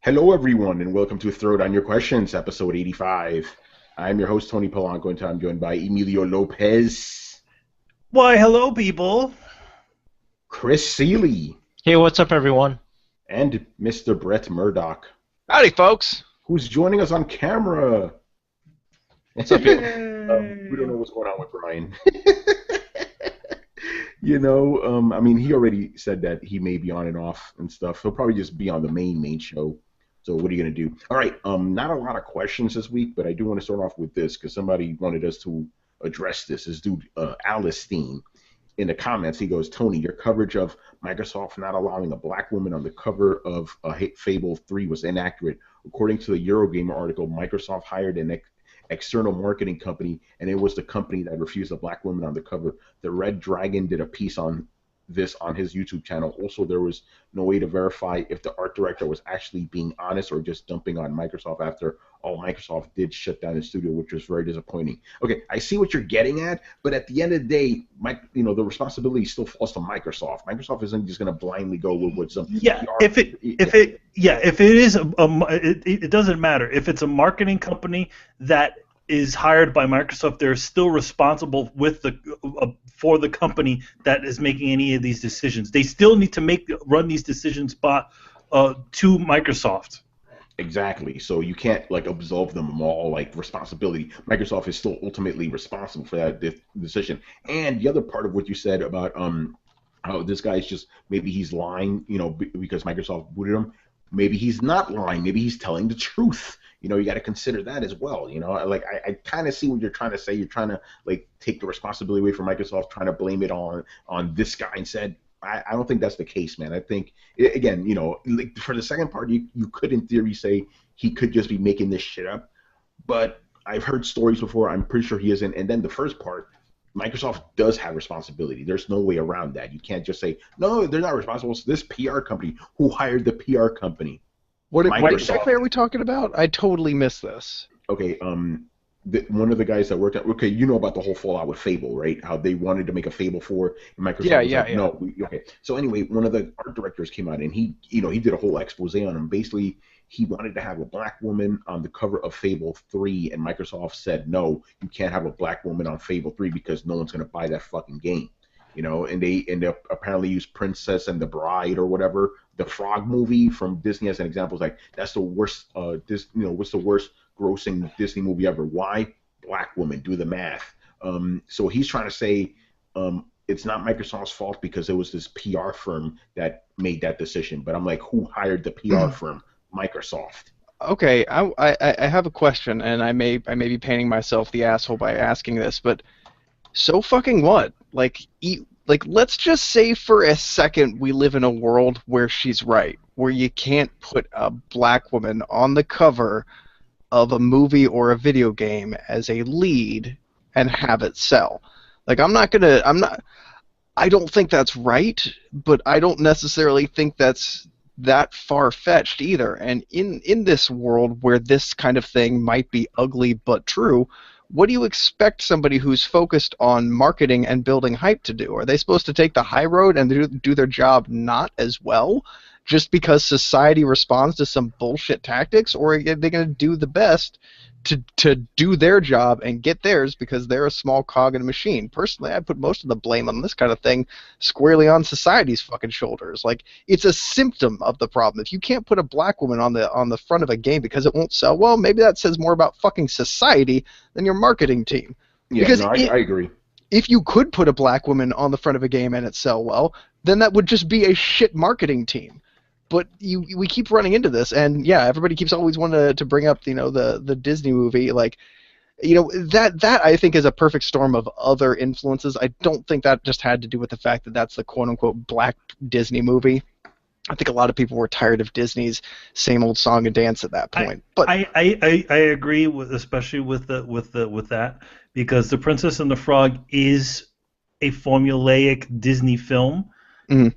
Hello, everyone, and welcome to Throw Down Your Questions, episode 85. I'm your host, Tony Polanco, and I'm joined by Emilio Lopez, Why, hello, people. Chris Seeley, Hey, what's up, everyone? and Mr. Brett Murdoch, Howdy, folks. who's joining us on camera. What's up, people? We don't know what's going on with Brian. He already said that he may be on and off and stuff. He'll probably just be on the main show. So what are you going to do? All right, not a lot of questions this week, but I do want to start off with this because somebody wanted us to address this. This dude, Alice Steen, in the comments, he goes, Tony, your coverage of Microsoft not allowing a black woman on the cover of Fable 3 was inaccurate. According to the Eurogamer article, Microsoft hired an external marketing company, and it was the company that refused a black woman on the cover. The Red Dragon did a piece on this on his YouTube channel. Also, there was no way to verify if the art director was actually being honest or just dumping on Microsoft. After all, Microsoft did shut down the studio, which was very disappointing. Okay, I see what you're getting at, but at the end of the day, the responsibility still falls to Microsoft. Microsoft isn't just going to blindly go with what some If it is it doesn't matter if it's a marketing company that is hired by Microsoft. They're still responsible for the company that is making any of these decisions. They still need to run these decisions to Microsoft. Exactly. So you can't absolve them all responsibility. Microsoft is still ultimately responsible for that decision. And the other part of what you said about how this guy's just maybe he's lying, because Microsoft booted him. Maybe he's not lying. Maybe he's telling the truth. You got to consider that as well. I kind of see what you're trying to say. You're trying to take the responsibility away from Microsoft, trying to blame it on this guy instead. I don't think that's the case, man. I think, again, for the second part, you could in theory say he could just be making this shit up. But I've heard stories before. I'm pretty sure he isn't. And then the first part, Microsoft does have responsibility. There's no way around that. You can't just say, no, they're not responsible. It's this PR company. Who hired the PR company? What exactly are we talking about? I totally missed this. Okay, one of the guys that worked at, okay, you know about the whole fallout with Fable, right? How they wanted to make a Fable 4, and Microsoft was like, no. Okay, so anyway, one of the art directors came out, and he did a whole expose on him. Basically, he wanted to have a black woman on the cover of Fable 3, and Microsoft said, no, you can't have a black woman on Fable 3 because no one's going to buy that fucking game. And they apparently used Princess and the Bride or whatever, the Frog movie from Disney as an example. It's like, that's the worst, what's the worst grossing Disney movie ever? Why? Black woman, do the math. So he's trying to say it's not Microsoft's fault because it was this PR firm that made that decision. But I'm like, who hired the PR firm? Microsoft. Okay, I have a question, and I may be painting myself the asshole by asking this, but so fucking what? Let's just say for a second we live in a world where she's right, where you can't put a black woman on the cover of a movie or a video game as a lead and have it sell. I don't think that's right, but I don't necessarily think that's that far-fetched either. And in this world where this kind of thing might be ugly but true, what do you expect somebody who's focused on marketing and building hype to do? Are they supposed to take the high road and do their job not as well just because society responds to some bullshit tactics? Or are they going to do the best to do their job and get theirs because they're a small cog in a machine? Personally, I put most of the blame on this kind of thing squarely on society's fucking shoulders. It's a symptom of the problem. If you can't put a black woman on the front of a game because it won't sell, well, maybe that says more about fucking society than your marketing team. Yeah, because I agree. If you could put a black woman on the front of a game and it sell well, then that would just be a shit marketing team. But we keep running into this, and yeah, everybody keeps always wanting to bring up the Disney movie, that I think is a perfect storm of other influences. I don't think that just had to do with the fact that that's the quote unquote black Disney movie. I think a lot of people were tired of Disney's same old song and dance at that point. But I agree especially with that, because The Princess and the Frog is a formulaic Disney film. Mm-hmm.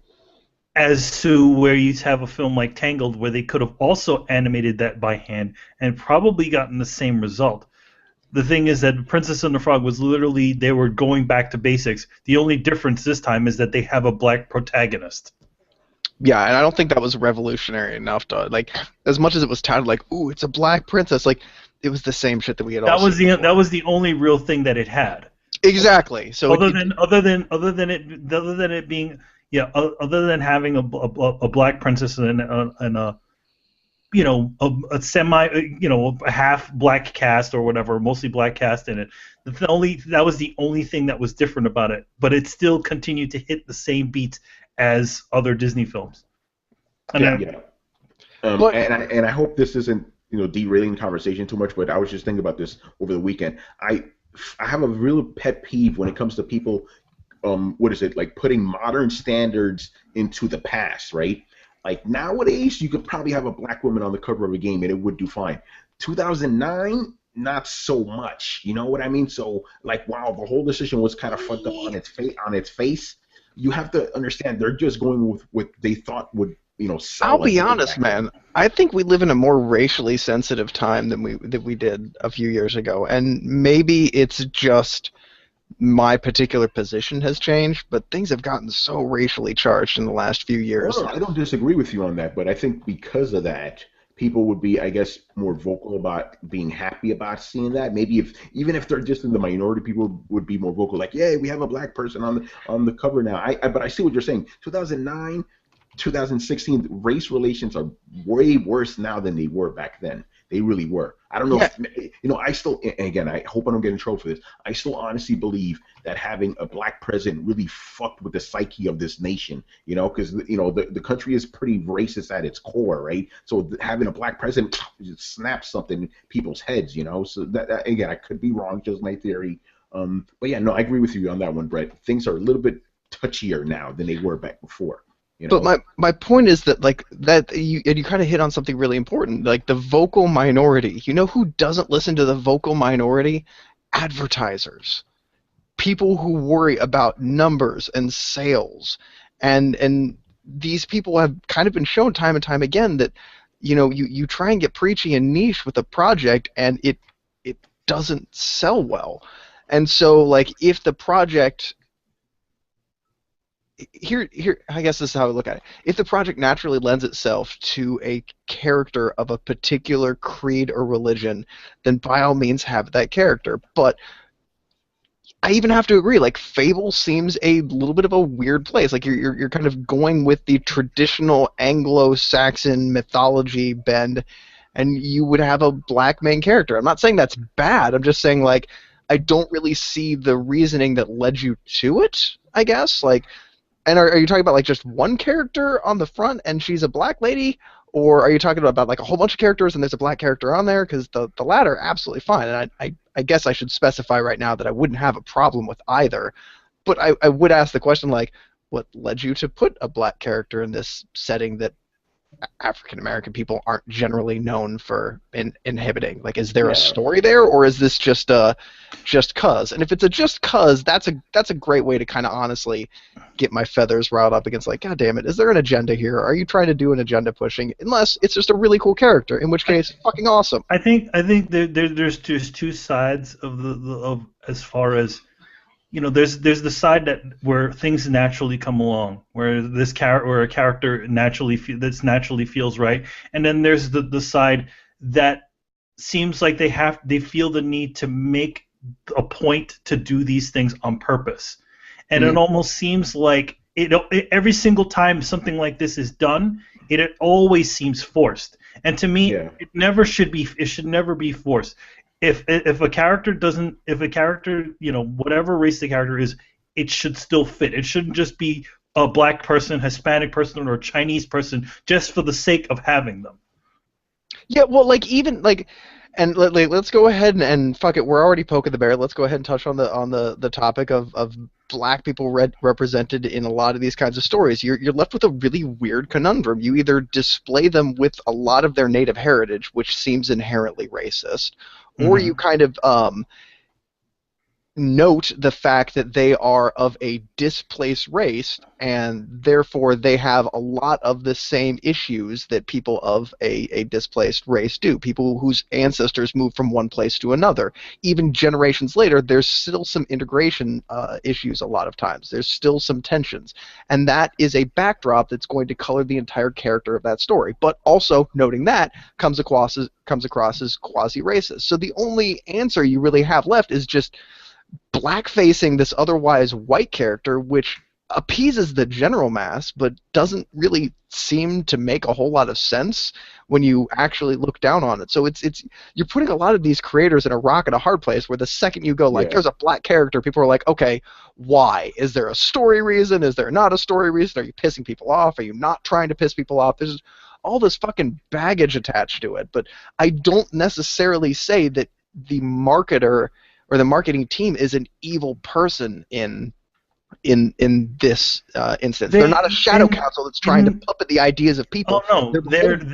As to where you have a film like Tangled, where they could have also animated that by hand and probably gotten the same result. The thing is that Princess and the Frog was literally, they were going back to basics. The only difference this time is that they have a black protagonist. Yeah, and I don't think that was revolutionary enough to like, as much as it was touted like, ooh, it's a black princess. Like, it was the same shit that we had all seen before. That was the only real thing that it had. Exactly. So Other than it being, yeah, other than having a black princess and a a semi, a half black cast or whatever, mostly black cast in it. That was the only thing that was different about it, but it still continued to hit the same beats as other Disney films. Yeah. And I hope this isn't derailing the conversation too much, but I was just thinking about this over the weekend. I have a real pet peeve when it comes to people, what is it, like putting modern standards into the past, right? Like nowadays, you could probably have a black woman on the cover of a game and it would do fine. 2009, not so much. You know what I mean? So like, wow, the whole decision was kind of fucked up on its face. You have to understand they're just going with what they thought would sell. I'll be honest, man. I think we live in a more racially sensitive time than we did a few years ago, and maybe it's just my particular position has changed, but things have gotten so racially charged in the last few years. No, I don't disagree with you on that, but I think because of that, people would be, I guess, more vocal about being happy about seeing that. Maybe even if they're just in the minority, people would be more vocal, like, "Yeah, we have a black person on the cover now." But I see what you're saying. 2009, 2016, race relations are way worse now than they were back then. They really were. I don't know if, I still, and again, I hope I don't get in trouble for this. I still honestly believe that having a black president really fucked with the psyche of this nation, because, the country is pretty racist at its core, right? So having a black president just snaps something in people's heads, So that, again, I could be wrong, just my theory. But yeah, no, I agree with you on that one, Brett. Things are a little bit touchier now than they were back before. But my point is that you kind of hit on something really important, like the vocal minority. You know who doesn't listen to the vocal minority? Advertisers, people who worry about numbers and sales, and these people have kind of been shown time and time again that you try and get preachy and niche with a project and it doesn't sell well, and so like if the project Here, I guess this is how I look at it. If the project naturally lends itself to a character of a particular creed or religion, then by all means have that character. But I even have to agree, like Fable seems a little bit of a weird place. Like you're kind of going with the traditional Anglo-Saxon mythology bend, and you would have a black main character. I'm not saying that's bad. I'm just saying like I don't really see the reasoning that led you to it. I guess like. And are you talking about like just one character on the front and she's a black lady, or are you talking about like a whole bunch of characters and there's a black character on there? Because the latter, absolutely fine. And I guess I should specify right now that I wouldn't have a problem with either. But I would ask the question like, what led you to put a black character in this setting that African American people aren't generally known for inhibiting? Like, is there a story there, or is this just cuz? And if it's a just cuz, that's a great way to kind of honestly get my feathers riled up against like, God damn it, is there an agenda here? Are you trying to do an agenda pushing? Unless it's just a really cool character, in which case, fucking awesome. I think there's just two sides of as far as. There's the side where things naturally come along, where a character naturally feels right, and then there's the side that seems like they feel the need to make a point to do these things on purpose, and it almost seems like every single time something like this is done, it always seems forced, and to me, it should never be forced. If a character whatever race the character is, it should still fit. It shouldn't just be a black person, Hispanic person, or a Chinese person just for the sake of having them. Yeah, well, like even like, and let's go ahead and fuck it. We're already poking the bear. Let's go ahead and touch on the topic of black people represented in a lot of these kinds of stories. You're left with a really weird conundrum. You either display them with a lot of their native heritage, which seems inherently racist, or you kind of note the fact that they are of a displaced race, and therefore they have a lot of the same issues that people of a displaced race do. People whose ancestors moved from one place to another. Even generations later, there's still some integration issues a lot of times. There's still some tensions. And that is a backdrop that's going to color the entire character of that story. But also, noting that, comes across as quasi-racist. So the only answer you really have left is just blackfacing this otherwise white character, which appeases the general mass, but doesn't really seem to make a whole lot of sense when you actually look down on it. So it's you're putting a lot of these creators in a rock and a hard place, where the second you go like, there's a black character, people are like, okay, why? Is there a story reason? Is there not a story reason? Are you pissing people off? Are you not trying to piss people off? There's all this fucking baggage attached to it. But I don't necessarily say that the marketer or the marketing team is an evil person in this instance. They're not a shadow council that's trying to puppet the ideas of people. Oh no, there's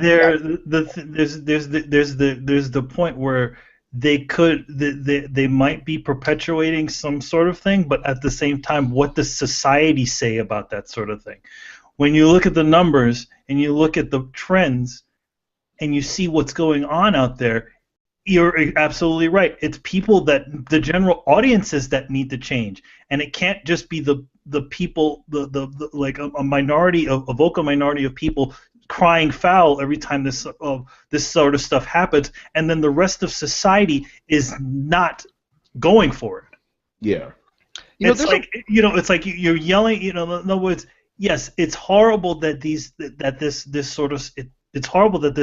the point where they might be perpetuating some sort of thing, but at the same time, what does society say about that sort of thing? When you look at the numbers and you look at the trends and you see what's going on out there, you're absolutely right. It's people that the general audiences that need to change, and it can't just be the people, the like a minority, a vocal minority of people crying foul every time this sort of stuff happens, and then the rest of society is not going for it. Yeah, it's like you're yelling. In other words, yes, it's horrible that this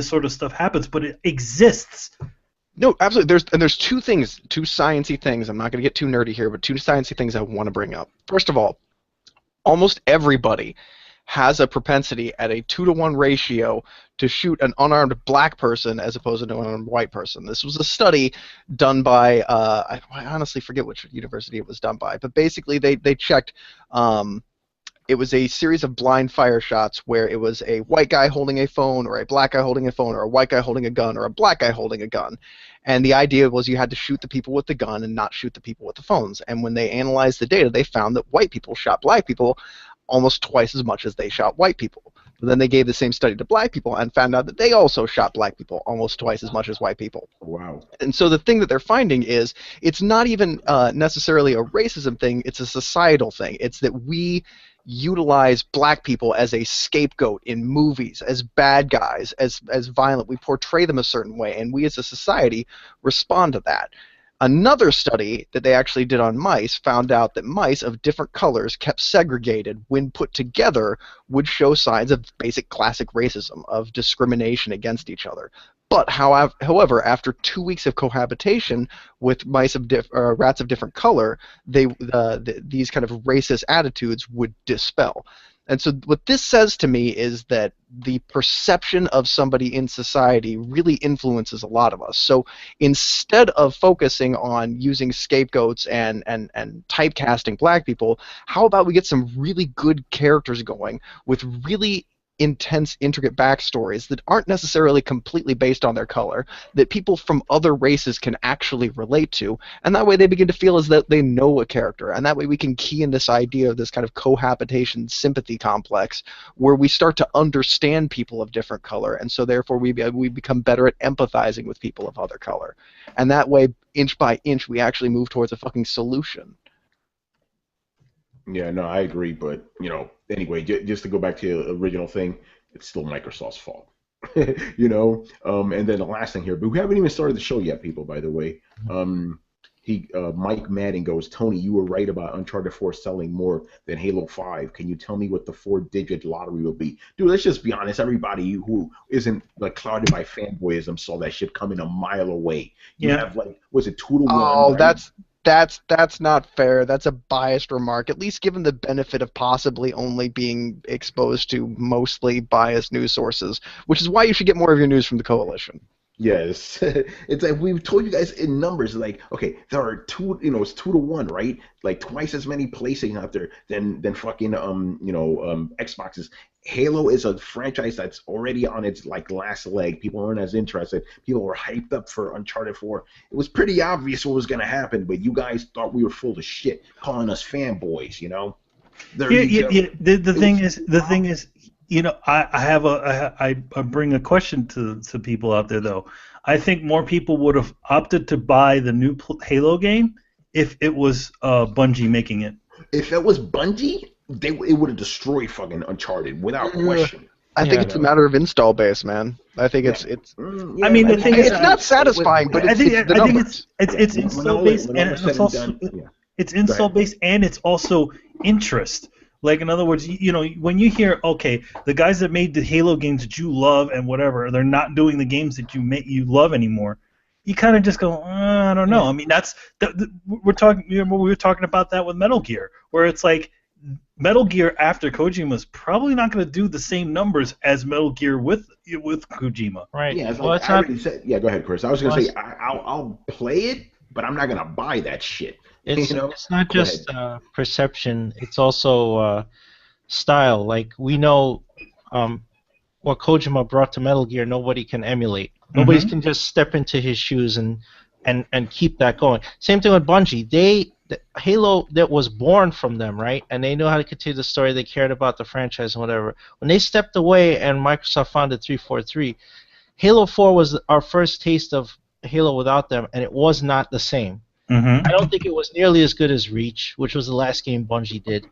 sort of stuff happens, but it exists. No, absolutely. There's two sciencey things. I'm not going to get too nerdy here, but two sciencey things I want to bring up. First of all, almost everybody has a propensity at a 2-to-1 ratio to shoot an unarmed black person as opposed to an unarmed white person. This was a study done by I honestly forget which university it was done by, but basically they checked. It was a series of blind fire shots where it was a white guy holding a phone, or a black guy holding a phone, or a white guy holding a gun, or a black guy holding a gun. And the idea was you had to shoot the people with the gun and not shoot the people with the phones. And when they analyzed the data, they found that white people shot black people almost twice as much as they shot white people. But then they gave the same study to black people and found out that they also shot black people almost twice as much as white people. Wow. And so the thing that they're finding is it's not even necessarily a racism thing, it's a societal thing. It's that we utilize black people as a scapegoat in movies, as bad guys, as violent. We portray them a certain way, and we as a society respond to that. Another study that they actually did on mice found out that mice of different colors kept segregated when put together would show signs of basic classic racism, of discrimination against each other. But however, after 2 weeks of cohabitation with mice of rats of different color, these kind of racist attitudes would dispel. And so what this says to me is that the perception of somebody in society really influences a lot of us. So instead of focusing on using scapegoats and typecasting black people, how about we get some really good characters going with really intense, intricate backstories that aren't necessarily completely based on their color, that people from other races can actually relate to, and that way they begin to feel as though they know a character, and that way we can key in this idea of this kind of cohabitation sympathy complex where we start to understand people of different color, and so therefore we become better at empathizing with people of other color. And that way, inch by inch, we actually move towards a fucking solution. Yeah, no, I agree, but anyway, just to go back to the original thing, it's still Microsoft's fault, And then the last thing here, but we haven't even started the show yet, people. By the way, Mike Madden goes, Tony, you were right about Uncharted 4 selling more than Halo 5. Can you tell me what the 4-digit lottery will be? Dude, let's just be honest. Everybody who isn't clouded by fanboyism saw that shit coming a mile away. You have was it 2-to-1? Oh, right? That's not fair. That's a biased remark, at least given the benefit of possibly only being exposed to mostly biased news sources, which is why you should get more of your news from the Coalition. Yes. It's like we've told you guys in numbers, okay, there are it's 2-to-1, right? Like twice as many PlayStation out there than fucking Xboxes. Halo is a franchise that's already on its like last leg. People aren't as interested. People were hyped up for Uncharted 4. It was pretty obvious what was going to happen, but you guys thought we were full of shit, calling us fanboys. You know. There you go. The thing is, you know, I bring a question to people out there though. I think more people would have opted to buy the new Halo game if it was Bungie making it. If it was Bungie, it would have destroyed fucking Uncharted without question. I think it's a matter of install base, man. I think it's. I mean, the thing is, it's not satisfying, but it's the numbers. It's install based, and it's also it's install based, and it's also interest. Like, in other words, you know, when you hear, okay, the guys that made the Halo games that you love and whatever, they're not doing the games that you love anymore, you kind of just go, I don't know. I mean, we're talking. You know, we were talking about that with Metal Gear, where it's like Metal Gear after Kojima's probably not going to do the same numbers as Metal Gear with Kojima. Right. Yeah, go ahead, Chris. I was going to say I'll play it, but I'm not going to buy that shit. It's not just perception. It's also style. Like, we know what Kojima brought to Metal Gear, nobody can emulate. Nobody can just step into his shoes and keep that going. Same thing with Bungie. Halo that was born from them, right? And they knew how to continue the story. They cared about the franchise and whatever. When they stepped away and Microsoft founded 343, Halo 4 was our first taste of Halo without them, and it was not the same. I don't think it was nearly as good as Reach, which was the last game Bungie did.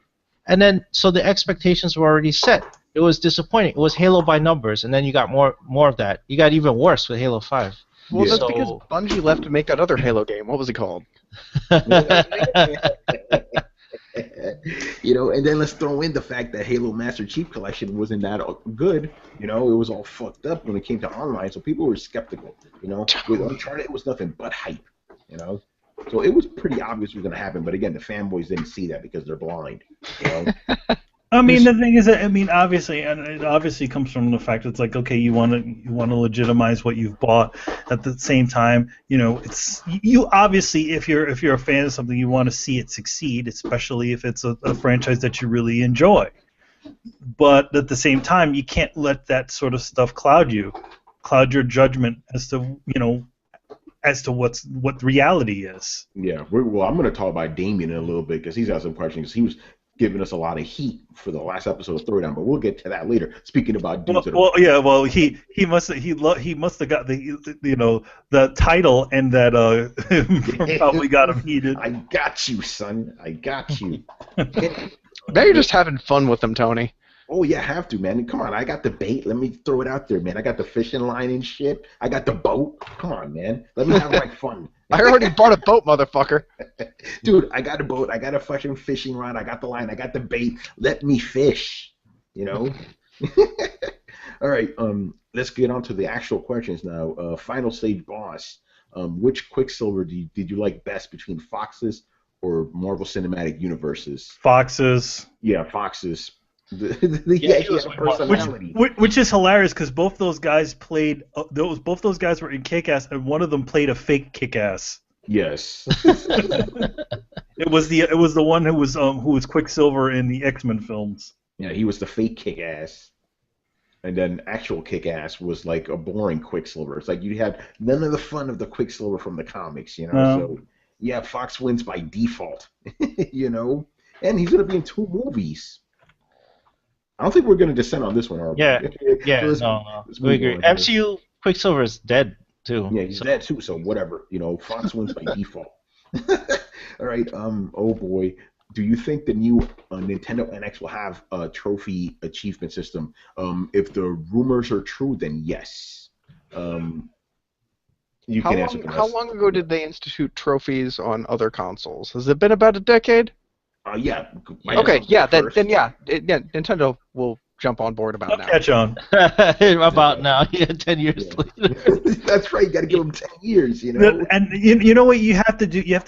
And then, so the expectations were already set. It was disappointing. It was Halo by numbers, and then you got more of that. You got even worse with Halo 5. Well, that's because Bungie left to make that other Halo game. What was it called? You know, and then let's throw in the fact that Halo Master Chief Collection wasn't that good. You know, it was all fucked up when it came to online, so people were skeptical. You know, with Uncharted, it was nothing but hype. You know. So it was pretty obvious what was going to happen, but again, the fanboys didn't see that because they're blind. You know? I mean, the thing is that, I mean, obviously, and it obviously comes from the fact that it's like, okay, you want to legitimize what you've bought. At the same time, you know, it's you obviously, if you're a fan of something, you want to see it succeed, especially if it's a franchise that you really enjoy. But at the same time, you can't let that sort of stuff cloud your judgment as to, you know, as to what reality is. Yeah, well, I'm going to talk about Damien in a little bit because he's got some questions. He was giving us a lot of heat for the last episode of Throwdown, but we'll get to that later. Speaking about dudes, he must have got the title, and that probably got him heated. I got you, son. I got you. Now you're just having fun with them, Tony. Oh, yeah, have to, man. Come on, I got the bait. Let me throw it out there, man. I got the fishing line and shit. I got the boat. Come on, man. Let me have my fun. I already bought a boat, motherfucker. Dude, I got a boat. I got a fucking fishing rod. I got the line. I got the bait. Let me fish, you know? All right, let's get on to the actual questions now. Final stage boss. Which Quicksilver did you like best between Fox's or Marvel Cinematic Universes? Fox's. Yeah, Fox's. Personality. Which is hilarious because both those guys played. Both those guys were in Kick-Ass, and one of them played a fake Kick-Ass. Yes. It was the one who was Quicksilver in the X-Men films. Yeah, he was the fake Kick-Ass, and then actual Kick-Ass was like a boring Quicksilver. It's like you had none of the fun of the Quicksilver from the comics, you know. So yeah, Fox wins by default, you know, and he's gonna be in 2 movies. I don't think we're going to descend on this one, are we? Yeah, no. We agree. MCU Quicksilver is dead, too. Yeah, he's dead, too, so whatever. You know, Fox wins by default. All right, oh boy. Do you think the new Nintendo NX will have a trophy achievement system? If the rumors are true, then yes. You can answer for us. How long ago did they institute trophies on other consoles? Has it been about a decade? Yeah. Okay, yeah, then Nintendo will jump on board about now. Catch on. About now, 10 years later. That's right, you got to give them 10 years, you know. And you know what you have to do? You have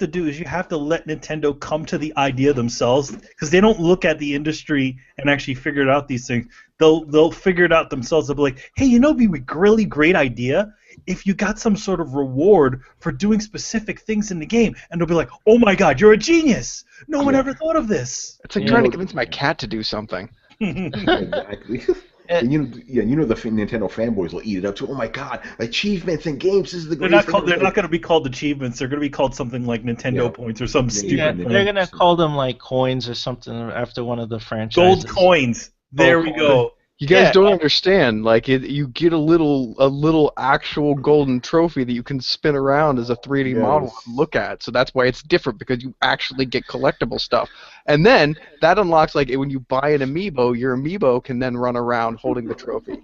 to let Nintendo come to the idea themselves, because they don't look at the industry and actually figure out these things. They'll figure it out themselves. They'll be like, hey, you know, it'd be a really great idea if you got some sort of reward for doing specific things in the game, and they'll be like, oh my god, you're a genius! No one ever thought of this. It's like trying to convince my cat to do something. Exactly. And the Nintendo fanboys will eat it up too. Oh my God, achievements in games, this is the They're greatest not thing. called. They're not going to be called achievements. They're going to be called something like Nintendo points or some Yeah, stupid they're thing. gonna call them like coins or something after one of the franchises. Gold coins. There we go. You guys Yeah. don't understand. Like, you get a little actual golden trophy that you can spin around as a 3D model Yes. and look at. So that's why it's different, because you actually get collectible stuff. And then that unlocks, like, when you buy an amiibo, your amiibo can then run around holding the trophy.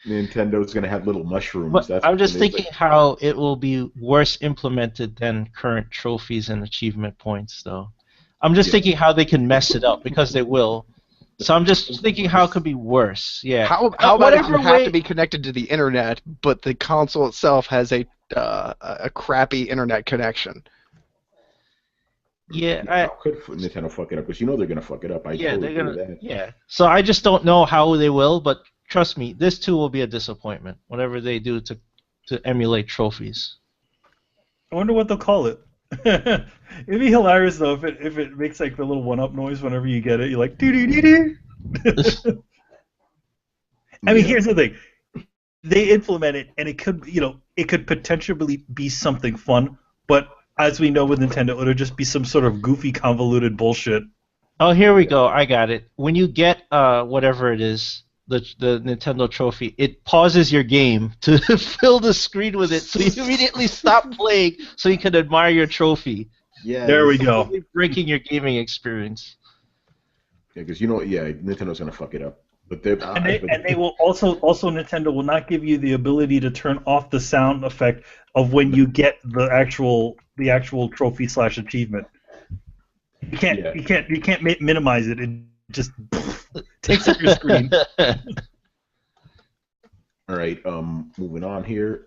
Nintendo's gonna have little mushrooms. But That's I'm what just it is. thinking how it will be worse implemented than current trophies and achievement points, though. I'm just thinking how they can mess it up, because they will. So I'm just thinking how it could be worse. Yeah. How about if you whatever have way- to be connected to the internet, but the console itself has a crappy internet connection? Yeah. How could Nintendo fuck it up? Because they're gonna fuck it up. I Yeah, totally they're agree with gonna. that. Yeah. So I just don't know how they will, but trust me, this too will be a disappointment. Whatever they do to emulate trophies. I wonder what they'll call it. It'd be hilarious though if it makes like the little one-up noise whenever you get it. You're like doo doo doo doo. I mean, here's the thing. They implement it, and it could potentially be something fun, but as we know with Nintendo, it'll just be some sort of goofy, convoluted bullshit. Oh, here we go. I got it. When you get whatever it is, the Nintendo trophy, it pauses your game to fill the screen with it, so you immediately stop playing so you can admire your trophy. Yeah. There we go. Breaking your gaming experience. Yeah, because Nintendo's gonna fuck it up. But they will also Nintendo will not give you the ability to turn off the sound effect of when you get the actual trophy / achievement. You can't minimize it. It just takes up your screen. All right, moving on here.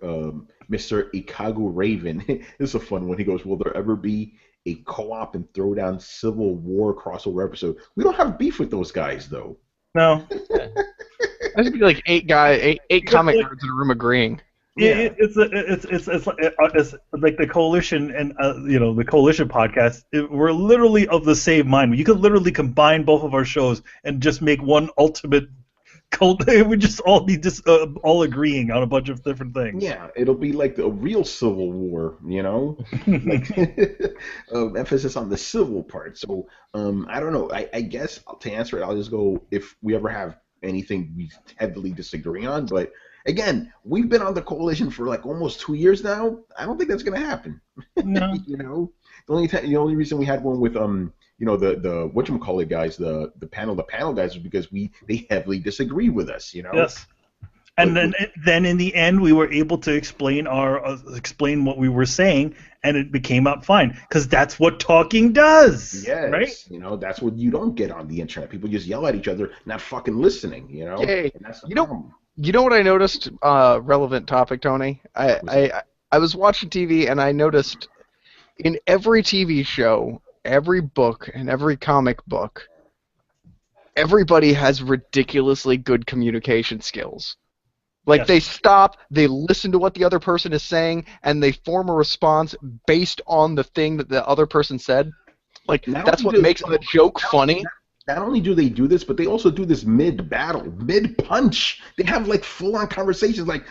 Mr. Ikagu Raven. This is a fun one. He goes, will there ever be a co-op and throwdown Civil War crossover episode? We don't have beef with those guys, though. No. There's be like eight comic nerds in a room agreeing. Yeah. It's like the coalition and the coalition podcast. We're literally of the same mind. You could literally combine both of our shows and just make one ultimate cult. It would just all be all agreeing on a bunch of different things. Yeah, it'll be like a real Civil War, like emphasis on the civil part. So I don't know. I guess to answer it, I'll just go if we ever have anything we heavily disagree on. But again, we've been on the coalition for like almost 2 years now. I don't think that's gonna happen. No. The only reason we had one with the whatchamacallit guys, the panel guys, was because they heavily disagreed with us, Yes. And then in the end, we were able to explain what we were saying, and it became out fine because that's what talking does. Yes. Right. That's what you don't get on the internet. People just yell at each other, not fucking listening. Hey, and that's the problem. You know what I noticed? Relevant topic, Tony. I was watching TV and I noticed in every TV show, every book, and every comic book, everybody has ridiculously good communication skills. Like, they stop, they listen to what the other person is saying, and they form a response based on the thing that the other person said. Like, that's what makes the joke funny. Not only do they do this, but they also do this mid-battle, mid-punch. They have, like, full-on conversations, like,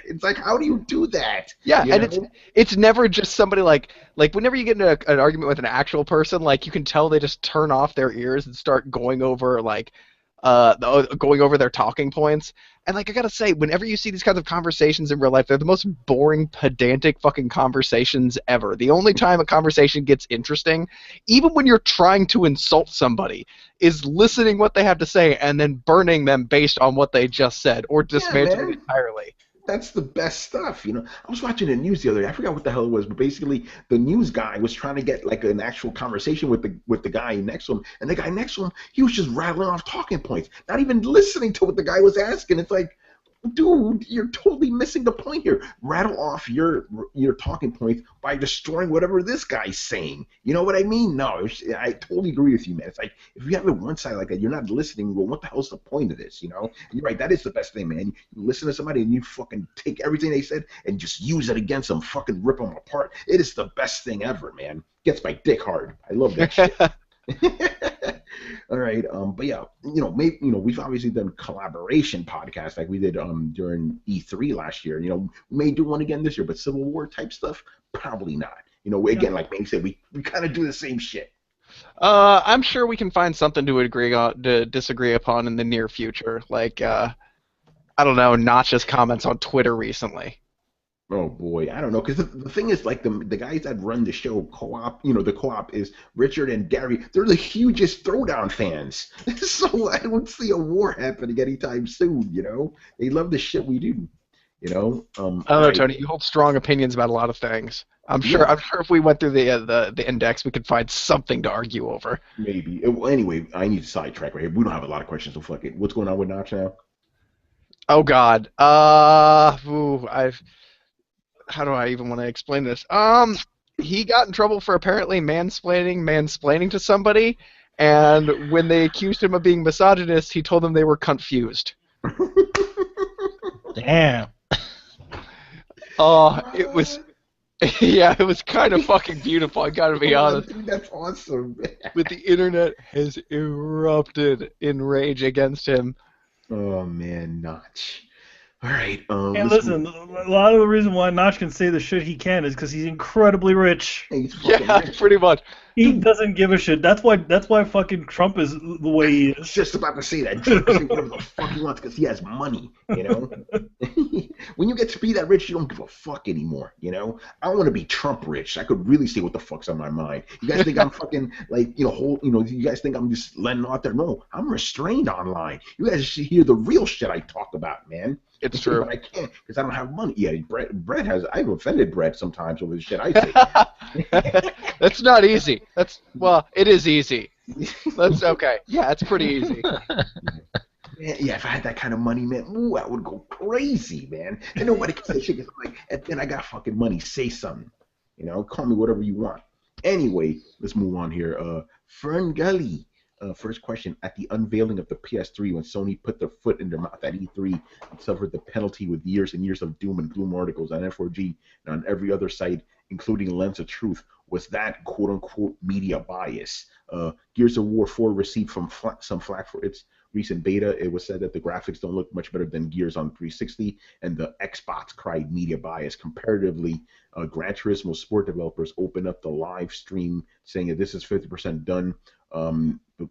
it's like, how do you do that? Yeah, and it's never just somebody like whenever you get into an argument with an actual person, like, you can tell they just turn off their ears and start going over, like, going over their talking points. And, like, I gotta say, whenever you see these kinds of conversations in real life, they're the most boring, pedantic fucking conversations ever. The only time a conversation gets interesting, even when you're trying to insult somebody, is listening what they have to say and then burning them based on what they just said, or dismantling it entirely. That's the best stuff, I was watching the news the other day. I forgot what the hell it was, but basically the news guy was trying to get like an actual conversation with the guy next to him, and the guy next to him, he was just rattling off talking points, not even listening to what the guy was asking. It's like, dude, you're totally missing the point here. Rattle off your talking points by destroying whatever this guy's saying. You know what I mean? No, I totally agree with you, man. It's like, if you have it one side like that, you're not listening. Well, what the hell's the point of this? You're right. That is the best thing, man. You listen to somebody and you fucking take everything they said and just use it against them. Fucking rip them apart. It is the best thing ever, man. Gets my dick hard. I love that shit. All right, but yeah, maybe we've obviously done collaboration podcasts like we did during E3 last year. We may do one again this year, but Civil War type stuff, probably not. Again, like Manny said, we kind of do the same shit. I'm sure we can find something to disagree upon in the near future. Like, I don't know, Notch's comments on Twitter recently. Oh boy, I don't know, because the thing is, like the guys that run the show co-op, the co-op is Richard and Gary. They're the hugest Throwdown fans, so I don't see a war happening anytime soon. They love the shit we do. I don't know, Tony. You hold strong opinions about a lot of things. I'm sure if we went through the index, we could find something to argue over. Maybe. Well, anyway, I need to sidetrack right here. We don't have a lot of questions, so fuck it. What's going on with Notch now? Oh God. How do I even want to explain this? He got in trouble for apparently mansplaining to somebody, and when they accused him of being misogynist, he told them they were confused. Damn. It was, yeah, it was kind of fucking beautiful. I gotta be honest. Dude, that's awesome. But the internet has erupted in rage against him. Oh man, Notch. All right. And listen, a lot of the reason why Notch can say the shit he can is because he's incredibly rich. Yeah, pretty much. He doesn't give a shit. That's why fucking Trump is the way he is. Just about to say that. Trump can say whatever the fuck he wants because he has money. When you get to be that rich, you don't give a fuck anymore. I want to be Trump rich. I could really say what the fuck's on my mind. You guys think I'm fucking you guys think I'm just letting out there? No, I'm restrained online. You guys should hear the real shit I talk about, man. It's true. But I can't because I don't have money. Yeah, Brett has. I've offended Brett sometimes over the shit I say. That's not easy. It is easy. That's okay. Yeah, it's pretty easy. Yeah, if I had that kind of money, man, I would go crazy, man. And nobody can say shit. And then I got fucking money. Say something. Call me whatever you want. Anyway, let's move on here. Fern Gully. First question. At the unveiling of the PS3, when Sony put their foot in their mouth at E3 and suffered the penalty with years and years of doom and gloom articles on N4G and on every other site, including Lens of Truth, was that quote-unquote media bias? Gears of War 4 received some flack for its recent beta. It was said that the graphics don't look much better than Gears on 360, and the Xbox cried media bias. Comparatively, Gran Turismo Sport developers opened up the live stream saying that this is 50% done.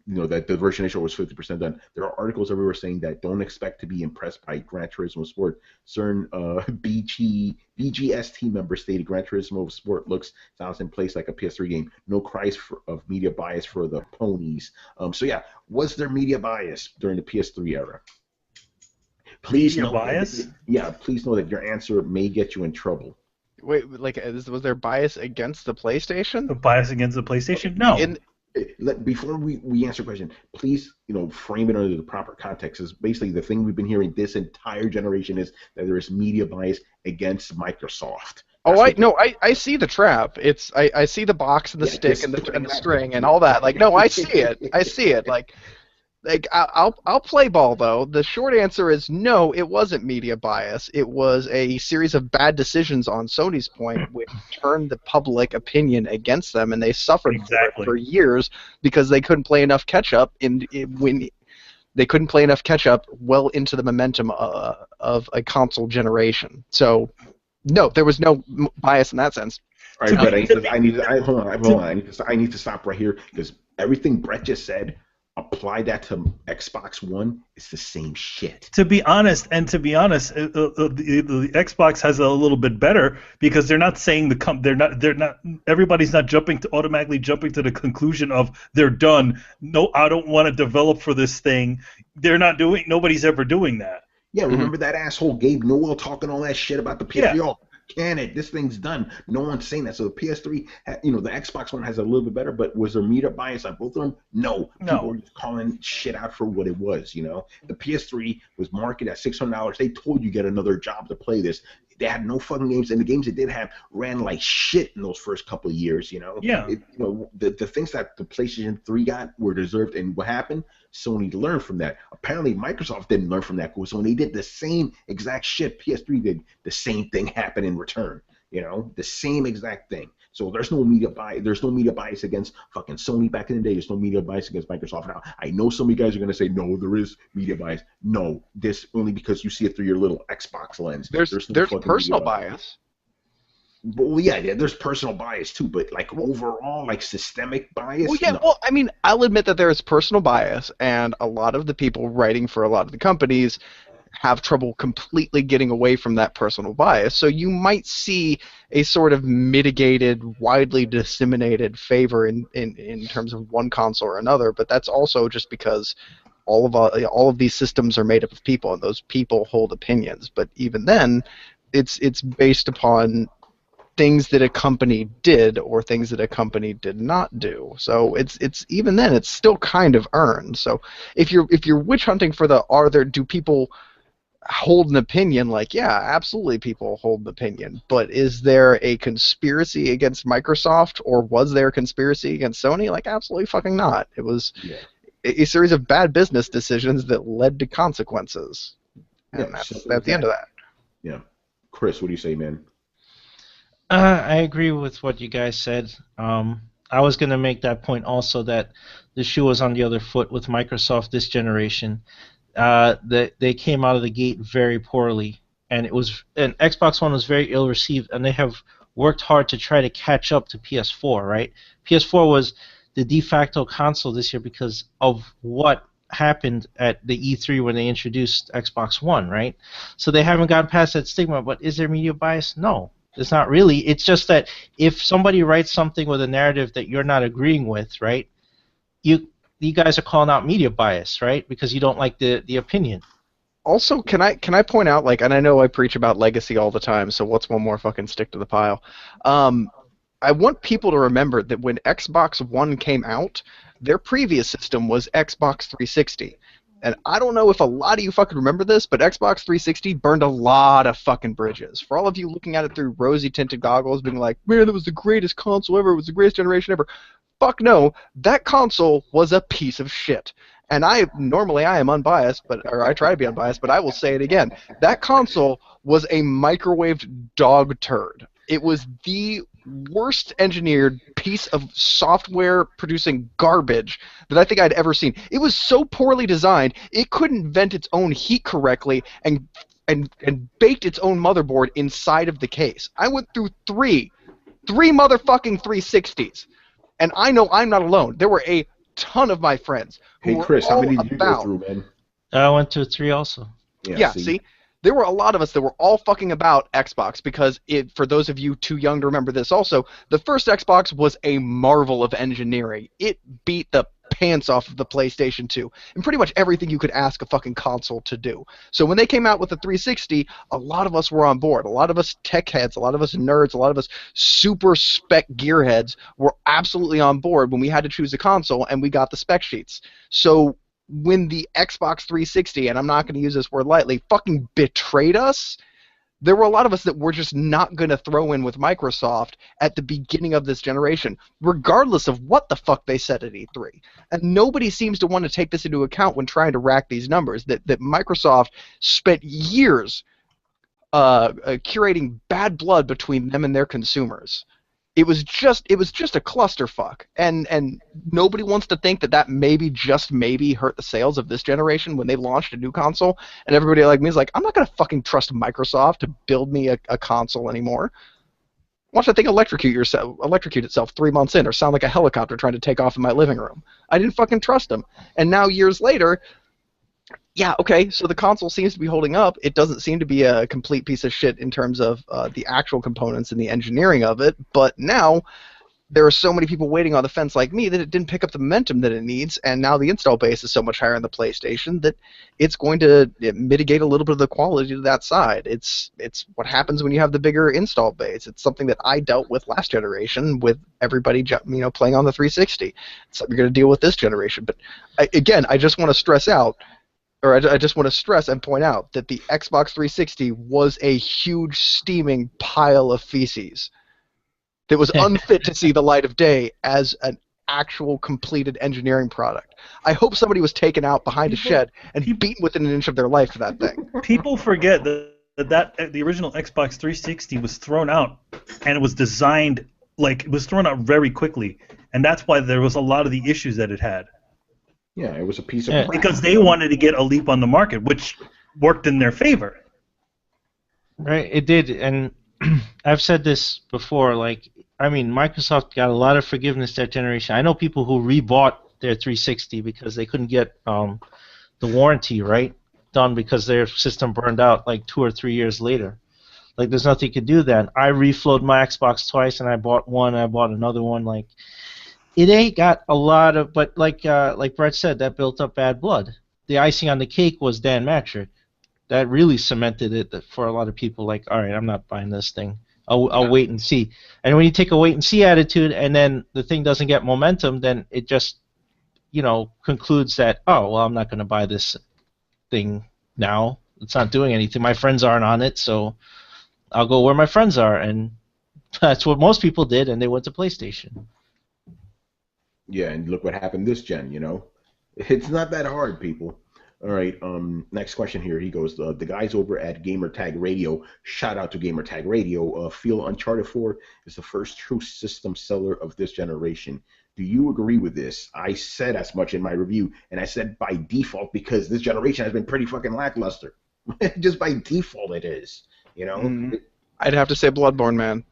That the version initial was 50% done. There are articles everywhere saying that don't expect to be impressed by Gran Turismo Sport. CERN BGS team member stated Gran Turismo Sport sounds and plays like a PS3 game. No cries of media bias for the ponies. So yeah, was there media bias during the PS3 era? Please know bias? Please know that your answer may get you in trouble. Wait, was there bias against the PlayStation? A bias against the PlayStation? No. Before we answer the question, please, frame it under the proper context. Is basically the thing we've been hearing this entire generation is that there is media bias against Microsoft. I see the trap. I see the box and the stick and the string and all that. I see it. I see it. I'll play ball though. The short answer is no. It wasn't media bias. It was a series of bad decisions on Sony's point, which turned the public opinion against them, and they suffered for years because they couldn't play enough catch up when they couldn't play enough catch up well into the momentum of a console generation. So, no, there was no bias in that sense. All right, Brett. I need to stop right here because everything Brett just said. Apply that to Xbox One, it's the same shit. To be honest, the Xbox has a little bit better because they're not saying everybody's not automatically jumping to the conclusion of they're done. No, I don't want to develop for this thing. Nobody's ever doing that. Yeah, remember that asshole Gabe Newell talking all that shit about the PS3? Yeah. Can it? This thing's done. No one's saying that. So the PS3, the Xbox One has a little bit better, but was there media bias on both of them? No. People were just calling shit out for what it was, The PS3 was marketed at $600. They told you get another job to play this. They had no fucking games, and the games they did have ran like shit in those first couple of years, Yeah. The things that the PlayStation 3 got were deserved, and what happened? Sony learned from that. Apparently, Microsoft didn't learn from that. So when they did the same exact shit PS3 did, the same thing happened in return. The same exact thing. So there's no media bias. There's no media bias against fucking Sony back in the day. There's no media bias against Microsoft now. I know some of you guys are gonna say no, there is media bias. No, this only because you see it through your little Xbox lens. There's no personal bias. Well, yeah, there's personal bias too, but like overall, like systemic bias. Well, yeah, no. well, I mean, I'll admit that there is personal bias, and a lot of the people writing for a lot of the companies have trouble completely getting away from that personal bias. So you might see a sort of mitigated, widely disseminated favor in terms of one console or another, but that's also just because all of these systems are made up of people, and those people hold opinions. But even then, it's based upon things that a company did or things that a company did not do. So it's even then it's still kind of earned. So if you're witch hunting for do people hold an opinion? Like, yeah, absolutely people hold an opinion. But is there a conspiracy against Microsoft, or was there a conspiracy against Sony? Like, absolutely fucking not. It was a series of bad business decisions that led to consequences. And that's the end of that. Yeah. Chris, what do you say, man? I agree with what you guys said. I was going to make that point also, that the shoe was on the other foot with Microsoft this generation. They came out of the gate very poorly, and Xbox One was very ill received, and they have worked hard to try to catch up to PS4. Right? PS4 was the de facto console this year because of what happened at the E3 when they introduced Xbox One. Right? So they haven't gotten past that stigma. But is there media bias? No. It's not really. It's just that if somebody writes something with a narrative that you're not agreeing with, right, you guys are calling out media bias, right, because you don't like the opinion. Also, can I point out, like, and I know I preach about legacy all the time, so what's one more fucking stick to the pile? I want people to remember that when Xbox One came out, their previous system was Xbox 360. And I don't know if a lot of you fucking remember this, but Xbox 360 burned a lot of fucking bridges. For all of you looking at it through rosy-tinted goggles, being like, man, that was the greatest console ever, it was the greatest generation ever. Fuck no, that console was a piece of shit. And normally I am unbiased, or I try to be unbiased, but I will say it again. That console was a microwaved dog turd. It was the worst engineered piece of software producing garbage that I think I'd ever seen. It was so poorly designed, it couldn't vent its own heat correctly and baked its own motherboard inside of the case. I went through three motherfucking 360s, and I know I'm not alone. There were a ton of my friends who Hey Chris, were how all many did you go about through, man? I went to 3 also. Yeah, see? There were a lot of us that were all fucking about Xbox because, for those of you too young to remember this also, the first Xbox was a marvel of engineering. It beat the pants off of the PlayStation 2 and pretty much everything you could ask a fucking console to do. So when they came out with the 360, a lot of us were on board. A lot of us tech heads, a lot of us nerds, a lot of us super spec gearheads were absolutely on board when we had to choose a console and we got the spec sheets. So when the Xbox 360, and I'm not going to use this word lightly, fucking betrayed us, there were a lot of us that were just not going to throw in with Microsoft at the beginning of this generation, regardless of what the fuck they said at E3. And nobody seems to want to take this into account when trying to rack these numbers, that Microsoft spent years curating bad blood between them and their consumers. It was just a clusterfuck, and nobody wants to think that maybe, just maybe, hurt the sales of this generation when they launched a new console. And everybody like me is like, I'm not gonna fucking trust Microsoft to build me a console anymore. Watch that thing electrocute itself 3 months in, or sound like a helicopter trying to take off in my living room. I didn't fucking trust them. And now years later, yeah, okay, so the console seems to be holding up. It doesn't seem to be a complete piece of shit in terms of the actual components and the engineering of it, but now there are so many people waiting on the fence like me that it didn't pick up the momentum that it needs, and now the install base is so much higher on the PlayStation that it's going to mitigate a little bit of the quality to that side. It's what happens when you have the bigger install base. It's something that I dealt with last generation with everybody playing on the 360. It's something you're going to deal with this generation. But I just want to stress out, or I just want to stress and point out that the Xbox 360 was a huge steaming pile of feces that was unfit to see the light of day as an actual completed engineering product. I hope somebody was taken out behind a shed and beaten within an inch of their life for that thing. People forget that the original Xbox 360 was thrown out, and it was designed like it was thrown out very quickly, and that's why there was a lot of the issues that it had. Yeah, it was a piece of Yeah. crap. Because they wanted to get a leap on the market, which worked in their favor. Right, it did, and I've said this before. Like, I mean, Microsoft got a lot of forgiveness that generation. I know people who rebought their 360 because they couldn't get the warranty done because their system burned out like 2 or 3 years later. Like, there's nothing you could do then. I reflowed my Xbox twice, and I bought one. I bought another one. Like, it ain't got a lot of, but like Brett said, that built up bad blood. The icing on the cake was Dan Matchett. That really cemented it for a lot of people. Like, all right, I'm not buying this thing. I'll wait and see. And when you take a wait and see attitude, and then the thing doesn't get momentum, then it just, concludes that, oh well, I'm not going to buy this thing now. It's not doing anything. My friends aren't on it, so I'll go where my friends are, and that's what most people did, and they went to PlayStation. Yeah, and look what happened this gen. It's not that hard, people. All right. Next question here. He goes, the guys over at Gamertag Radio, shout out to Gamertag Radio, feel Uncharted 4 is the first true system seller of this generation. Do you agree with this? I said as much in my review, and I said by default because this generation has been pretty fucking lackluster. Just by default it is, I'd have to say Bloodborne, man.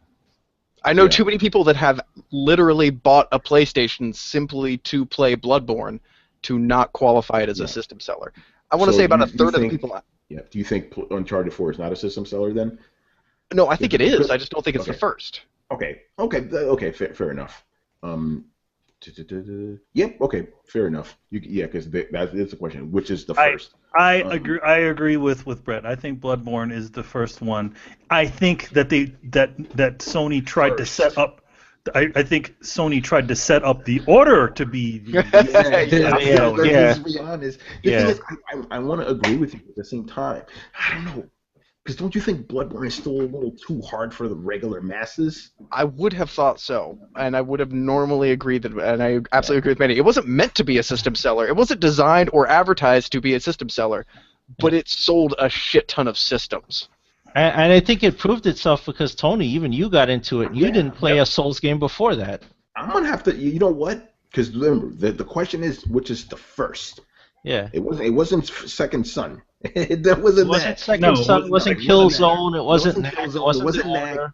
I know too many people that have literally bought a PlayStation simply to play Bloodborne to not qualify it as a system seller. I want to say about a third of the people. Yeah. Do you think Uncharted 4 is not a system seller then? No, I think it is. I just don't think it's the first. Okay. Fair enough. Yep. Okay. Fair enough. Because that's the question. Which is the first? I agree with Brett. I think Bloodborne is the first one. I think that that Sony tried to set up. I think Sony tried to set up the order to be. Let's be honest. The thing is, I want to agree with you at the same time. I don't know. Because don't you think Bloodborne is still a little too hard for the regular masses? I would have thought so, and I would have normally agreed that, and I absolutely agree with Manny. It wasn't meant to be a system seller. It wasn't designed or advertised to be a system seller, but it sold a shit ton of systems. And I think it proved itself because, Tony, even you got into it. You didn't play a Souls game before that. I'm going to have to, you know what? Because remember, the question is, which is the first? Yeah. It wasn't Second Son. That wasn't that. Second Son. It wasn't Killzone. It wasn't Killzone. It wasn't that.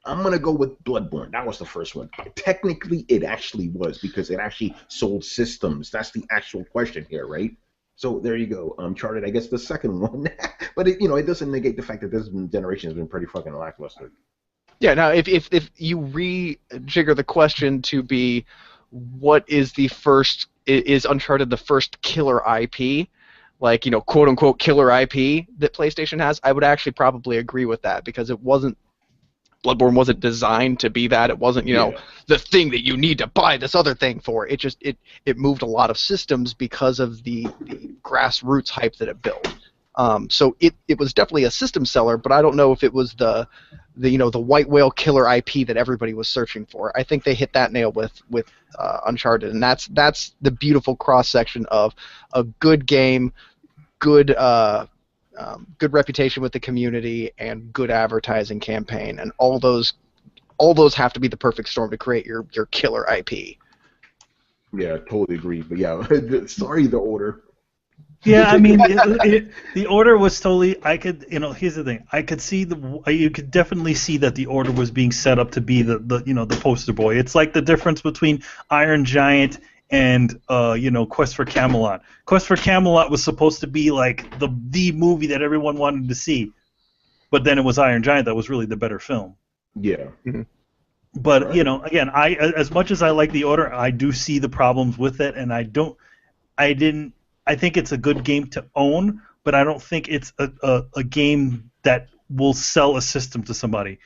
I'm going to go with Bloodborne. That was the first one. Technically, it actually was because it actually sold systems. That's the actual question here, right? So there you go. Uncharted, I guess the second one. But it doesn't negate the fact that this generation has been pretty fucking lackluster. Yeah, now if you rejigger the question to be what is the first, is Uncharted the first killer IP, like, quote unquote killer IP that PlayStation has, I would actually probably agree with that because Bloodborne wasn't designed to be that. It wasn't, the thing that you need to buy this other thing for. It just it moved a lot of systems because of the grassroots hype that it built. So it was definitely a system seller, but I don't know if it was the white whale killer IP that everybody was searching for. I think they hit that nail with Uncharted, and that's the beautiful cross section of a good game, good reputation with the community, and good advertising campaign, and all those have to be the perfect storm to create your killer IP. Yeah, totally agree. But yeah, sorry, the order. Yeah, I mean, the order was totally. Here's the thing. I could see you could definitely see that the order was being set up to be the poster boy. It's like the difference between Iron Giant and Quest for Camelot. Quest for Camelot was supposed to be like the movie that everyone wanted to see, but then it was Iron Giant that was really the better film. Yeah. Mm-hmm. But again, as much as I like the order, I do see the problems with it, and I think it's a good game to own, but I don't think it's a game that will sell a system to somebody.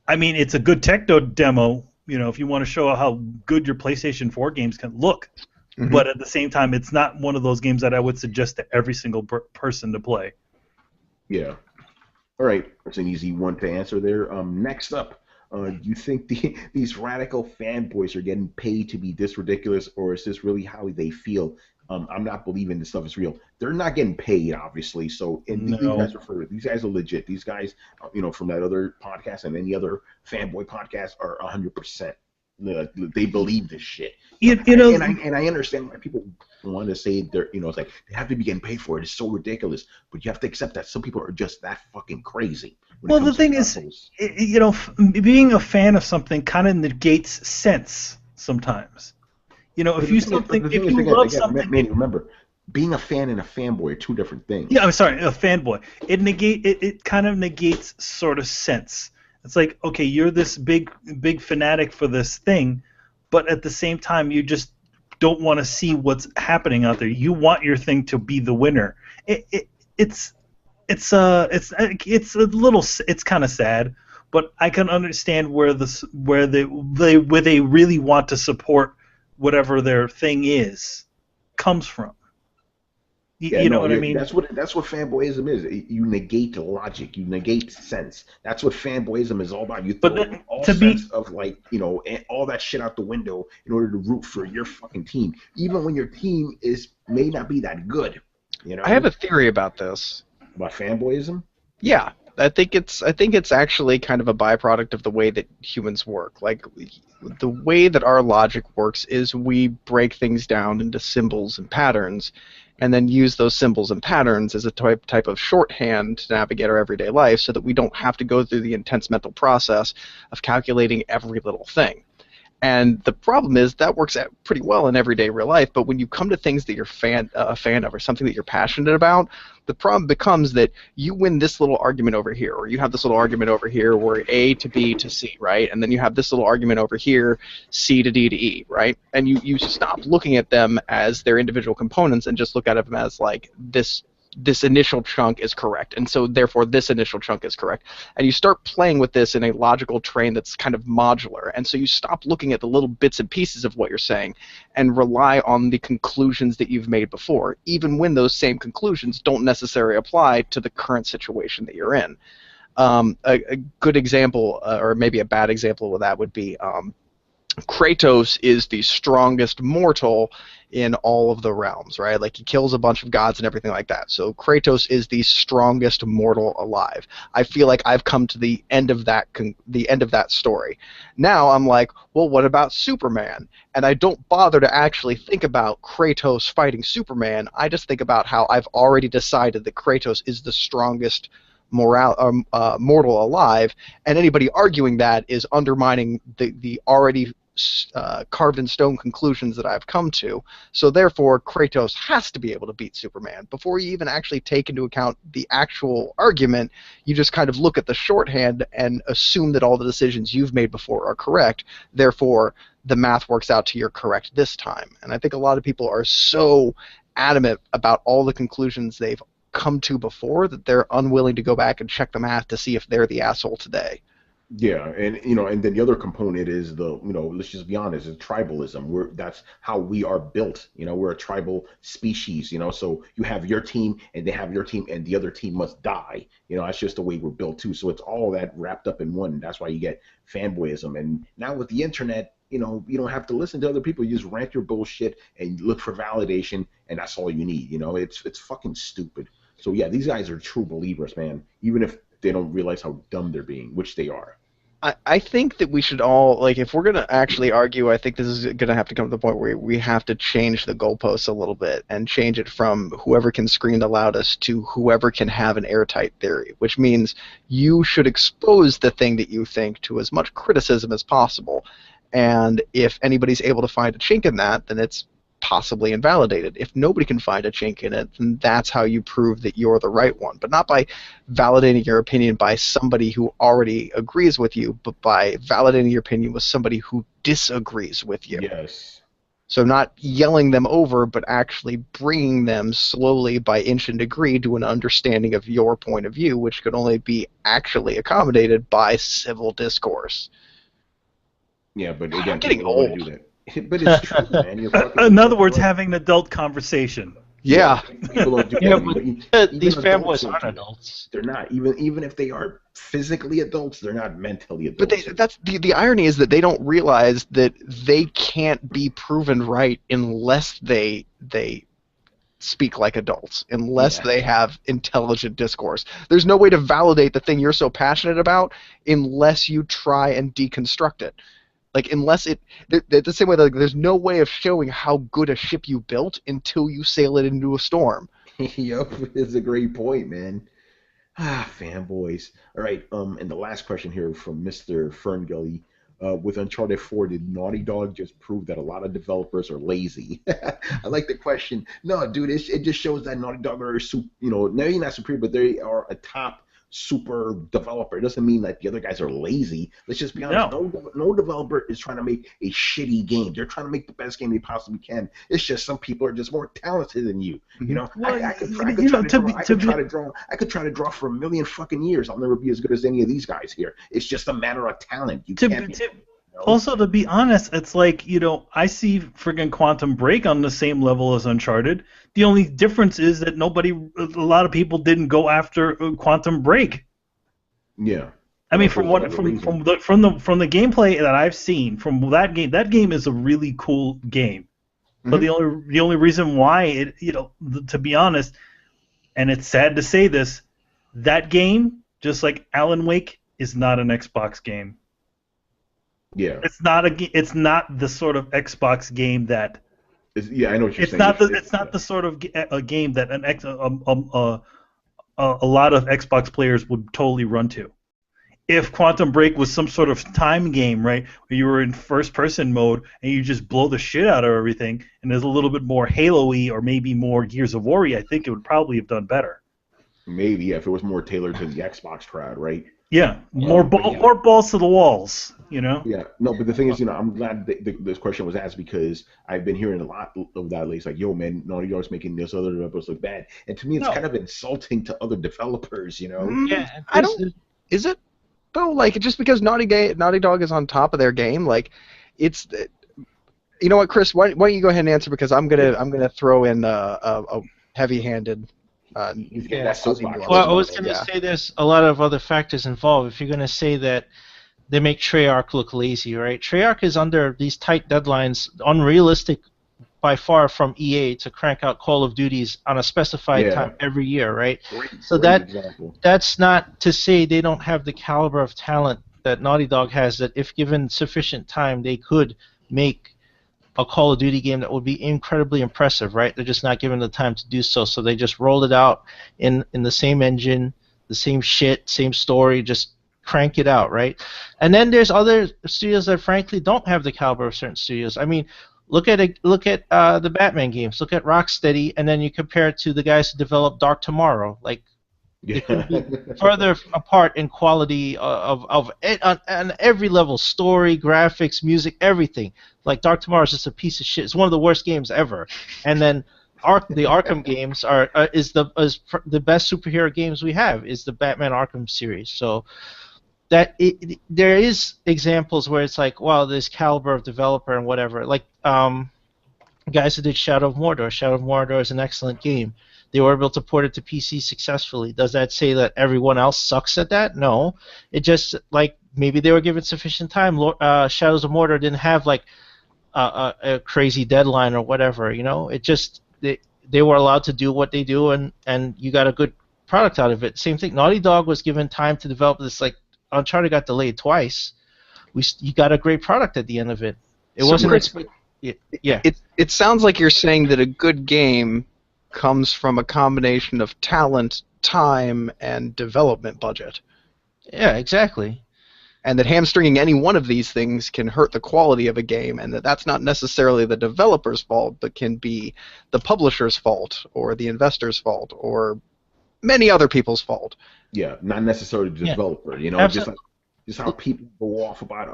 I mean, it's a good tech demo. If you want to show how good your PlayStation 4 games can look. Mm-hmm. But at the same time, it's not one of those games that I would suggest to every single person to play. Yeah. All right. That's an easy one to answer there. Next up, do you think these radical fanboys are getting paid to be this ridiculous, or is this really how they feel I'm not believing this stuff is real. They're not getting paid, obviously. So, and these No. guys these guys are legit. These guys, from that other podcast and any other fanboy podcast are 100%. They believe this shit. And I understand why people want to say they're, it's like they have to be getting paid for it. It's so ridiculous. But you have to accept that some people are just that fucking crazy. Well, the thing is, being a fan of something kind of negates sense sometimes. If you love something, man, remember, being a fan and a fanboy are two different things. Yeah, I'm sorry, a fanboy. It kind of negates sort of sense. It's like, okay, you're this big fanatic for this thing, but at the same time, you just don't want to see what's happening out there. You want your thing to be the winner. It's kind of sad, but I can understand where they really want to support whatever their thing is comes from. You know what I mean? That's what fanboyism is. You negate logic. You negate sense. That's what fanboyism is all about. You throw all sense of all that shit out the window in order to root for your fucking team, even when your team may not be that good. I have a theory about this. About fanboyism? Yeah. I think it's actually kind of a byproduct of the way that humans work. Like, the way that our logic works is we break things down into symbols and patterns, and then use those symbols and patterns as a type of shorthand to navigate our everyday life, so that we don't have to go through the intense mental process of calculating every little thing. And the problem is that works out pretty well in everyday real life, but when you come to things that you're a fan of or something that you're passionate about, the problem becomes that you win this little argument over here, or you have this little argument over here where A to B to C, right? And then you have this little argument over here, C to D to E, right? And you stop looking at them as their individual components and just look at them as like this initial chunk is correct, and so therefore this initial chunk is correct. And you start playing with this in a logical train that's kind of modular, and so you stop looking at the little bits and pieces of what you're saying and rely on the conclusions that you've made before, even when those same conclusions don't necessarily apply to the current situation that you're in. A good example, or maybe a bad example of that would be Kratos is the strongest mortal in all of the realms, right? Like, he kills a bunch of gods and everything like that. So Kratos is the strongest mortal alive. I feel like I've come to the end of that story. Now I'm like, well, what about Superman? And I don't bother to actually think about Kratos fighting Superman. I just think about how I've already decided that Kratos is the strongest mortal alive, and anybody arguing that is undermining the already carved in stone conclusions that I've come to. So therefore, Kratos has to be able to beat Superman. Before you even actually take into account the actual argument, you just kind of look at the shorthand and assume that all the decisions you've made before are correct. Therefore, the math works out to you're correct this time. And I think a lot of people are so adamant about all the conclusions they've come to before that they're unwilling to go back and check the math to see if they're the asshole today. Yeah, and and then the other component is let's just be honest, is tribalism. That's how we are built. We're a tribal species. So you have your team, and they have your team, and the other team must die. That's just the way we're built too. So it's all that wrapped up in one. That's why you get fanboyism. And now with the internet, you don't have to listen to other people. You just rant your bullshit and look for validation, and that's all you need. It's fucking stupid. So yeah, these guys are true believers, man. Even if they don't realize how dumb they're being, which they are. I think that we should all, like, if we're going to actually argue, I think this is going to have to come to the point where we have to change the goalposts a little bit and change it from whoever can scream the loudest to whoever can have an airtight theory, which means you should expose the thing that you think to as much criticism as possible. And if anybody's able to find a chink in that, then it's possibly invalidated. If nobody can find a chink in it, then that's how you prove that you're the right one. But not by validating your opinion by somebody who already agrees with you, but by validating your opinion with somebody who disagrees with you. Yes. So not yelling them over, but actually bringing them slowly by inch and degree to an understanding of your point of view, which could only be actually accommodated by civil discourse. Yeah, but again, I'm getting old. Do that. But it's true, man. In other words, having an adult conversation. Yeah. People don't do that. These fanboys aren't adults. They're not. Even if they are physically adults, they're not mentally adults. But that's the irony is that they don't realize that they can't be proven right unless they speak like adults unless Yeah. they have intelligent discourse. There's no way to validate the thing you're so passionate about unless you try and deconstruct it. Like, unless the same way, like, there's no way of showing how good a ship you built until you sail it into a storm. Yep, it's a great point, man. Fanboys. All right, and the last question here from Mr. Ferngully. With Uncharted 4, did Naughty Dog just prove that a lot of developers are lazy? I like the question. No, dude, it just shows that Naughty Dog are, maybe not superior, but they are a top super developer. It doesn't mean that the other guys are lazy. Let's just be honest. No developer is trying to make a shitty game. They're trying to make the best game they possibly can. It's just some people are just more talented than you. You know, Well, I could try to draw for a million fucking years. I'll never be as good as any of these guys here. It's just a matter of talent. You can't be. Also, to be honest, it's like, I see friggin' Quantum Break on the same level as Uncharted. The only difference is that a lot of people didn't go after Quantum Break. Yeah. I mean, from the gameplay that I've seen from that game is a really cool game. But the only reason why to be honest, and it's sad to say this, that game, just like Alan Wake, is not an Xbox game. Yeah. It's not the sort of Xbox game that. Yeah, I know what you're saying. It's not the sort of a game that a lot of Xbox players would totally run to. If Quantum Break was some sort of time game, right, where you were in first-person mode and you just blow the shit out of everything, and there's a little bit more Halo-y or maybe more Gears of War-y, I think it would probably have done better. Maybe, yeah, if it was more tailored to the Xbox crowd, right? Yeah, more balls to the walls, Yeah, no, but the thing is, I'm glad this question was asked because I've been hearing a lot of that lately. It's like, yo, man, Naughty Dog's making this other developers look bad, and to me, it's kind of insulting to other developers, Yeah, I don't. Is it though? Like, just because Naughty Dog is on top of their game, like, it's. You know what, Chris? Why don't you go ahead and answer, because I'm gonna throw in a heavy-handed. Well, I was going to say there's a lot of other factors involved. If you're going to say that they make Treyarch look lazy, right? Treyarch is under these tight deadlines, unrealistic by far from EA to crank out Call of Duties on a specified time every year, right? That's not to say they don't have the caliber of talent that Naughty Dog has, that if given sufficient time, they could make a Call of Duty game that would be incredibly impressive, right? They're just not given the time to do so, so they just rolled it out in the same engine, the same shit, same story, just crank it out, right? And then there's other studios that frankly don't have the caliber of certain studios. I mean, look at the Batman games, look at Rocksteady, and then you compare it to the guys who developed Dark Tomorrow, like. They could be further apart in quality of on every level, story, graphics, music, everything. Like Dark Tomorrow is just a piece of shit. It's one of the worst games ever. And then the Arkham games is the best superhero games we have. Is the Batman Arkham series. So there is examples where it's like, wow, this caliber of developer and whatever. Like guys who did Shadow of Mordor. Shadow of Mordor is an excellent game. They were able to port it to PC successfully. Does that say that everyone else sucks at that? No. It just, like, maybe they were given sufficient time. Shadows of Mordor didn't have, like, a crazy deadline or whatever, It just, they were allowed to do what they do, and you got a good product out of it. Same thing. Naughty Dog was given time to develop this, like, Uncharted got delayed twice. You got a great product at the end of it. It wasn't... Yeah. It sounds like you're saying that a good game comes from a combination of talent, time, and development budget. Yeah, exactly. And that hamstringing any one of these things can hurt the quality of a game, and that's not necessarily the developer's fault, but can be the publisher's fault, or the investor's fault, or many other people's fault. Yeah, not necessarily the developer. Absolutely. Just how people go off about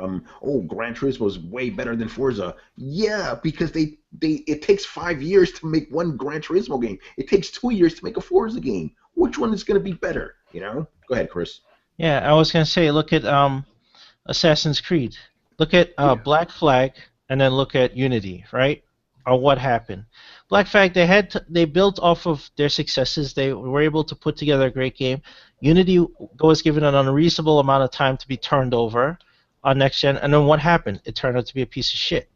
Gran Turismo is way better than Forza. Yeah, because it takes 5 years to make one Gran Turismo game. It takes 2 years to make a Forza game. Which one is going to be better? Go ahead, Chris. Yeah, I was going to say, look at Assassin's Creed. Look at Black Flag, and then look at Unity, right? Or what happened? Black Flag, they built off of their successes. They were able to put together a great game. Unity was given an unreasonable amount of time to be turned over on next gen, and then what happened? It turned out to be a piece of shit.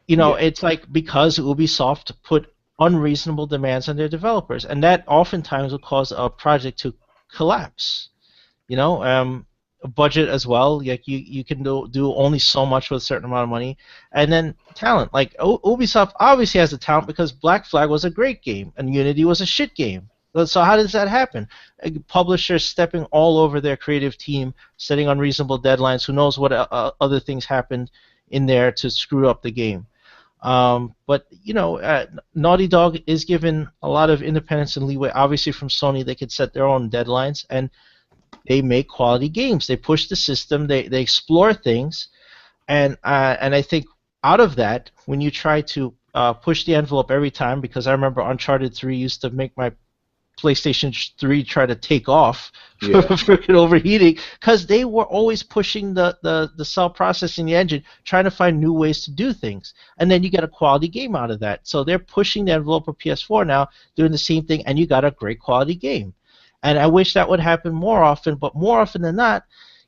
It's like because Ubisoft put unreasonable demands on their developers, and that oftentimes will cause a project to collapse. A budget as well. Like you can do only so much with a certain amount of money, and then talent. Like Ubisoft obviously has the talent because Black Flag was a great game and Unity was a shit game. So how does that happen? Publishers stepping all over their creative team, setting unreasonable deadlines. Who knows what other things happened in there to screw up the game. But Naughty Dog is given a lot of independence and leeway. Obviously, from Sony, they could set their own deadlines, and they make quality games. They push the system. They explore things, and I think out of that, when you try to push the envelope every time, because I remember Uncharted 3 used to make my PlayStation 3 try to take off for freaking overheating, because they were always pushing the cell processing engine, trying to find new ways to do things, and then you get a quality game out of that. So they're pushing the envelope of PS4 now, doing the same thing, and you got a great quality game. And I wish that would happen more often, but more often than not,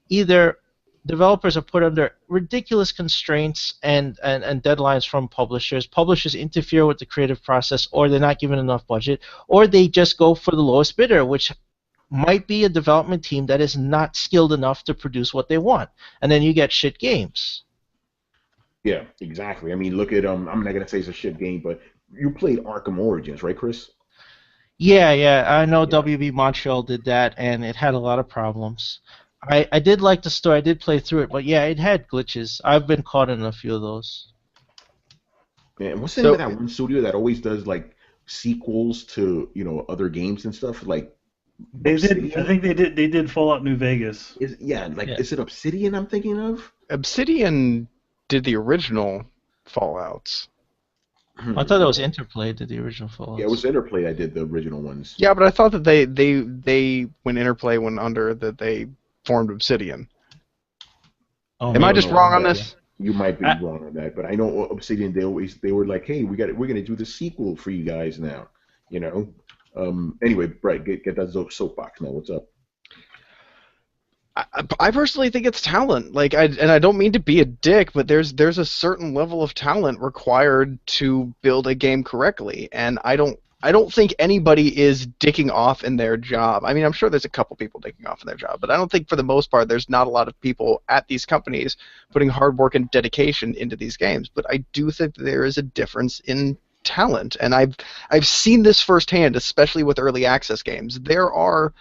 either developers are put under ridiculous constraints and deadlines from publishers. Publishers interfere with the creative process, or they're not given enough budget, or they just go for the lowest bidder, which might be a development team that is not skilled enough to produce what they want. And then you get shit games. Yeah, exactly. I mean, look at I'm not gonna say it's a shit game, but you played Arkham Origins, right, Chris? Yeah. I know WB Montreal did that, and it had a lot of problems. I did like the story. I did play through it, but yeah, it had glitches. I've been caught in a few of those. Man, what's the name of that one studio that always does like sequels to other games and stuff? Like they did. I think they did Fallout New Vegas. Is it Obsidian I'm thinking of? Obsidian did the original Fallouts. I thought it was Interplay did the original Fallout. Yeah, it was Interplay that did the original ones. Yeah, but I thought that they when Interplay went under, that they formed Obsidian. Oh, Am I just wrong on this? You might be wrong on that, but I know Obsidian. They were like, hey, we're gonna do the sequel for you guys now. Anyway, Brett, get that soapbox now. What's up? I personally think it's talent. I don't mean to be a dick, but there's a certain level of talent required to build a game correctly, and I don't think anybody is dicking off in their job. I mean, I'm sure there's a couple people dicking off in their job, but I don't think for the most part there's not a lot of people at these companies putting hard work and dedication into these games. But I do think that there is a difference in talent, and I've seen this firsthand, especially with early access games. There are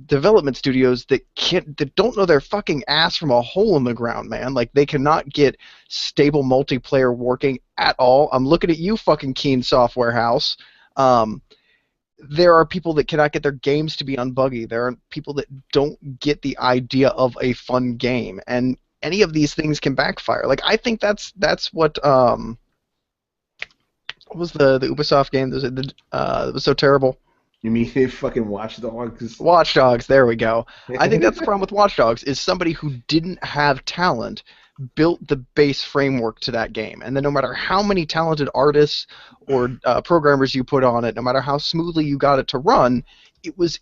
development studios that don't know their fucking ass from a hole in the ground, man. Like, they cannot get stable multiplayer working at all. I'm looking at you, fucking Keen Software House. There are people that cannot get their games to be unbuggy. There are people that don't get the idea of a fun game, and any of these things can backfire. Like, I think that's what was the Ubisoft game that was so terrible? You mean fucking Watch Dogs? Watch Dogs, there we go. I think that's the problem with Watch Dogs, is somebody who didn't have talent built the base framework to that game. And then no matter how many talented artists or programmers you put on it, no matter how smoothly you got it to run, it was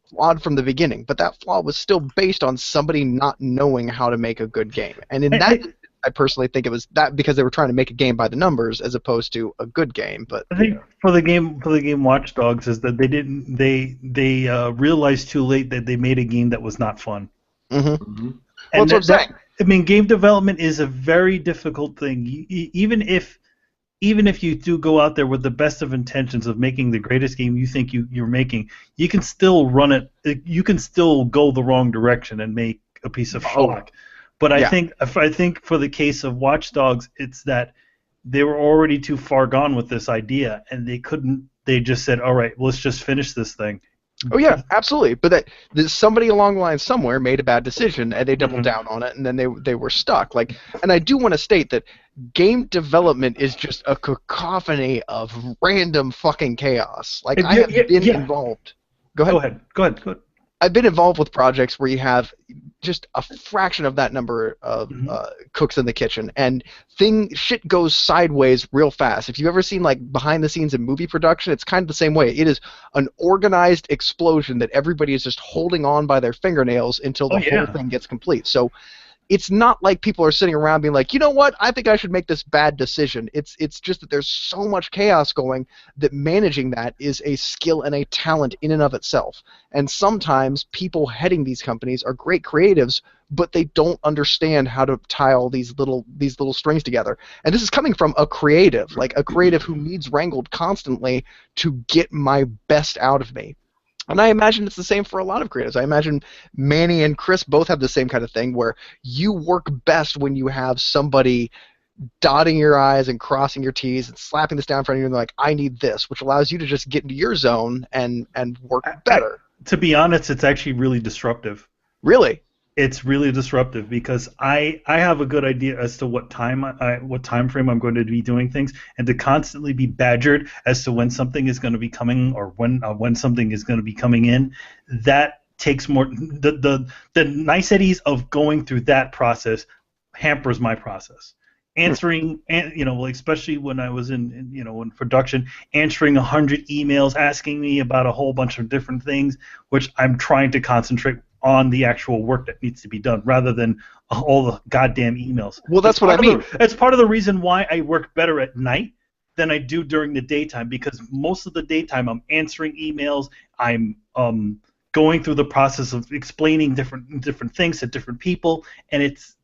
flawed from the beginning. But that flaw was still based on somebody not knowing how to make a good game. And in that, I personally think it was that because they were trying to make a game by the numbers as opposed to a good game. But I think for the game Watch Dogs is that they realized too late that they made a game that was not fun. Mm-hmm. Mm-hmm. Well, that's what I'm saying. I mean, game development is a very difficult thing. Even if you do go out there with the best of intentions of making the greatest game you think you're making, you can still run it. You can still go the wrong direction and make a piece of schlock. But I think for the case of Watch Dogs, it's that they were already too far gone with this idea, and they couldn't. They just said, "All right, let's just finish this thing." Oh yeah, absolutely. But that somebody along the line somewhere made a bad decision, and they doubled down on it, and then they were stuck. And I do want to state that game development is just a cacophony of random fucking chaos. I have been involved. Go ahead. Go ahead. I've been involved with projects where you have just a fraction of that number of cooks in the kitchen, and shit goes sideways real fast. If you've ever seen behind the scenes in movie production, it's kind of the same way. It is an organized explosion that everybody is just holding on by their fingernails until the whole thing gets complete. So it's not like people are sitting around being like, you know what, I think I should make this bad decision. It's just that there's so much chaos going that managing that is a skill and a talent in and of itself. And sometimes people heading these companies are great creatives, but they don't understand how to tie all these little strings together. And this is coming from a creative, like a creative who needs wrangled constantly to get my best out of me. And I imagine it's the same for a lot of creatives. I imagine Manny and Chris both have the same kind of thing where you work best when you have somebody dotting your I's and crossing your T's and slapping this down in front of you and they're like, I need this, which allows you to just get into your zone and work better. To be honest, it's actually really disruptive. Really? It's really disruptive because I have a good idea as to what time frame I'm going to be doing things, and to constantly be badgered as to when something is going to be coming or when something is going to be coming in, that takes more. The niceties of going through that process hampers my process. Answering, like especially when I was in production, answering 100 emails asking me about a whole bunch of different things, which I'm trying to concentrate on the actual work that needs to be done rather than all the goddamn emails. Well, that's what I mean. It's part of the reason why I work better at night than I do during the daytime, because most of the daytime I'm answering emails, I'm going through the process of explaining different things to different people, and it's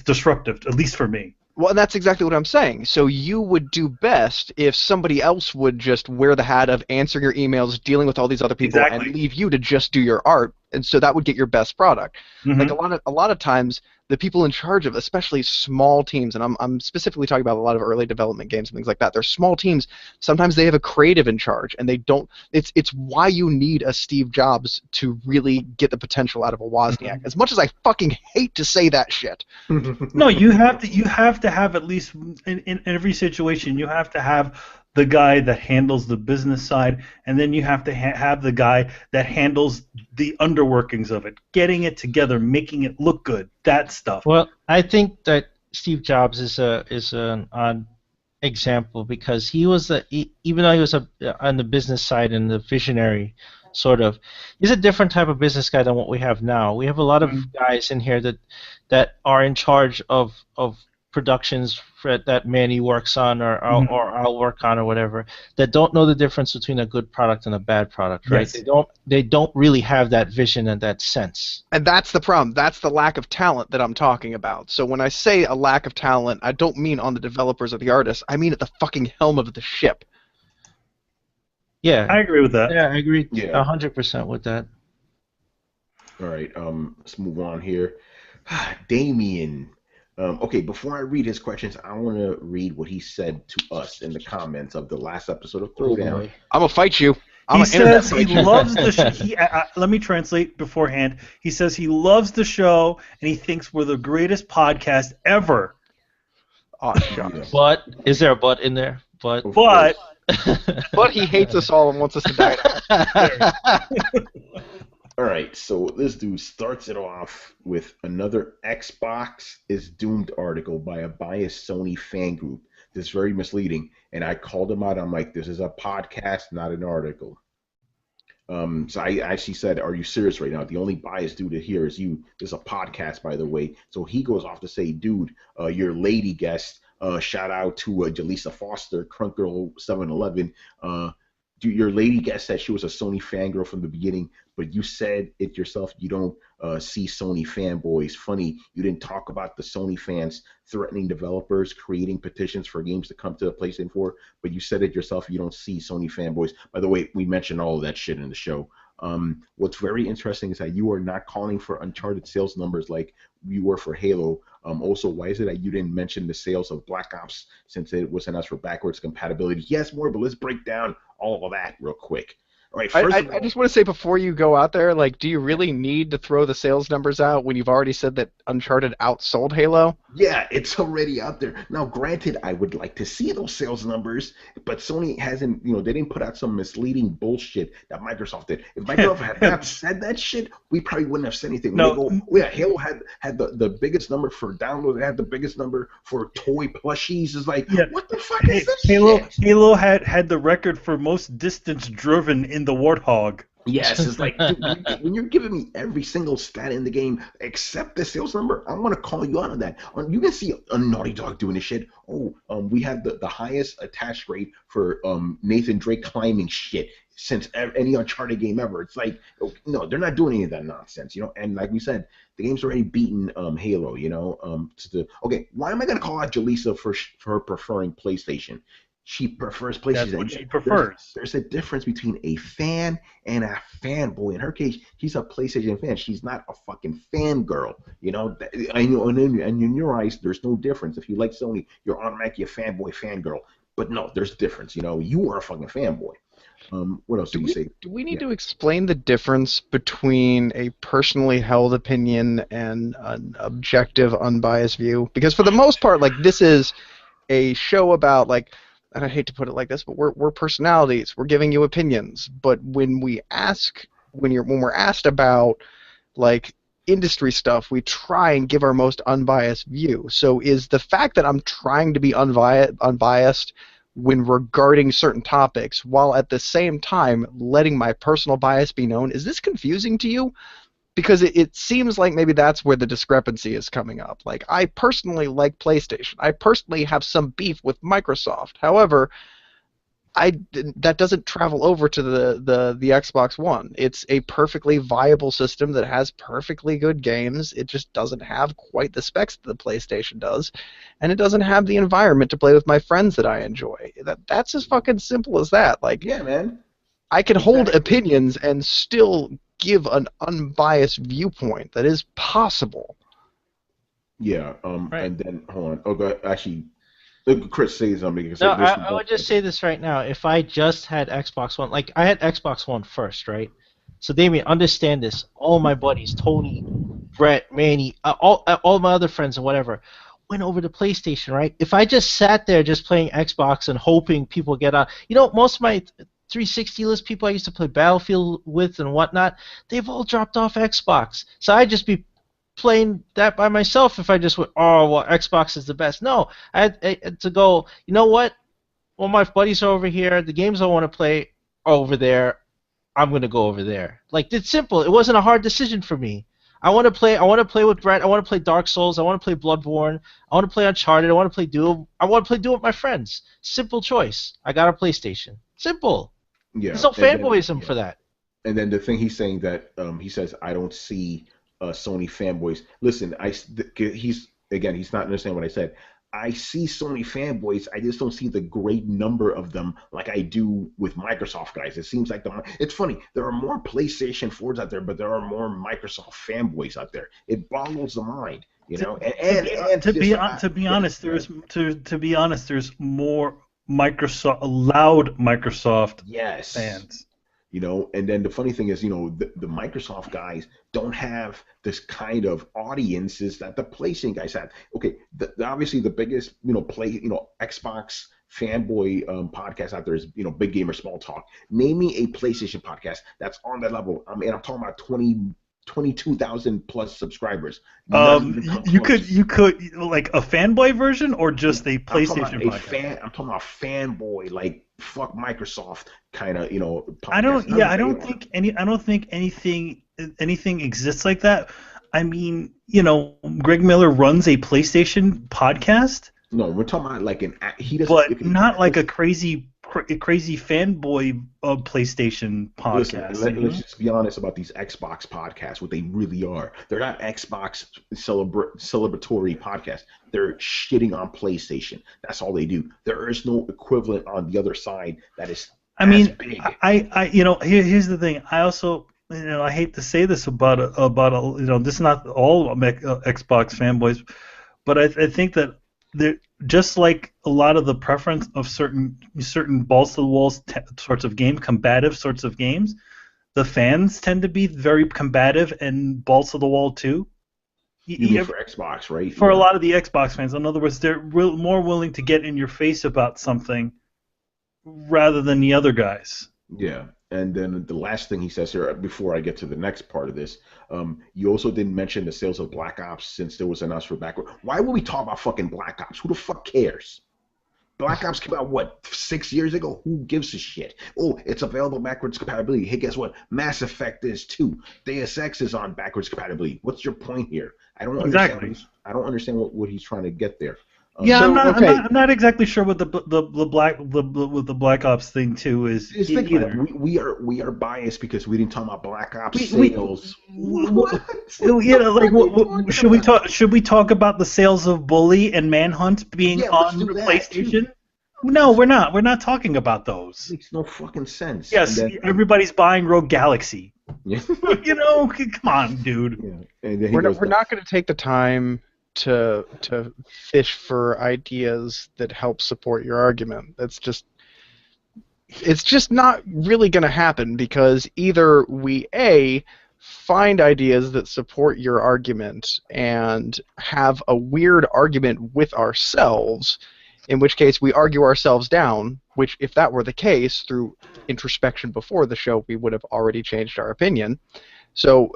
disruptive, at least for me. Well, and that's exactly what I'm saying. So you would do best if somebody else would just wear the hat of answering your emails, dealing with all these other people, Exactly. and leave you to just do your art, and so that would get your best product. Mm-hmm. Like a lot of times, the people in charge of, especially small teams, and I'm specifically talking about a lot of early development games and things like that. They're small teams. Sometimes they have a creative in charge, and they don't. It's why you need a Steve Jobs to really get the potential out of a Wozniak. Mm-hmm. As much as I fucking hate to say that shit. No, you have to have at least in every situation, you have to have the guy that handles the business side, and then you have to have the guy that handles the underworkings of it, getting it together, making it look good, that stuff. Well, I think that Steve Jobs is an odd example because he was even though he was on the business side and the visionary sort of, he's a different type of business guy than what we have now. We have a lot of guys in here that are in charge of productions that Manny works on or I'll work on or whatever, that don't know the difference between a good product and a bad product, right? Yes. They don't really have that vision and that sense. And that's the problem. That's the lack of talent that I'm talking about. So when I say a lack of talent, I don't mean on the developers or the artists. I mean at the fucking helm of the ship. Yeah. I agree with that. Yeah, I agree 100% with that. All right, let's move on here. Damien. Okay, before I read his questions, I want to read what he said to us in the comments of the last episode of Throwdown. I'm gonna fight you. He says he loves the show. Let me translate beforehand. He says he loves the show and he thinks we're the greatest podcast ever. Oh, shucks. But is there a but in there? But he hates us all and wants us to die. All right, so this dude starts it off with another Xbox is Doomed article by a biased Sony fan group. This is very misleading, and I called him out. I'm like, this is a podcast, not an article. So I actually said, are you serious right now? The only biased dude here is you. This is a podcast, by the way. So he goes off to say, dude, your lady guest, shout out to Jaleesa Foster, Crunkgirl 711. Your lady guest said she was a Sony fangirl from the beginning, but you said it yourself. You don't see Sony fanboys. Funny, you didn't talk about the Sony fans threatening developers, creating petitions for games to come to the PlayStation 4, but you said it yourself. You don't see Sony fanboys. By the way, we mentioned all of that shit in the show. What's very interesting is that you are not calling for Uncharted sales numbers like you were for Halo. Also, why is it that you didn't mention the sales of Black Ops since it wasn't asked for backwards compatibility? Yes, more, but let's break down all of that real quick. All right, I just want to say before you go out there, like, do you really need to throw the sales numbers out when you've already said that Uncharted outsold Halo? Yeah, it's already out there. Now, granted, I would like to see those sales numbers, but Sony hasn't, they didn't put out some misleading bullshit that Microsoft did. If Microsoft had not said that shit, we probably wouldn't have said anything. Halo had the biggest number for downloads. It had the biggest number for toy plushies. It's like, what the fuck is this shit? Halo had the record for most distance driven in the Warthog. Yes, it's like, dude, when you're giving me every single stat in the game except the sales number, I'm gonna call you out on that. You can see a Naughty Dog doing this shit. Oh, we have the highest attach rate for Nathan Drake climbing shit since any Uncharted game ever. It's like, no, they're not doing any of that nonsense, you know. And like we said, the game's already beaten Halo, you know. Okay, why am I gonna call out Jaleesa for her preferring PlayStation? She prefers PlayStation. That's what she prefers. There's a difference between a fan and a fanboy. In her case, she's a PlayStation fan. She's not a fucking fangirl. You know, and in your eyes, there's no difference. If you like Sony, you're automatically a fanboy, fangirl. But no, there's a difference. You know, you are a fucking fanboy. What else do you say? Do we need to explain the difference between a personally held opinion and an objective, unbiased view? Because for the most part, like, this is a show about, like, and I hate to put it like this, but we're personalities. We're giving you opinions. But when we're asked about, like, industry stuff, we try and give our most unbiased view. So is the fact that I'm trying to be unbiased when regarding certain topics, while at the same time letting my personal bias be known, is this confusing to you? Because it seems like maybe that's where the discrepancy is coming up. Like, I personally like PlayStation. I personally have some beef with Microsoft. However, that doesn't travel over to the Xbox One. It's a perfectly viable system that has perfectly good games. It just doesn't have quite the specs that the PlayStation does, and it doesn't have the environment to play with my friends that I enjoy. That's as fucking simple as that. Like, yeah, man. I can hold opinions and still give an unbiased viewpoint. That is possible. Yeah. Right. And then hold on. Oh, go ahead. Actually, Chris, say something. Because No, I would just say this right now. If I just had Xbox One, like I had Xbox One first, right? So Damien, understand this. All my buddies, Tony, Brett, Manny, all my other friends and whatever, went over to PlayStation, right? If I just sat there just playing Xbox and hoping people get out, you know, most of my 360 list people I used to play Battlefield with and whatnot, they've all dropped off Xbox. So I'd just be playing that by myself if I just went, oh, well, Xbox is the best. No, I had to go, you know what? Well, my buddies are over here. The games I want to play are over there. I'm going to go over there. Like, it's simple. It wasn't a hard decision for me. I want to play with Brett. I want to play Dark Souls. I want to play Bloodborne. I want to play Uncharted. I want to play Doom. I want to play Doom with my friends. Simple choice. I got a PlayStation. Simple. Yeah. There's no fanboyism for that. And then the thing he's saying that he says, I don't see Sony fanboys. Listen, he's not understanding what I said. I see Sony fanboys. I just don't see the great number of them like I do with Microsoft guys. It seems like it's funny. There are more PlayStation 4s out there, but there are more Microsoft fanboys out there. It boggles the mind, you know. To be honest, there's more loud Microsoft fans. You know, and then the funny thing is, you know, the Microsoft guys don't have this kind of audiences that the PlayStation guys have. Okay, obviously the biggest, you know, Xbox fanboy podcast out there is, you know, Big Gamer Small Talk. Name me a PlayStation podcast that's on that level. I mean, I'm talking about 22,000 plus subscribers. You could like a fanboy version or just a PlayStation podcast? I'm talking about fanboy, like fuck Microsoft kind of, you know. Podcast. I don't think anything exists like that. I mean, you know, Greg Miller runs a PlayStation podcast. No, we're talking about like he doesn't. But not like a crazy fanboy of PlayStation podcast. Listen, let's just be honest about these Xbox podcasts. What they really are, they're not Xbox celebratory podcasts. They're shitting on PlayStation. That's all they do. There is no equivalent on the other side that is. Big. I you know, here's the thing. I also, you know, I hate to say this about you know, this is not all Xbox fanboys, but I think that they're just like a lot of the preference of certain balls to the walls sorts of game, combative sorts of games, the fans tend to be very combative and balls to the wall too. You mean for Xbox, right? For a lot of the Xbox fans, in other words, they're more willing to get in your face about something rather than the other guys. Yeah. And then the last thing he says here, before I get to the next part of this, you also didn't mention the sales of Black Ops since there was announced for backward. Why would we talk about fucking Black Ops? Who the fuck cares? Black Ops came out, what, 6 years ago? Who gives a shit? Oh, it's available backwards compatibility. Hey, guess what? Mass Effect is too. Deus Ex is on backwards compatibility. What's your point here? I don't understand. Exactly. I don't understand what he's trying to get there. Yeah, So, okay. I'm not exactly sure what with the Black Ops thing too is either. We are biased because we didn't talk about Black Ops We- sales. You know, like, should we talk about the sales of Bully and Manhunt being Yeah, let's on do the that, PlayStation? No, we're not. We're not talking about those. Makes no fucking sense. Yes, And then- everybody's buying Rogue Galaxy. yeah. You know, come on, dude. Yeah. And then he We're goes, not going to take the time to fish for ideas that help support your argument. It's just not really going to happen, because either we find ideas that support your argument and have a weird argument with ourselves, in which case we argue ourselves down, which, if that were the case, through introspection before the show, we would have already changed our opinion. So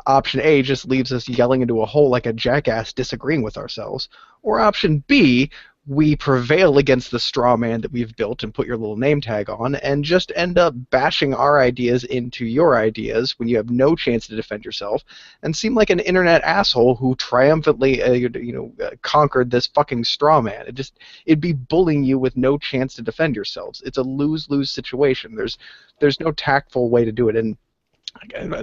option A just leaves us yelling into a hole like a jackass, disagreeing with ourselves. Or option B, we prevail against the straw man that we've built and put your little name tag on, and just end up bashing our ideas into your ideas when you have no chance to defend yourself, and seem like an internet asshole who triumphantly conquered this fucking straw man. It'd be bullying you with no chance to defend yourselves. It's a lose-lose situation. There's no tactful way to do it, and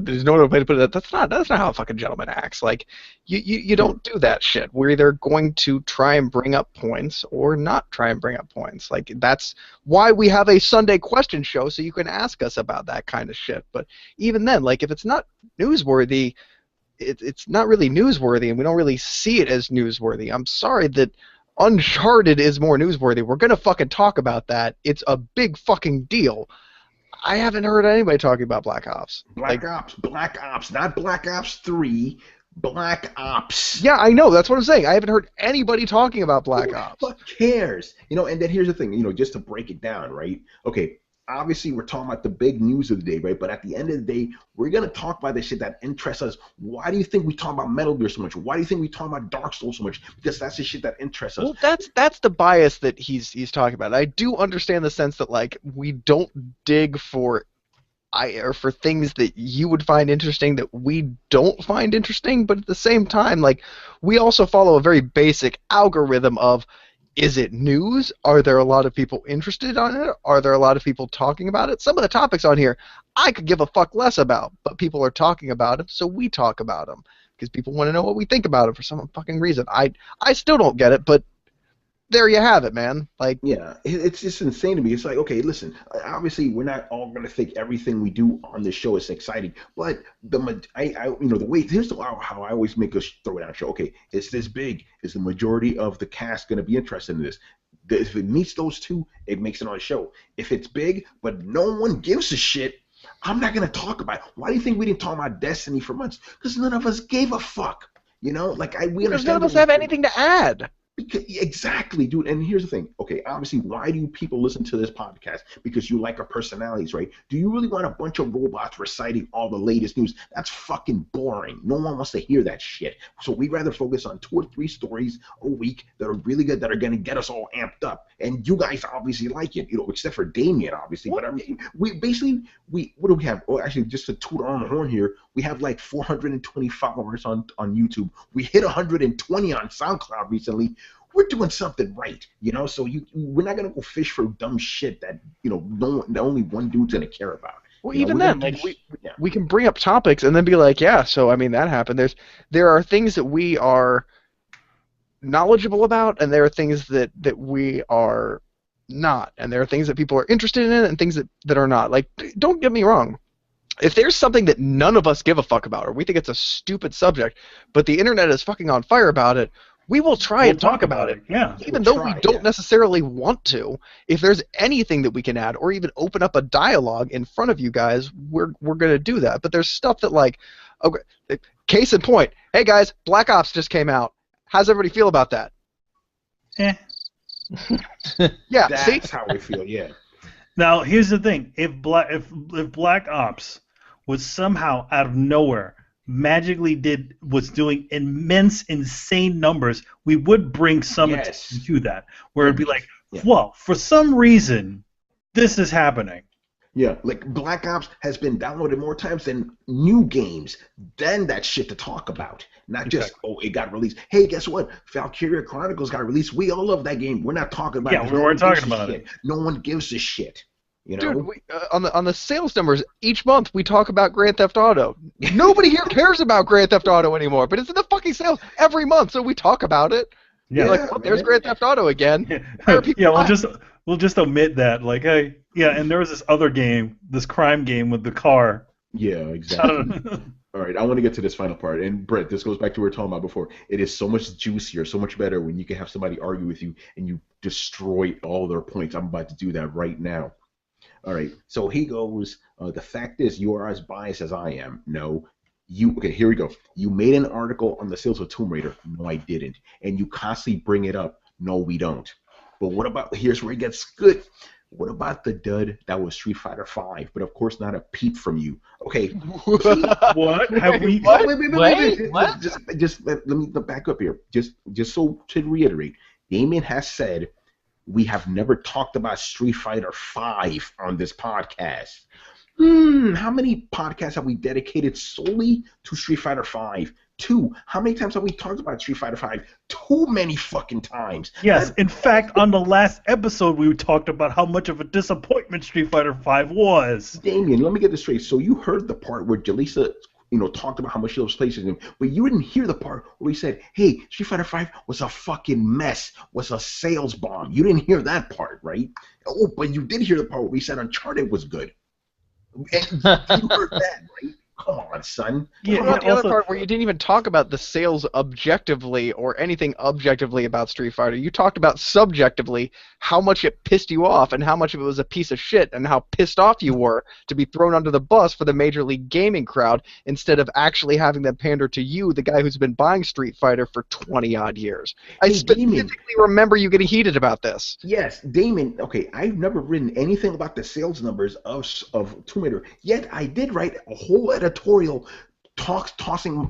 there's no other way to put it. That's not how a fucking gentleman acts. Like, you don't do that shit. We're either going to try and bring up points or not try and bring up points. Like, that's why we have a Sunday question show, so you can ask us about that kind of shit. But even then, like, if it's not newsworthy, it's not really newsworthy, and we don't really see it as newsworthy. I'm sorry that Uncharted is more newsworthy. We're gonna fucking talk about that. It's a big fucking deal. I haven't heard anybody talking about Black Ops. Black Ops, not Black Ops 3, Black Ops. Yeah, I know. That's what I'm saying. I haven't heard anybody talking about Black Who Ops. the fuck cares? And then here's the thing, just to break it down, right? Okay, obviously we're talking about the big news of the day, right? But at the end of the day, we're going to talk about the shit that interests us. Why do you think we talk about Metal Gear so much? Why do you think we talk about Dark Souls so much? Because that's the shit that interests us. Well, that's the bias that he's talking about. I do understand the sense that, like, we don't dig for things that you would find interesting that we don't find interesting, but at the same time, like, we also follow a very basic algorithm of, is it news? Are there a lot of people interested on it? Are there a lot of people talking about it? Some of the topics on here I could give a fuck less about, but people are talking about them, so we talk about them because people want to know what we think about it for some fucking reason. I still don't get it, but there you have it, man. Like, yeah, it's just insane to me. It's like, okay, listen, obviously we're not all going to think everything we do on this show is exciting, but the way, here's how I always make us throw it out show. Okay, it's this big. Is the majority of the cast going to be interested in this? If it meets those two, it makes it on a show. If it's big, but no one gives a shit, I'm not going to talk about it. Why do you think we didn't talk about Destiny for months? Because none of us gave a fuck. We understand. Because none of us have anything to add. Exactly, dude. And here's the thing. Okay, obviously, why do people listen to this podcast? Because you like our personalities, right? Do you really want a bunch of robots reciting all the latest news? That's fucking boring. No one wants to hear that shit. So we'd rather focus on 2 or 3 stories a week that are really good, that are going to get us all amped up. And you guys obviously like it, except for Damien, obviously. But I mean, what do we have? Oh, actually, just to toot our own horn here, we have like 420 followers on YouTube. We hit 120 on SoundCloud recently. We're doing something right, so we're not going to go fish for dumb shit that, only one dude's going to care about. Well, even then, like, we can bring up topics and then be like, yeah, so, I mean, that happened. There are things that we are knowledgeable about, and there are things that we are not. And there are things that people are interested in and things that are not. Like, don't get me wrong. If there's something that none of us give a fuck about, or we think it's a stupid subject, but the internet is fucking on fire about it, we will try and talk about it. Yeah. Even though we don't necessarily want to. If there's anything that we can add, or even open up a dialogue in front of you guys, we're going to do that. But there's stuff that, like, okay, case in point, hey guys, Black Ops just came out. How's everybody feel about that? Yeah, That's see? how we feel, yeah. Now, here's the thing. If Black Ops was somehow out of nowhere magically was doing immense, insane numbers, we would bring some attention to that. Where it'd be like, Well, for some reason, this is happening. Yeah, like Black Ops has been downloaded more times than new games. Then that shit to talk about. Not just, it got released. Hey, guess what? Valkyria Chronicles got released. We all love that game. We're not talking about it. Yeah, we weren't talking about it. No one gives a shit. You know? Dude, on the sales numbers, each month we talk about Grand Theft Auto. Nobody here cares about Grand Theft Auto anymore, but it's in the fucking sales every month, so we talk about it. Yeah, like, oh, there's Grand Theft Auto again. We'll just omit that. Like, hey, yeah, and there was this other game, this crime game with the car. Yeah, exactly. All right, I want to get to this final part. And Brett, this goes back to what we were talking about before. It is so much juicier, so much better when you can have somebody argue with you and you destroy all their points. I'm about to do that right now. All right, so he goes, the fact is you are as biased as I am. No. Okay, here we go. You made an article on the sales of Tomb Raider. No, I didn't. And you constantly bring it up. No, we don't. But what about, here's where it gets good. What about the dud that was Street Fighter V? But of course, not a peep from you. Okay. What? Have we? Wait. Just let me back up here. Just so to reiterate, Damien has said we have never talked about Street Fighter V on this podcast. How many podcasts have we dedicated solely to Street Fighter V? 2. How many times have we talked about Street Fighter V? Too many fucking times. Yes, in fact, on the last episode, we talked about how much of a disappointment Street Fighter V was. Damien, let me get this straight. So you heard the part where Jaleesa, talked about how much she loves PlayStation, but you didn't hear the part where he said, hey, Street Fighter V was a fucking mess, was a sales bomb. You didn't hear that part, right? Oh, but you did hear the part where we said Uncharted was good. And you heard that, right? Come on, son. Yeah, what about the other part where you didn't even talk about the sales objectively or anything objectively about Street Fighter? You talked about subjectively how much it pissed you off and how much of it was a piece of shit and how pissed off you were to be thrown under the bus for the Major League Gaming crowd instead of actually having them pander to you, the guy who's been buying Street Fighter for 20-odd years. I specifically remember you getting heated about this. Yes, Damon, okay, I've never written anything about the sales numbers of Tomb Raider, yet I did write a whole editorial tossing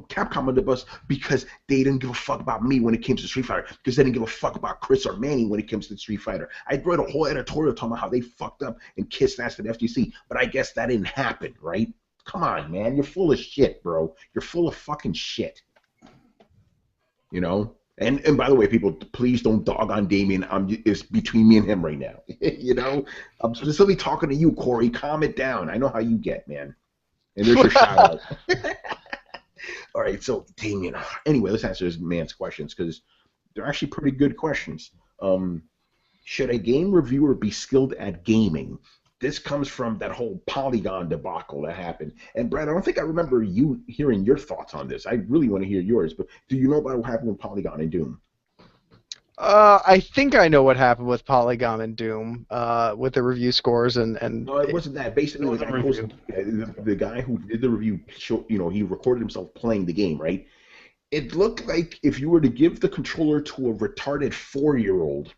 Capcom on the bus because they didn't give a fuck about me when it came to Street Fighter, because they didn't give a fuck about Chris or Manny when it comes to Street Fighter. I wrote a whole editorial talking about how they fucked up and kissed ass at FGC, but I guess that didn't happen, right? Come on, man, you're full of shit, bro. You're full of fucking shit. And by the way, people, please don't dog on Damien. It's between me and him right now. I'm specifically talking to you, Corey. Calm it down. I know how you get, man. And there's your shout out. All right, so Damien. Anyway, let's answer this man's questions because they're actually pretty good questions. Should a game reviewer be skilled at gaming? This comes from that whole Polygon debacle that happened. And Brad, I don't think I remember you hearing your thoughts on this. I really want to hear yours, but do you know about what happened with Polygon and Doom? I think I know what happened with Polygon and Doom, with the review scores and. No, it wasn't that. Basically, the guy who did the review, he recorded himself playing the game, right? It looked like if you were to give the controller to a retarded 4-year-old,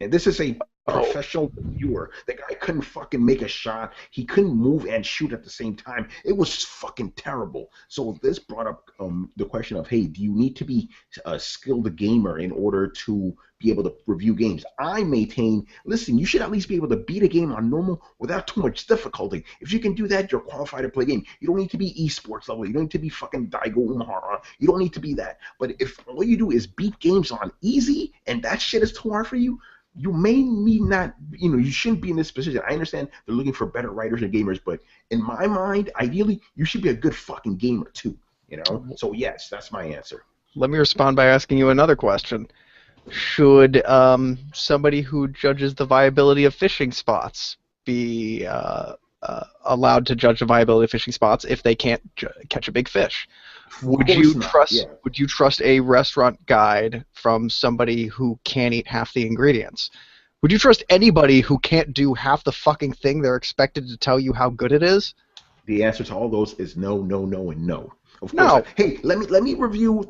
and this is a professional reviewer. The guy couldn't fucking make a shot. He couldn't move and shoot at the same time. It was fucking terrible. So this brought up the question of, hey, do you need to be a skilled gamer in order to be able to review games? I maintain, listen, you should at least be able to beat a game on normal without too much difficulty. If you can do that, you're qualified to play a game. You don't need to be esports level. You don't need to be fucking Daigo Umahara. You don't need to be that. But if all you do is beat games on easy and that shit is too hard for you, you may not, you shouldn't be in this position. I understand they're looking for better writers and gamers, but in my mind, ideally, you should be a good fucking gamer too, So yes, that's my answer. Let me respond by asking you another question. Should somebody who judges the viability of fishing spots be allowed to judge the viability of fishing spots if they can't catch a big fish? Would you trust a restaurant guide from somebody who can't eat half the ingredients? Would you trust anybody who can't do half the fucking thing they're expected to tell you how good it is? The answer to all those is no, no, no, and no. Of course. No. Hey, let me review.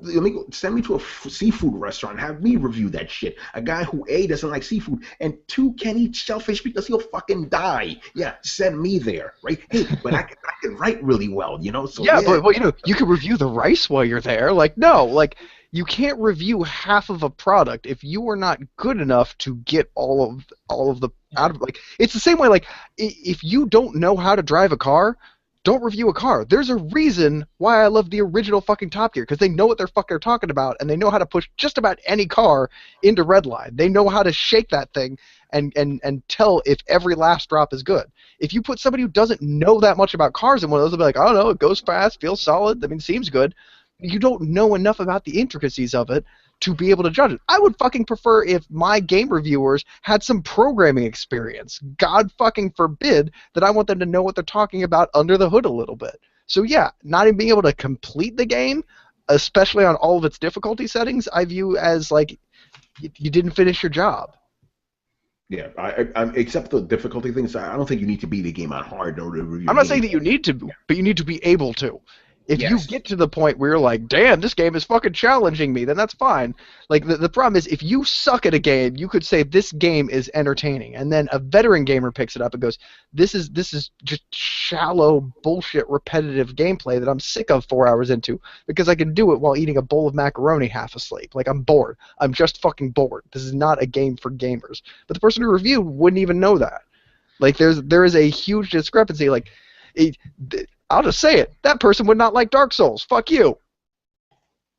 Send me to a seafood restaurant. Have me review that shit. A guy who A, doesn't like seafood, and 2, can't eat shellfish because he'll fucking die. Yeah, send me there, right? Hey, but I can write really well, So yeah, but you can review the rice while you're there. You can't review half of a product if you are not good enough to get all of the out of, like, it's the same way, like, if you don't know how to drive a car, don't review a car. There's a reason why I love the original fucking Top Gear, because they know what they're fucking talking about, and they know how to push just about any car into redline. They know how to shake that thing and tell if every last drop is good. If you put somebody who doesn't know that much about cars in one of those, they'll be like, I don't know, it goes fast, feels solid, I mean, seems good. You don't know enough about the intricacies of it to be able to judge it. I would fucking prefer if my game reviewers had some programming experience. God fucking forbid that I want them to know what they're talking about under the hood a little bit. So yeah, not even being able to complete the game, especially on all of its difficulty settings, I view as like you didn't finish your job. Yeah, I except the difficulty things, I don't think you need to beat the game on hard in order to review. I'm not saying that you need to, but you need to be able to. If you get to the point where you're like, damn, this game is fucking challenging me, then that's fine. Like, the problem is, if you suck at a game, you could say this game is entertaining, and then a veteran gamer picks it up and goes, this is just shallow, bullshit, repetitive gameplay that I'm sick of 4 hours into, because I can do it while eating a bowl of macaroni half asleep. Like, I'm bored. I'm just fucking bored. This is not a game for gamers. But the person who reviewed wouldn't even know that. Like, there is a huge discrepancy. Like, I'll just say it. That person would not like Dark Souls. Fuck you.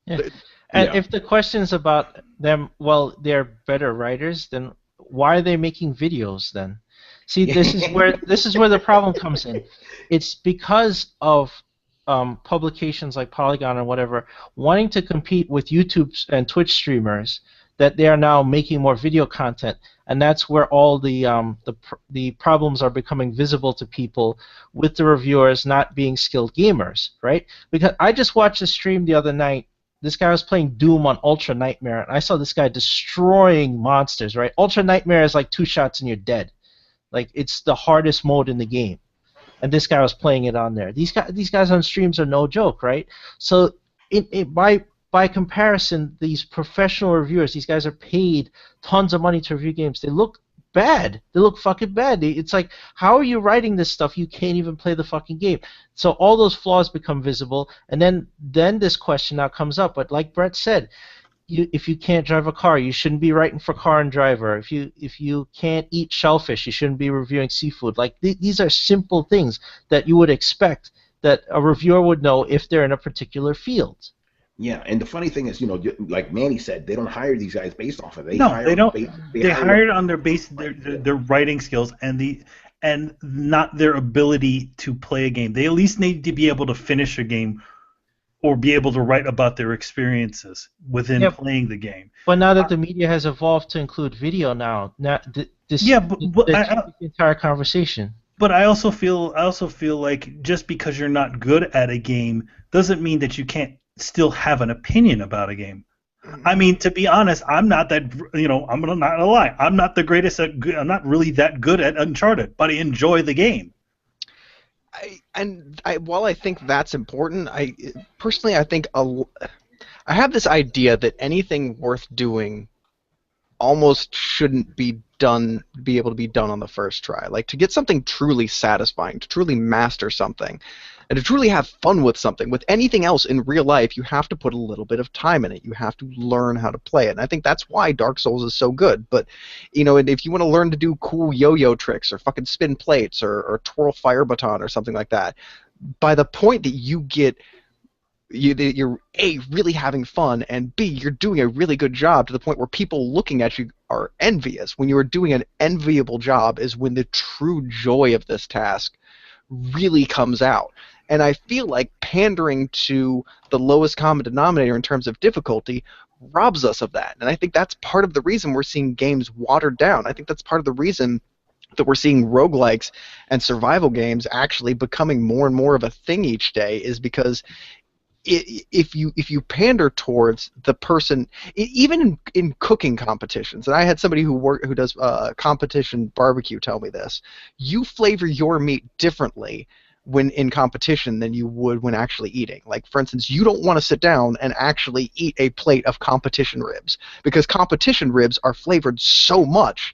Yeah. And if the question's about them, well, they're better writers, then why are they making videos then? See, this is where the problem comes in. It's because of publications like Polygon or whatever wanting to compete with YouTube and Twitch streamers that they are now making more video content, and that's where all the problems are becoming visible to people, with the reviewers not being skilled gamers, right? Because I just watched a stream the other night. This guy was playing Doom on Ultra Nightmare, and I saw this guy destroying monsters, right? Ultra Nightmare is like 2 shots and you're dead. Like, it's the hardest mode in the game, and this guy was playing it on there. These guys on streams are no joke, right? So by comparison, these professional reviewers, these guys are paid tons of money to review games. They look bad. They look fucking bad. It's like, how are you writing this stuff? You can't even play the fucking game. So all those flaws become visible, and then this question now comes up. But like Brett said, if you can't drive a car, you shouldn't be writing for Car and Driver. If you can't eat shellfish, you shouldn't be reviewing seafood. Like, these are simple things that you would expect that a reviewer would know if they're in a particular field. Yeah, and the funny thing is, like Manny said, they don't hire these guys based off of it. They don't. They hired on their writing skills and not their ability to play a game. They at least need to be able to finish a game or be able to write about their experiences within playing the game. But now that the media has evolved to include video now this the entire conversation. But I also feel like just because you're not good at a game doesn't mean that you can't still have an opinion about a game. I mean, to be honest, I'm not that, I'm not gonna lie. I'm not the greatest I'm not really that good at Uncharted, but I enjoy the game. While I think that's important, I think I have this idea that anything worth doing almost shouldn't be able to be done on the first try. Like, to get something truly satisfying, to truly master something, and to truly have fun with something, with anything else in real life, you have to put a little bit of time in it. You have to learn how to play it. And I think that's why Dark Souls is so good. But, and if you want to learn to do cool yo-yo tricks or fucking spin plates or twirl fire baton or something like that, by the point that you're A, really having fun, and B, you're doing a really good job to the point where people looking at you are envious. When you are doing an enviable job is when the true joy of this task really comes out. And I feel like pandering to the lowest common denominator in terms of difficulty robs us of that. And I think that's part of the reason we're seeing games watered down. I think that's part of the reason that we're seeing roguelikes and survival games actually becoming more and more of a thing each day, is because if you pander towards the person, even in cooking competitions, and I had somebody who does competition barbecue tell me this, you flavor your meat differently when in competition than you would when actually eating. Like, for instance, you don't want to sit down and actually eat a plate of competition ribs, because competition ribs are flavored so much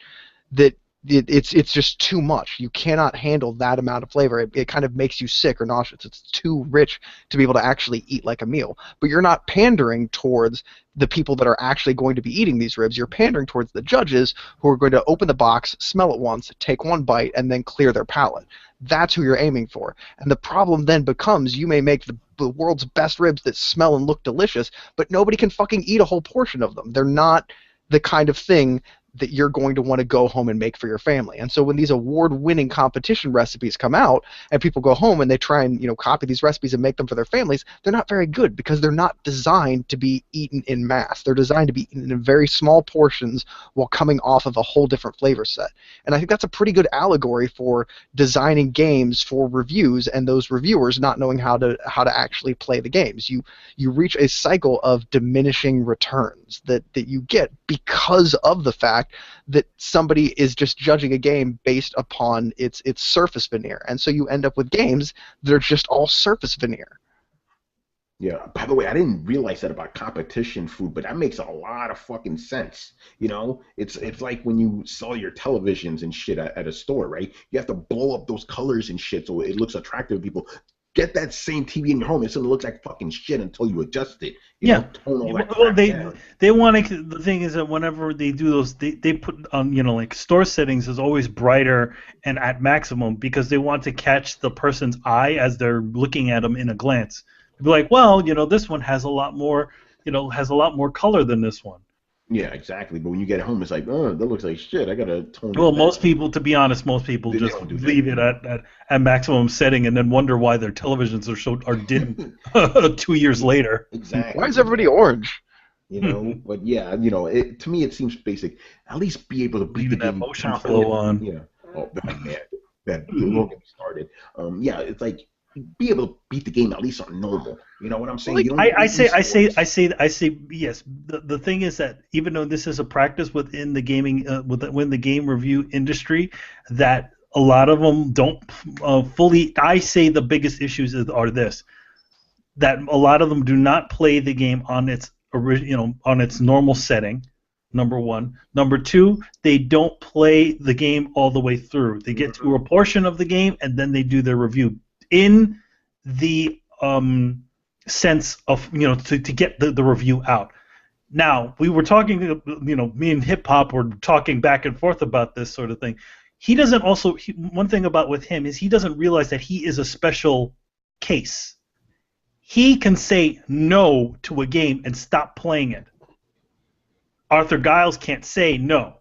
that it's just too much. You cannot handle that amount of flavor. It kind of makes you sick or nauseous. It's too rich to be able to actually eat like a meal. But you're not pandering towards the people that are actually going to be eating these ribs. You're pandering towards the judges who are going to open the box, smell it once, take one bite, and then clear their palate. That's who you're aiming for. And the problem then becomes you may make the world's best ribs that smell and look delicious, but nobody can fucking eat a whole portion of them. They're not the kind of thing that you're going to want to go home and make for your family. And so when these award-winning competition recipes come out and people go home and they try and copy these recipes and make them for their families, they're not very good because they're not designed to be eaten in mass. They're designed to be eaten in very small portions while coming off of a whole different flavor set. And I think that's a pretty good allegory for designing games for reviews and those reviewers not knowing how to actually play the games. You reach a cycle of diminishing returns that you get because of the fact that somebody is just judging a game based upon its surface veneer, and so you end up with games that are just all surface veneer. Yeah. By the way, I didn't realize that about competition food, but that makes a lot of fucking sense. It's like when you sell your televisions and shit at a store, right? You have to blow up those colors and shit so it looks attractive to people. Get that same TV in your home. It's gonna look like fucking shit until you adjust it. Tone all that well, down. they want to. The thing is that whenever they do those, they put on like store settings is always brighter and at maximum because they want to catch the person's eye as they're looking at them in a glance. Be like, well, this one has a lot more, color than this one. Yeah, exactly. But when you get home, it's like, oh, that looks like shit. I gotta tone it Well, down. most people, to be honest, they just leave it at maximum setting and then wonder why their televisions are dim 2 years later. Exactly. Why is everybody orange? But yeah, to me it seems basic. At least be able to beat the game. Motion flow on. Yeah. Oh man, that don't get me started. Yeah, it's like be able to beat the game at least on normal. You know what I'm saying? I say yes. The thing is that even though this is a practice within the gaming, within the game review industry, that a lot of them don't fully. I say the biggest issues are this: that a lot of them do not play the game on its on its normal setting. Number one. Number two, they don't play the game all the way through. They get to a portion of the game and then they do their review. In the sense of to get the review out. Now we were talking, me and Hip Hop were talking back and forth about this sort of thing. He doesn't also one thing about with him is he doesn't realize that he is a special case. He can say no to a game and stop playing it. Arthur Giles can't say no.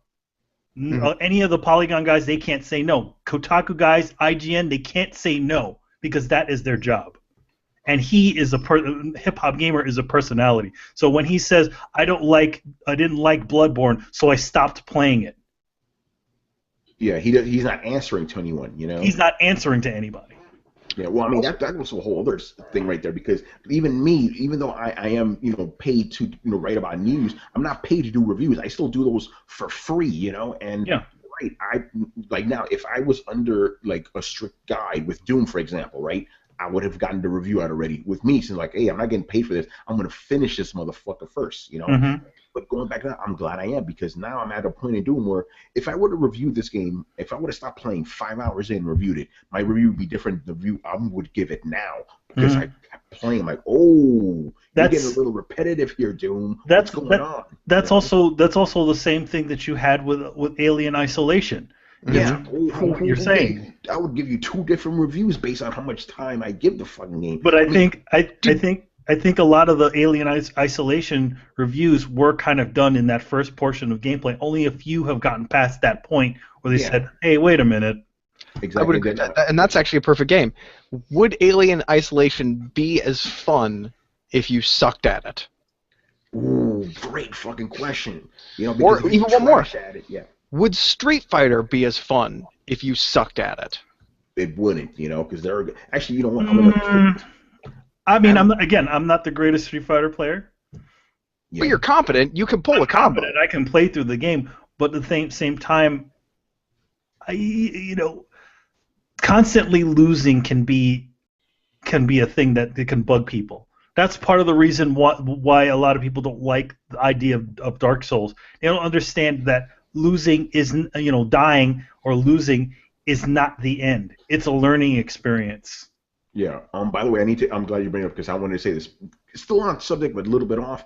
Any of the Polygon guys, they can't say no. Kotaku guys, IGN, they can't say no. Because that is their job, and he is Hip Hop Gamer is a personality. So when he says I didn't like Bloodborne, so I stopped playing it. Yeah, he's not answering to anyone. He's not answering to anybody. Yeah, well, I mean that was a whole other thing right there because even though I am paid to write about news, I'm not paid to do reviews. I still do those for free, and. Yeah. Right, I like now. If I was under like a strict guide with Doom, for example, right, I would have gotten the review out already. With me, since like, hey, I'm not getting paid for this. I'm gonna finish this motherfucker first, But going back to that, I'm glad I am because now I'm at a point in Doom where if I were to review this game, if I would have stopped playing 5 hours in and reviewed it, my review would be different than the review I would give it now because I kept playing like, you're getting a little repetitive here, Doom. What's going on? That's also the same thing that you had with Alien Isolation. Yeah, you're saying I would give you 2 different reviews based on how much time I give the fucking game. But I think a lot of the Alien Isolation reviews were kind of done in that first portion of gameplay. Only a few have gotten past that point where they said, "Hey, wait a minute." Exactly. I would agree, and that's actually a perfect game. Would Alien Isolation be as fun if you sucked at it? Ooh, great fucking question. Or even one more. At it, yeah. Would Street Fighter be as fun if you sucked at it? It wouldn't, because they're actually, what? I'm not the greatest Street Fighter player. Yeah. But you're competent. You can pull a combo. I can play through the game, but at the same time, constantly losing can be a thing that can bug people. That's part of the reason why a lot of people don't like the idea of Dark Souls. They don't understand that losing isn't, dying or losing is not the end. It's a learning experience. Yeah. By the way, I'm glad you bring it up because I wanted to say this. It's still on subject, but a little bit off.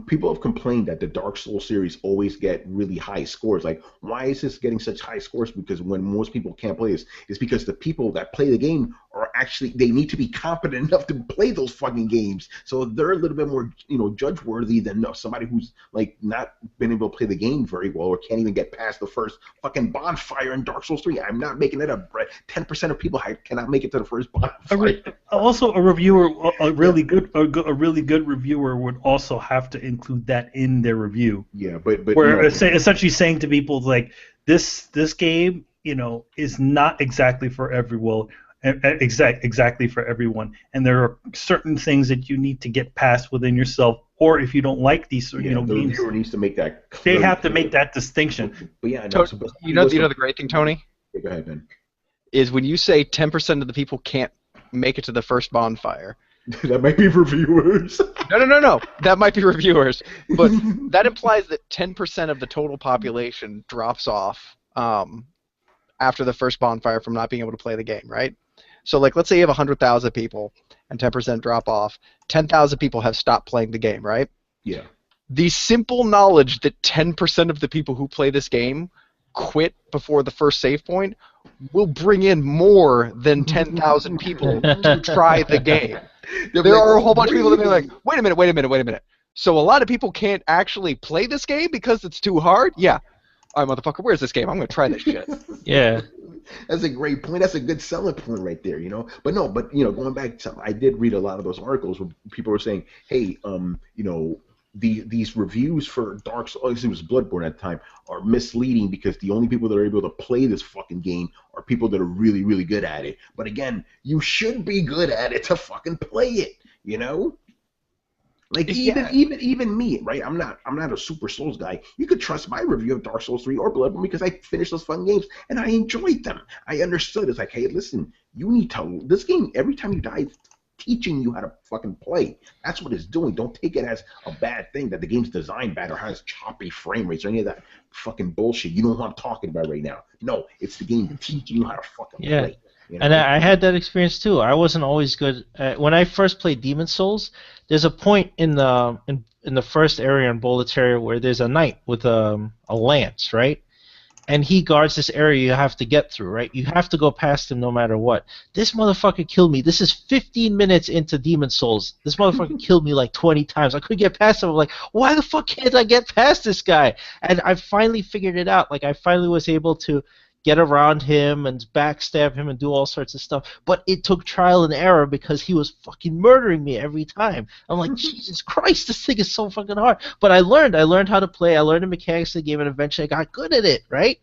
People have complained that the Dark Souls series always get really high scores. Like, why is this getting such high scores? Because when most people can't play this, it's because the people that play the game are actually, they need to be competent enough to play those fucking games. So they're a little bit more, judge worthy than somebody who's like not been able to play the game very well or can't even get past the first fucking bonfire in Dark Souls 3. I'm not making it up. 10% of people cannot make it to the first bonfire. Also, a reviewer, a really good reviewer would also have to include that in their review. Yeah, but we're essentially saying to people like this game, is not exactly for everyone. Exactly for everyone, and there are certain things that you need to get past within yourself, or if you don't like these, the games, reviewer needs to make that. They have to make that distinction. But yeah, you know the great thing, Tony. Go ahead, Ben. Is when you say 10% of the people can't make it to the first bonfire. That might be reviewers. No. That might be reviewers, but that implies that 10% of the total population drops off after the first bonfire from not being able to play the game, right? So, like, let's say you have 100,000 people and 10% drop off. 10,000 people have stopped playing the game, right? Yeah. The simple knowledge that 10% of the people who play this game quit before the first save point will bring in more than 10,000 people to try the game. There are a whole bunch of people that are like, wait a minute. So a lot of people can't actually play this game because it's too hard? Yeah. All right, motherfucker, where's this game? I'm going to try this shit. Yeah. That's a great point. That's a good selling point right there, But no, going back to, I did read a lot of those articles where people were saying, hey, these reviews for Dark Souls, it was Bloodborne at the time, are misleading because the only people that are able to play this fucking game are people that are really, really good at it. But again, you should be good at it to fucking play it, Like even me, right? I'm not a Super Souls guy. You could trust my review of Dark Souls 3 or Bloodborne because I finished those fun games and I enjoyed them. I understood. It's like, hey, listen, you need to this game every time you die. Teaching you how to fucking play. That's what it's doing. Don't take it as a bad thing that the game's designed bad or has choppy frame rates or any of that fucking bullshit. You know what I'm talking about right now. No, it's the game teaching you how to fucking play. And I had that experience too. I wasn't always good when I first played Demon's Souls. There's a point in the first area in Boletaria where there's a knight with a lance, right? And he guards this area you have to get through, right? You have to go past him no matter what. This motherfucker killed me. This is 15 minutes into Demon's Souls. This motherfucker killed me like 20 times. I couldn't get past him. I'm like, why the fuck can't I get past this guy? And I finally figured it out. Like, I finally was able to get around him and backstab him and do all sorts of stuff. But it took trial and error because he was fucking murdering me every time. I'm like, Jesus Christ, this thing is so fucking hard. But I learned how to play. I learned the mechanics of the game, and eventually I got good at it, right?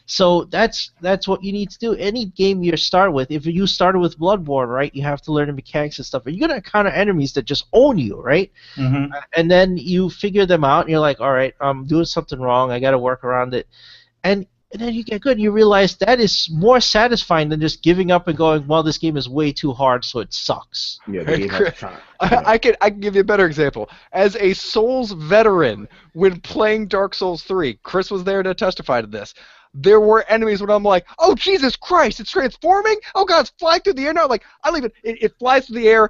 So that's what you need to do. Any game you start with, if you started with Bloodborne, right, you have to learn the mechanics and stuff. And you're going to encounter enemies that just own you, right? Mm-hmm. And then you figure them out, and you're like, all right, I'm doing something wrong. I got to work around it. And then you get good, and you realize that is more satisfying than just giving up and going, well, this game is way too hard, so it sucks. Yeah, the game has time. I can give you a better example. As a Souls veteran, when playing Dark Souls 3, Chris was there to testify to this. There were enemies when I'm like, oh, Jesus Christ, it's transforming? Oh, God, it's flying through the air now. Like, I leave it. It flies through the air.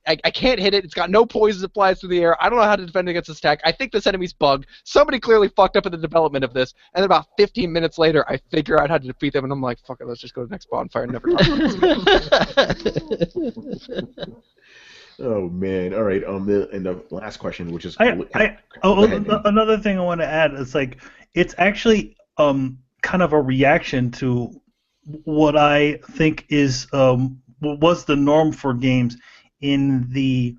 I can't hit it. It's got no poison. It flies through the air. I don't know how to defend against this attack. I think this enemy's bugged. Somebody clearly fucked up in the development of this. And then about 15 minutes later, I figure out how to defeat them. And I'm like, fuck it, let's just go to the next bonfire and never talk about it. Oh man! All right. And the last question, which is another thing I want to add is like it's actually kind of a reaction to what I think is was the norm for games in the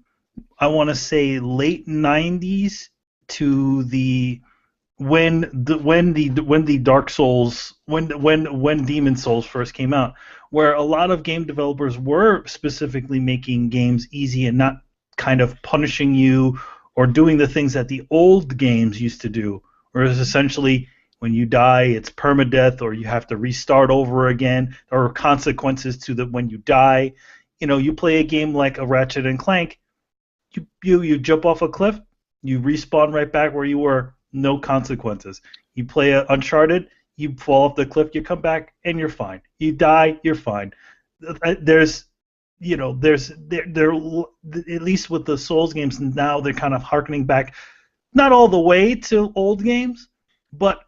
I want to say late '90s to the when the Dark Souls when Demon's Souls first came out, where a lot of game developers were specifically making games easy and not kind of punishing you or doing the things that the old games used to do, whereas essentially when you die it's permadeath or you have to restart over again. There are consequences to when you die. You play a game like a Ratchet and Clank, you jump off a cliff, you respawn right back where you were. no consequences. You play Uncharted, you fall off the cliff, you come back, and you're fine. You die, you're fine. There's they're at least with the Souls games now, they're kind of harkening back, not all the way to old games, but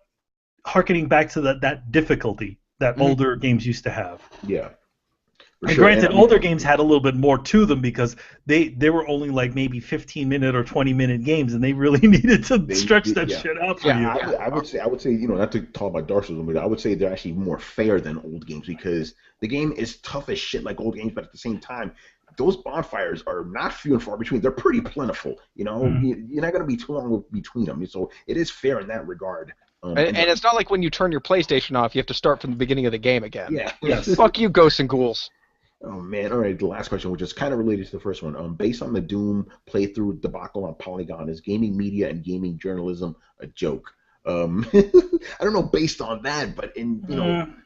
harkening back to that difficulty that older games used to have. Yeah. And granted, older games had a little bit more to them because they were only like maybe 15-minute or 20-minute games, and they really needed to stretch that shit out for you. I would say, not to talk about Dark Souls, but I would say they're actually more fair than old games because the game is tough as shit like old games, but at the same time, those bonfires are not few and far between. They're pretty plentiful. You're not going to be too long between them, so it is fair in that regard. And it's not like when you turn your PlayStation off, you have to start from the beginning of the game again. Yeah. Yes. Fuck you, Ghosts and Ghouls. Oh man! All right, the last question, which is kind of related to the first one. Based on the Doom playthrough debacle on Polygon, is gaming media and gaming journalism a joke? I don't know based on that, but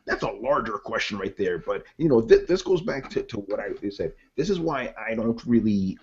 that's a larger question right there. But this goes back to what I said. This is why I don't really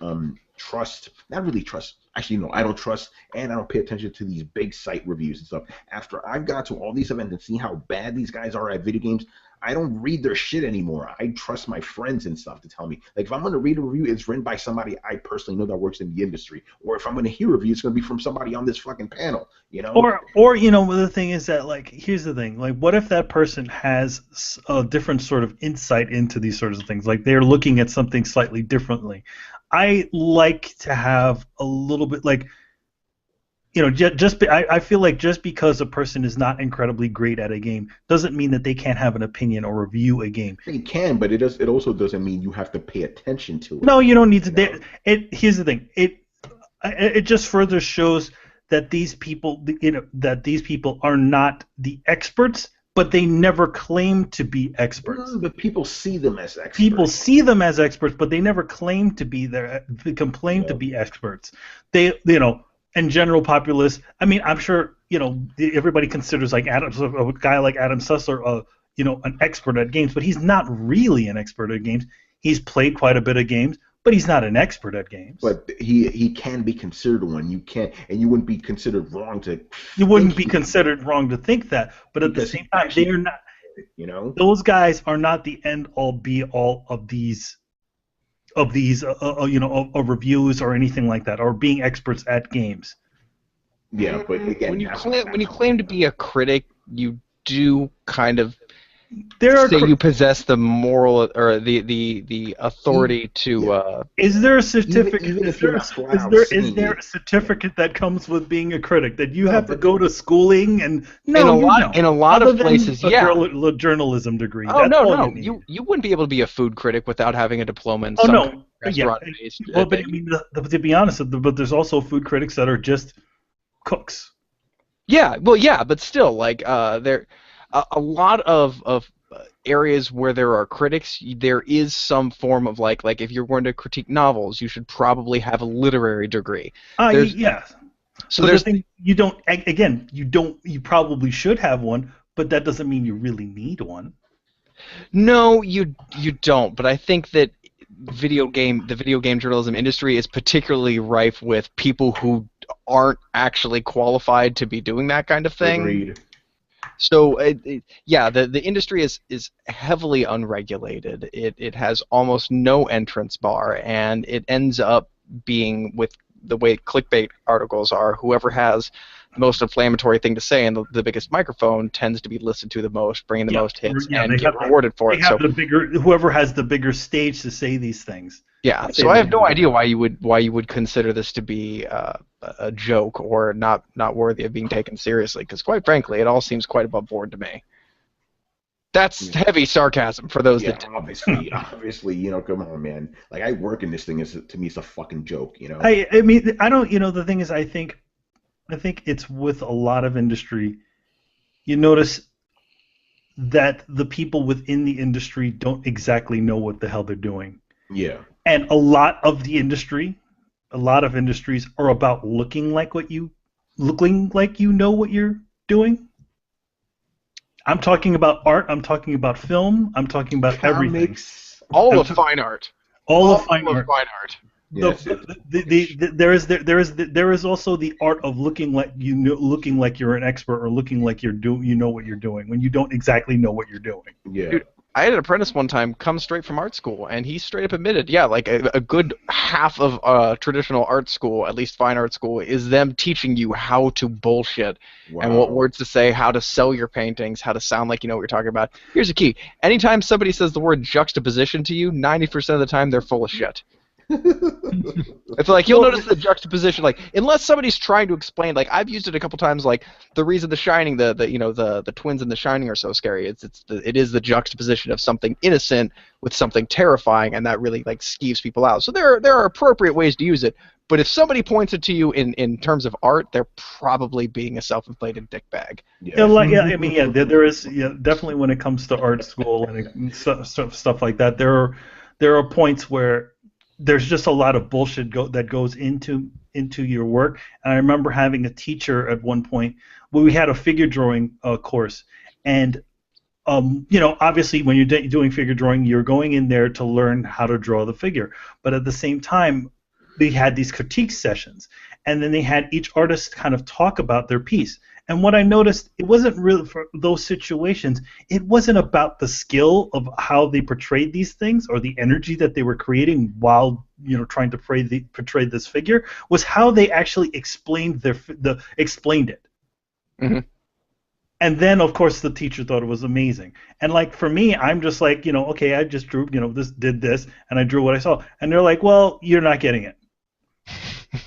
trust. Not really trust. Actually, no, I don't trust, and I don't pay attention to these big site reviews and stuff. After I've got to all these events and see how bad these guys are at video games, I don't read their shit anymore. I trust my friends and stuff to tell me. Like, if I'm going to read a review, it's written by somebody I personally know that works in the industry. Or if I'm going to hear a review, it's going to be from somebody on this fucking panel, Or the thing is that, like, here's the thing. Like, what if that person has a different sort of insight into these sorts of things? Like, they're looking at something slightly differently. I like to have a little bit, like, I feel like just because a person is not incredibly great at a game doesn't mean that they can't have an opinion or review a game. They can, but it also doesn't mean you have to pay attention to it. No, you don't need to. Here's the thing. It just further shows that these people, are not the experts, but they never claim to be experts. No, but people see them as experts. People see them as experts, but they never claim to be to be experts. They, and general populace. I mean, I'm sure everybody considers like a guy like Adam Sessler, an expert at games, but he's not really an expert at games. He's played quite a bit of games, but he's not an expert at games. But he can be considered one. You can't, and you wouldn't be considered wrong to. You wouldn't be considered wrong to think that, but at the same time, they are not. Those guys are not the end all be all of these. Of reviews or anything like that, or being experts at games. Yeah, but again, when you claim to be a critic, you do kind of you possess the moral or the authority to. Yeah. Is there a certificate? Is there a certificate that comes with being a critic that you have to go to schooling and? No, in a lot of places, a journalism degree. Oh no, you wouldn't be able to be a food critic without having a diploma in some restaurant-based. Well, but I mean, to be honest, but there's also food critics that are just cooks. Yeah, well, yeah, but still, like there. A lot of areas where there are critics, there is some form of like if you're going to critique novels, you should probably have a literary degree. Yeah. So there's you probably should have one, but that doesn't mean you really need one. No, you don't. But I think that the video game journalism industry is particularly rife with people who aren't actually qualified to be doing that kind of thing. Agreed. So the industry is heavily unregulated. It has almost no entrance bar, and it ends up being, with the way clickbait articles are, whoever has the most inflammatory thing to say and the biggest microphone tends to be listened to the most, bringing the most hits, and get rewarded for it. Whoever has the bigger stage to say these things. Yeah, so I have no idea why you would consider this to be a joke or not worthy of being taken seriously, because quite frankly, it all seems quite above board to me. That's heavy sarcasm for those that obviously, come on, man. Like, I work in this thing, to me it's a fucking joke, I mean, I don't, the thing is, I think it's with a lot of industry, you notice that the people within the industry don't exactly know what the hell they're doing. Yeah. And a lot of industries are about looking like you know what you're doing. I'm talking about art. I'm talking about film. I'm talking about everything. All of fine art. All of fine art. Yeah, that's it. There is also the art of looking like looking like you're an expert or looking like you know what you're doing when you don't exactly know what you're doing. Yeah. Dude, I had an apprentice one time come straight from art school, and he straight up admitted, yeah, like a good half of traditional art school, at least fine art school, is them teaching you how to bullshit and what Wow. words to say, how to sell your paintings, how to sound like you know what you're talking about. Here's the key. Anytime somebody says the word juxtaposition to you, 90% of the time they're full of shit. It's like you'll notice the juxtaposition, like unless somebody's trying to explain, like I've used it a couple times, like the reason The Shining, the twins in The Shining are so scary. It is the juxtaposition of something innocent with something terrifying, and that really like skeeves people out. So there are appropriate ways to use it, but if somebody points it to you in terms of art, they're probably being a self-inflated dickbag. I mean, there is definitely when it comes to art school and stuff like that, there are points where there's just a lot of bullshit that goes into your work. And I remember having a teacher at one point where we had a figure drawing course, and obviously when you're doing figure drawing, you're going in there to learn how to draw the figure. But at the same time, they had these critique sessions, and then they had each artist kind of talk about their piece. And what I noticed, it wasn't really for those situations, it wasn't about the skill of how they portrayed these things or the energy that they were creating while trying to portray this figure, was how they actually explained explained it. Mm-hmm. And then, of course, the teacher thought it was amazing. And like for me, I'm just like, okay, I just drew, did this, and I drew what I saw. And they're like, well, you're not getting it.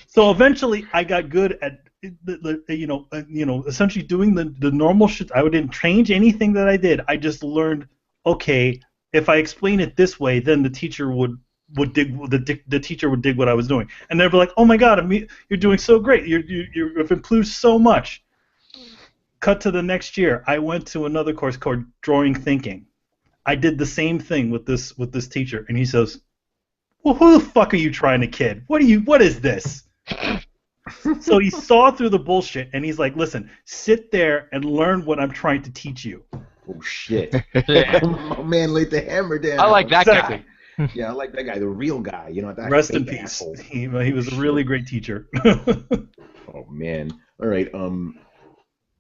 So eventually, I got good at essentially doing the normal shit. I didn't change anything that I did. I just learned, okay, if I explain it this way, then the teacher would dig the teacher would dig what I was doing, and they'd be like, oh my god, you're doing so great. You've improved so much. Cut to the next year, I went to another course called Drawing Thinking. I did the same thing with this teacher, and he says, well, who the fuck are you trying to kid? What is this? So he saw through the bullshit, and he's like, listen, sit there and learn what I'm trying to teach you. Oh, shit. My man laid the hammer down. I like that Exactly. guy. Yeah, I like that guy, the real guy. That Rest in fake peace. asshole. He was a really great teacher. Oh, man. All right.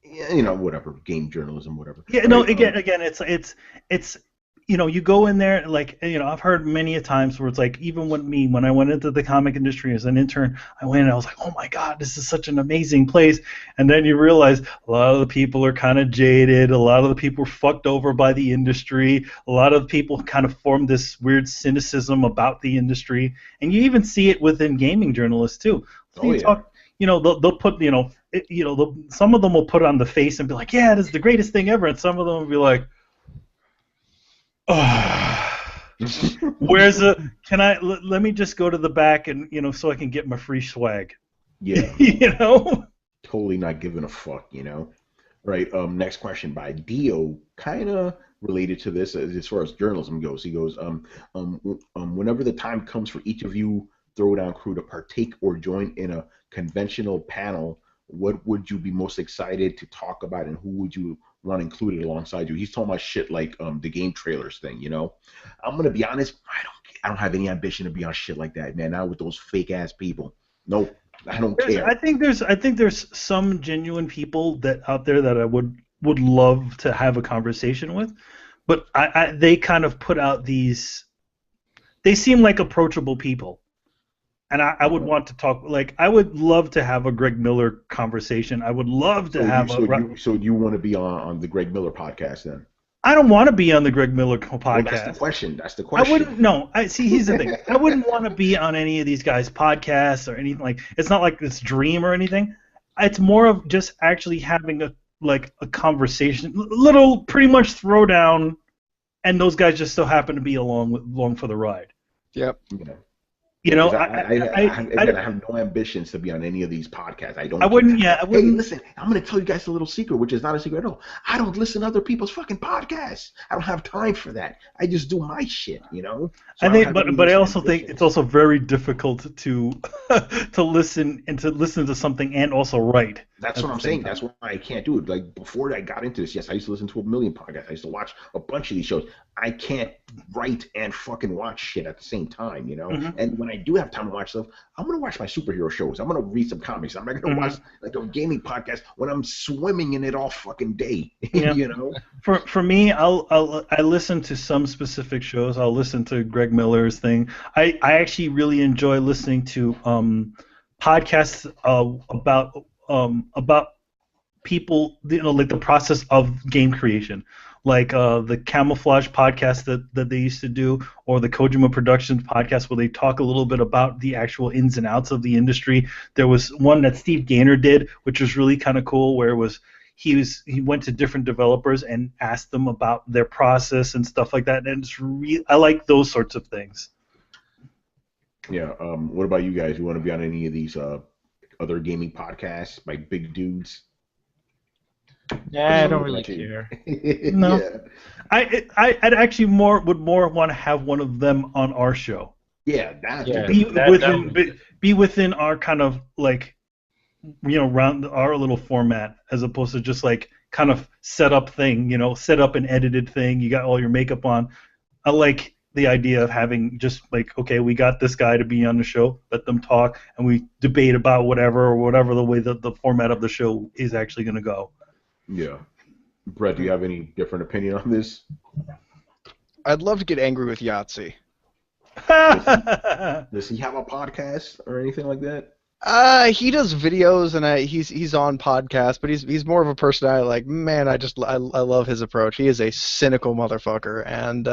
Whatever. Game journalism, whatever. Yeah, no, again, it's you go in there, like, I've heard many a times where it's like, even when I went into the comic industry as an intern, I went and I was like, oh my god, this is such an amazing place. And then you realize a lot of the people are kind of jaded, a lot of the people are fucked over by the industry, a lot of the people kind of form this weird cynicism about the industry, and you even see it within gaming journalists too. So they'll put, some of them will put it on the face and be like, yeah, this is the greatest thing ever, and some of them will be like, where's let me just go to the back and so I can get my free swag. Yeah. Totally not giving a fuck, Right. Next question by Dio, kind of related to this as far as journalism goes. He goes, whenever the time comes for each of you Throwdown crew to partake or join in a conventional panel, what would you be most excited to talk about, and who would you want included alongside you? He's talking about shit like the game trailers thing, I'm gonna be honest, I don't have any ambition to be on shit like that, man. Not with those fake ass people. Nope, I don't care. I think there's some genuine people that out there that I would love to have a conversation with, but they kind of put out these. They seem like approachable people. And I would want to talk, like, I would love to have a Greg Miller conversation. I would love to have So you want to be on the Greg Miller podcast then? I don't want to be on the Greg Miller podcast. Well, that's the question. I wouldn't. No, here's the thing. I wouldn't want to be on any of these guys' podcasts or anything like. It's not like it's Dream or anything. It's more of just actually having a conversation, little pretty much throwdown, and those guys just so happen to be along for the ride. Yep. I have no ambitions to be on any of these podcasts. I wouldn't. Hey, listen, I'm going to tell you guys a little secret, which is not a secret at all. I don't listen to other people's fucking podcasts. I don't have time for that. I just do my shit, So I also think it's also very difficult to to listen to something and also write. That's at what the I'm same saying. time. That's why I can't do it. Like before I got into this, yes, I used to listen to a million podcasts. I used to watch a bunch of these shows. I can't write and fucking watch shit at the same time, you know. Hmm. And when I do have time to watch stuff, I'm gonna watch my superhero shows. I'm gonna read some comics. I'm not gonna Hmm. watch like a gaming podcast when I'm swimming in it all fucking day, Yeah. you know. For me, I listen to some specific shows. I'll listen to Greg Miller's thing. I actually really enjoy listening to podcasts about people, like the process of game creation, like the Camouflage podcast that they used to do, or the Kojima Productions podcast, where they talk a little bit about the actual ins and outs of the industry. There was one that Steve Gaynor did, which was really kind of cool, where it was he went to different developers and asked them about their process and stuff like that. And I like those sorts of things. Yeah. What about you guys? You want to be on any of these other gaming podcasts by big dudes? Yeah, I don't really care. No. Yeah. I'd actually would more want to have one of them on our show. Yeah. That. Yeah. Be within our kind of like, around our little format, as opposed to just like kind of set up thing, set up an edited thing. You got all your makeup on. I like the idea of having just like, okay, we got this guy to be on the show, let them talk, and we debate about whatever the way that the format of the show is actually going to go. Yeah. Brett, do you have any different opinion on this? I'd love to get angry with Yahtzee. Does he have a podcast or anything like that? He does videos and he's on podcasts, but he's more of a person I like. Man, I love his approach. He is a cynical motherfucker, and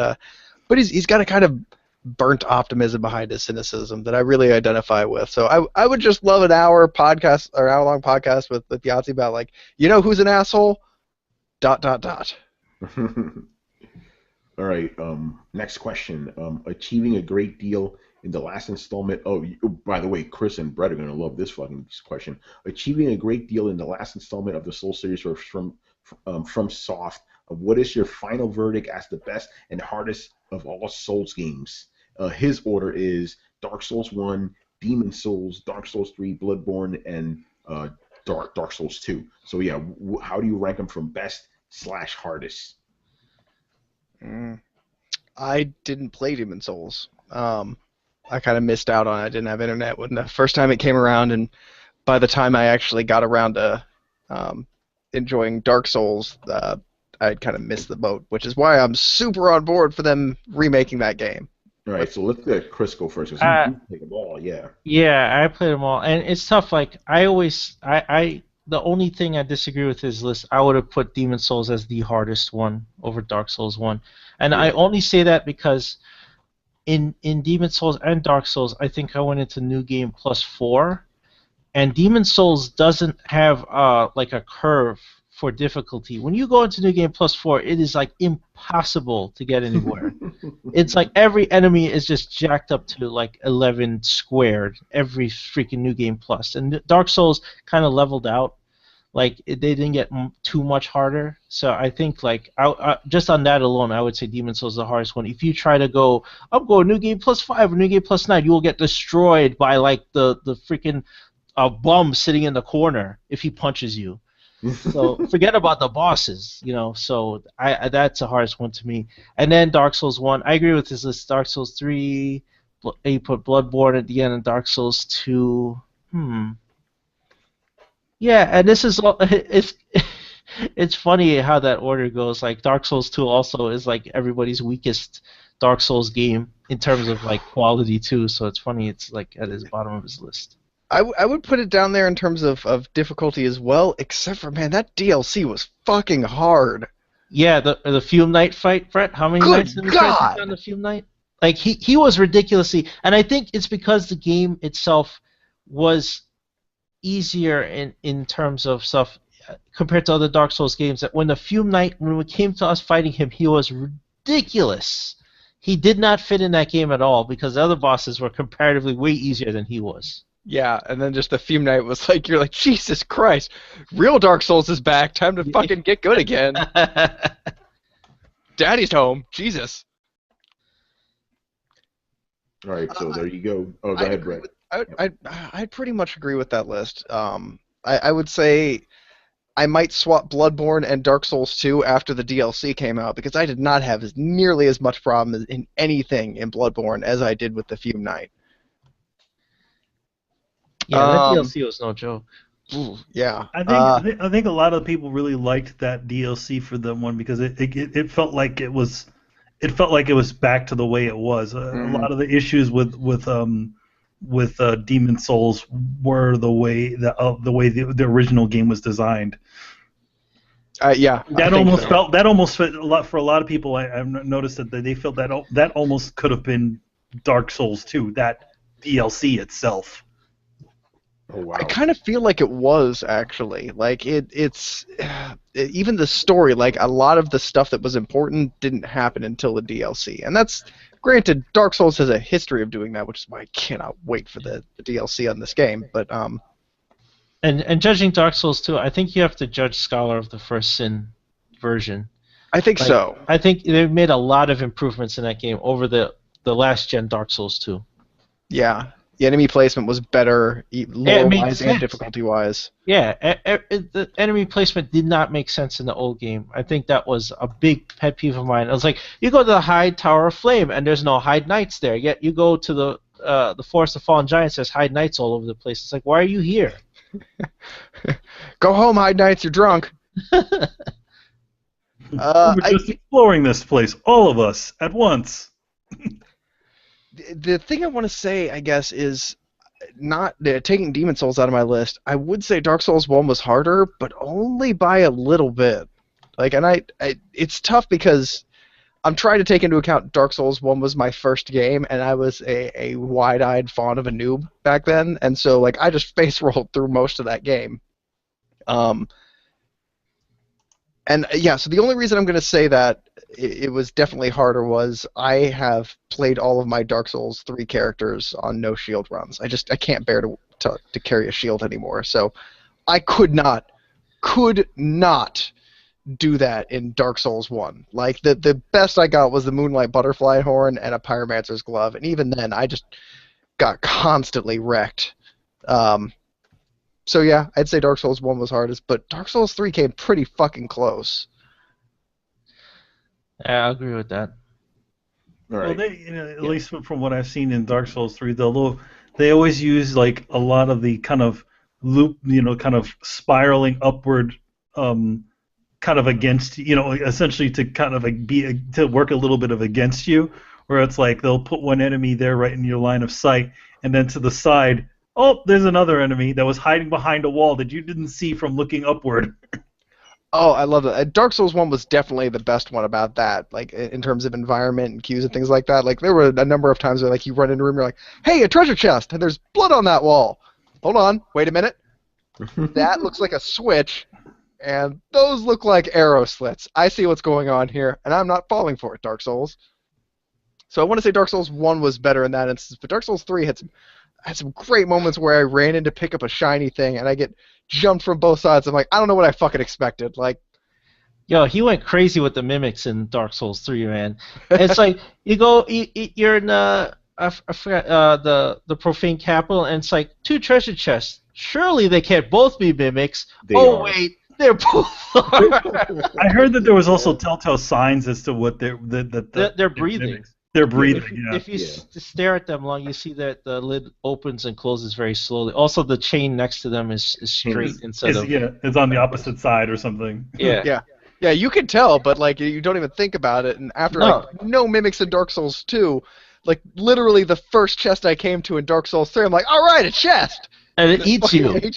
but he's got a kind of burnt optimism behind his cynicism that I really identify with. So I would just love an hour podcast or hour-long podcast with Yahtzee about, like, who's an asshole? ... All right. Next question. Achieving a great deal in the last installment. Oh, by the way, Chris and Brett are gonna love this fucking question. Achieving a great deal in the last installment of the Soul series from Soft. What is your final verdict as the best and hardest of all Souls games? His order is Dark Souls 1, Demon Souls, Dark Souls 3, Bloodborne, and Dark Souls 2. So yeah, how do you rank them from best / hardest? I didn't play Demon Souls. I kind of missed out on it. I didn't have internet when the first time it came around, and by the time I actually got around to enjoying Dark Souls, I'd kind of missed the boat, which is why I'm super on board for them remaking that game. All right, so let's let Chris go first, because he played them all, yeah. Yeah, I played them all, and it's tough. Like the only thing I disagree with his list, I would have put Demon Souls as the hardest one over Dark Souls 1, and I only say that because in Demon Souls and Dark Souls, I think I went into New Game +4, and Demon Souls doesn't have like a curve for difficulty. When you go into New Game +4, it is like impossible to get anywhere. It's like every enemy is just jacked up to like 11 squared every freaking New Game Plus. And Dark Souls kind of leveled out. Like they didn't get too much harder. So I think like just on that alone, I would say Demon Souls is the hardest one. If you try to go, I'm going New Game +5 or New Game +9, you will get destroyed by like the freaking bum sitting in the corner if he punches you. So forget about the bosses, So that's the hardest one to me. And then Dark Souls 1, I agree with this list. Dark Souls 3, you put Bloodborne at the end, and Dark Souls 2. Yeah, and this is all. It's funny how that order goes. Like Dark Souls 2 also is like everybody's weakest Dark Souls game in terms of like quality too. So it's funny. It's like at his bottom of his list. I would put it down there in terms of difficulty as well, except for, man, that DLC was fucking hard. Yeah, the Fume Knight fight, Brett. How many nights did we try on the Fume Knight? Like he was ridiculously, and I think it's because the game itself was easier in terms of stuff compared to other Dark Souls games. That when the Fume Knight, when it came to us fighting him, he was ridiculous. He did not fit in that game at all because the other bosses were comparatively way easier than he was. Yeah, and then just the Fume Knight was like, you're like, Jesus Christ, real Dark Souls is back. Time to fucking get good again. Daddy's home. Jesus. All right, so there you go. Oh, go ahead, Brett. I'd pretty much agree with that list. I would say I might swap Bloodborne and Dark Souls 2 after the DLC came out because I did not have nearly as much problem in anything in Bloodborne as I did with the Fume Knight. Yeah, that DLC was no joke. Yeah. I think a lot of people really liked that DLC for the one because it felt like it was back to the way it was. A lot of the issues with Demon Souls were the way the original game was designed. Yeah, that almost fit a lot for a lot of people. I've noticed that they felt that almost could have been Dark Souls 2, that DLC itself. Oh, wow. I kind of feel like it was actually like it's even the story. Like a lot of the stuff that was important didn't happen until the DLC, and that's granted. Dark Souls has a history of doing that, which is why I cannot wait for the DLC on this game. But And judging Dark Souls 2, I think you have to judge Scholar of the First Sin version. I think so. I think they've made a lot of improvements in that game over the last gen Dark Souls 2. Yeah. The enemy placement was better, lore-wise and difficulty-wise. Yeah, the enemy placement did not make sense in the old game. I think that was a big pet peeve of mine. I was like, you go to the Hyde Tower of Flame, and there's no Hyde Knights there. Yet you go to the Forest of Fallen Giants, there's Hyde Knights all over the place. It's like, why are you here? Go home, Hyde Knights, you're drunk. We were just exploring this place, all of us, at once. The thing I want to say, I guess, is not taking Demon Souls out of my list. I would say Dark Souls 1 was harder, but only by a little bit. Like, and it's tough because I'm trying to take into account Dark Souls 1 was my first game, and I was a wide-eyed fawn of a noob back then, and so like I just face rolled through most of that game. And yeah, so the only reason I'm going to say that it was definitely harder was I have played all of my Dark Souls 3 characters on no shield runs. I can't bear to carry a shield anymore. So I could not do that in Dark Souls 1. Like the best I got was the Moonlight Butterfly Horn and a Pyromancer's Glove, and even then I just got constantly wrecked. So yeah, I'd say Dark Souls 1 was hardest, but Dark Souls 3 came pretty fucking close. Yeah, I agree with that. All right. Well, at least from what I've seen in Dark Souls 3, they always use like a lot of the kind of loop, kind of spiraling upward, kind of against, essentially to kind of to work a little bit of against you, where it's like they'll put one enemy there right in your line of sight, and then to the side, oh, there's another enemy that was hiding behind a wall that you didn't see from looking upward. Oh, I love that. Dark Souls 1 was definitely the best one about that, like in terms of environment and cues and things like that. Like there were a number of times where like you run into a room, you're like, hey, a treasure chest, and there's blood on that wall. Hold on, wait a minute. That looks like a switch, and those look like arrow slits. I see what's going on here, and I'm not falling for it, Dark Souls. So I want to say Dark Souls 1 was better in that instance, but Dark Souls 3 had some great moments where I ran in to pick up a shiny thing, and I get jumped from both sides. I'm like, I don't know what I fucking expected. Like, yo, he went crazy with the mimics in Dark Souls 3, man. It's like you're in I forgot the profane capital, and it's like 2 treasure chests. Surely they can't both be mimics. Wait, they're both. I heard that there was also telltale signs as to what they're breathing. Mimics. They're breathing. If you stare at them long, you see that the lid opens and closes very slowly. Also, the chain next to them is straight it's on the opposite side or something. Yeah. Yeah, you can tell, but like you don't even think about it. And after no mimics in Dark Souls 2, like literally the first chest I came to in Dark Souls 3, I'm like, all right, a chest. And it eats you. I did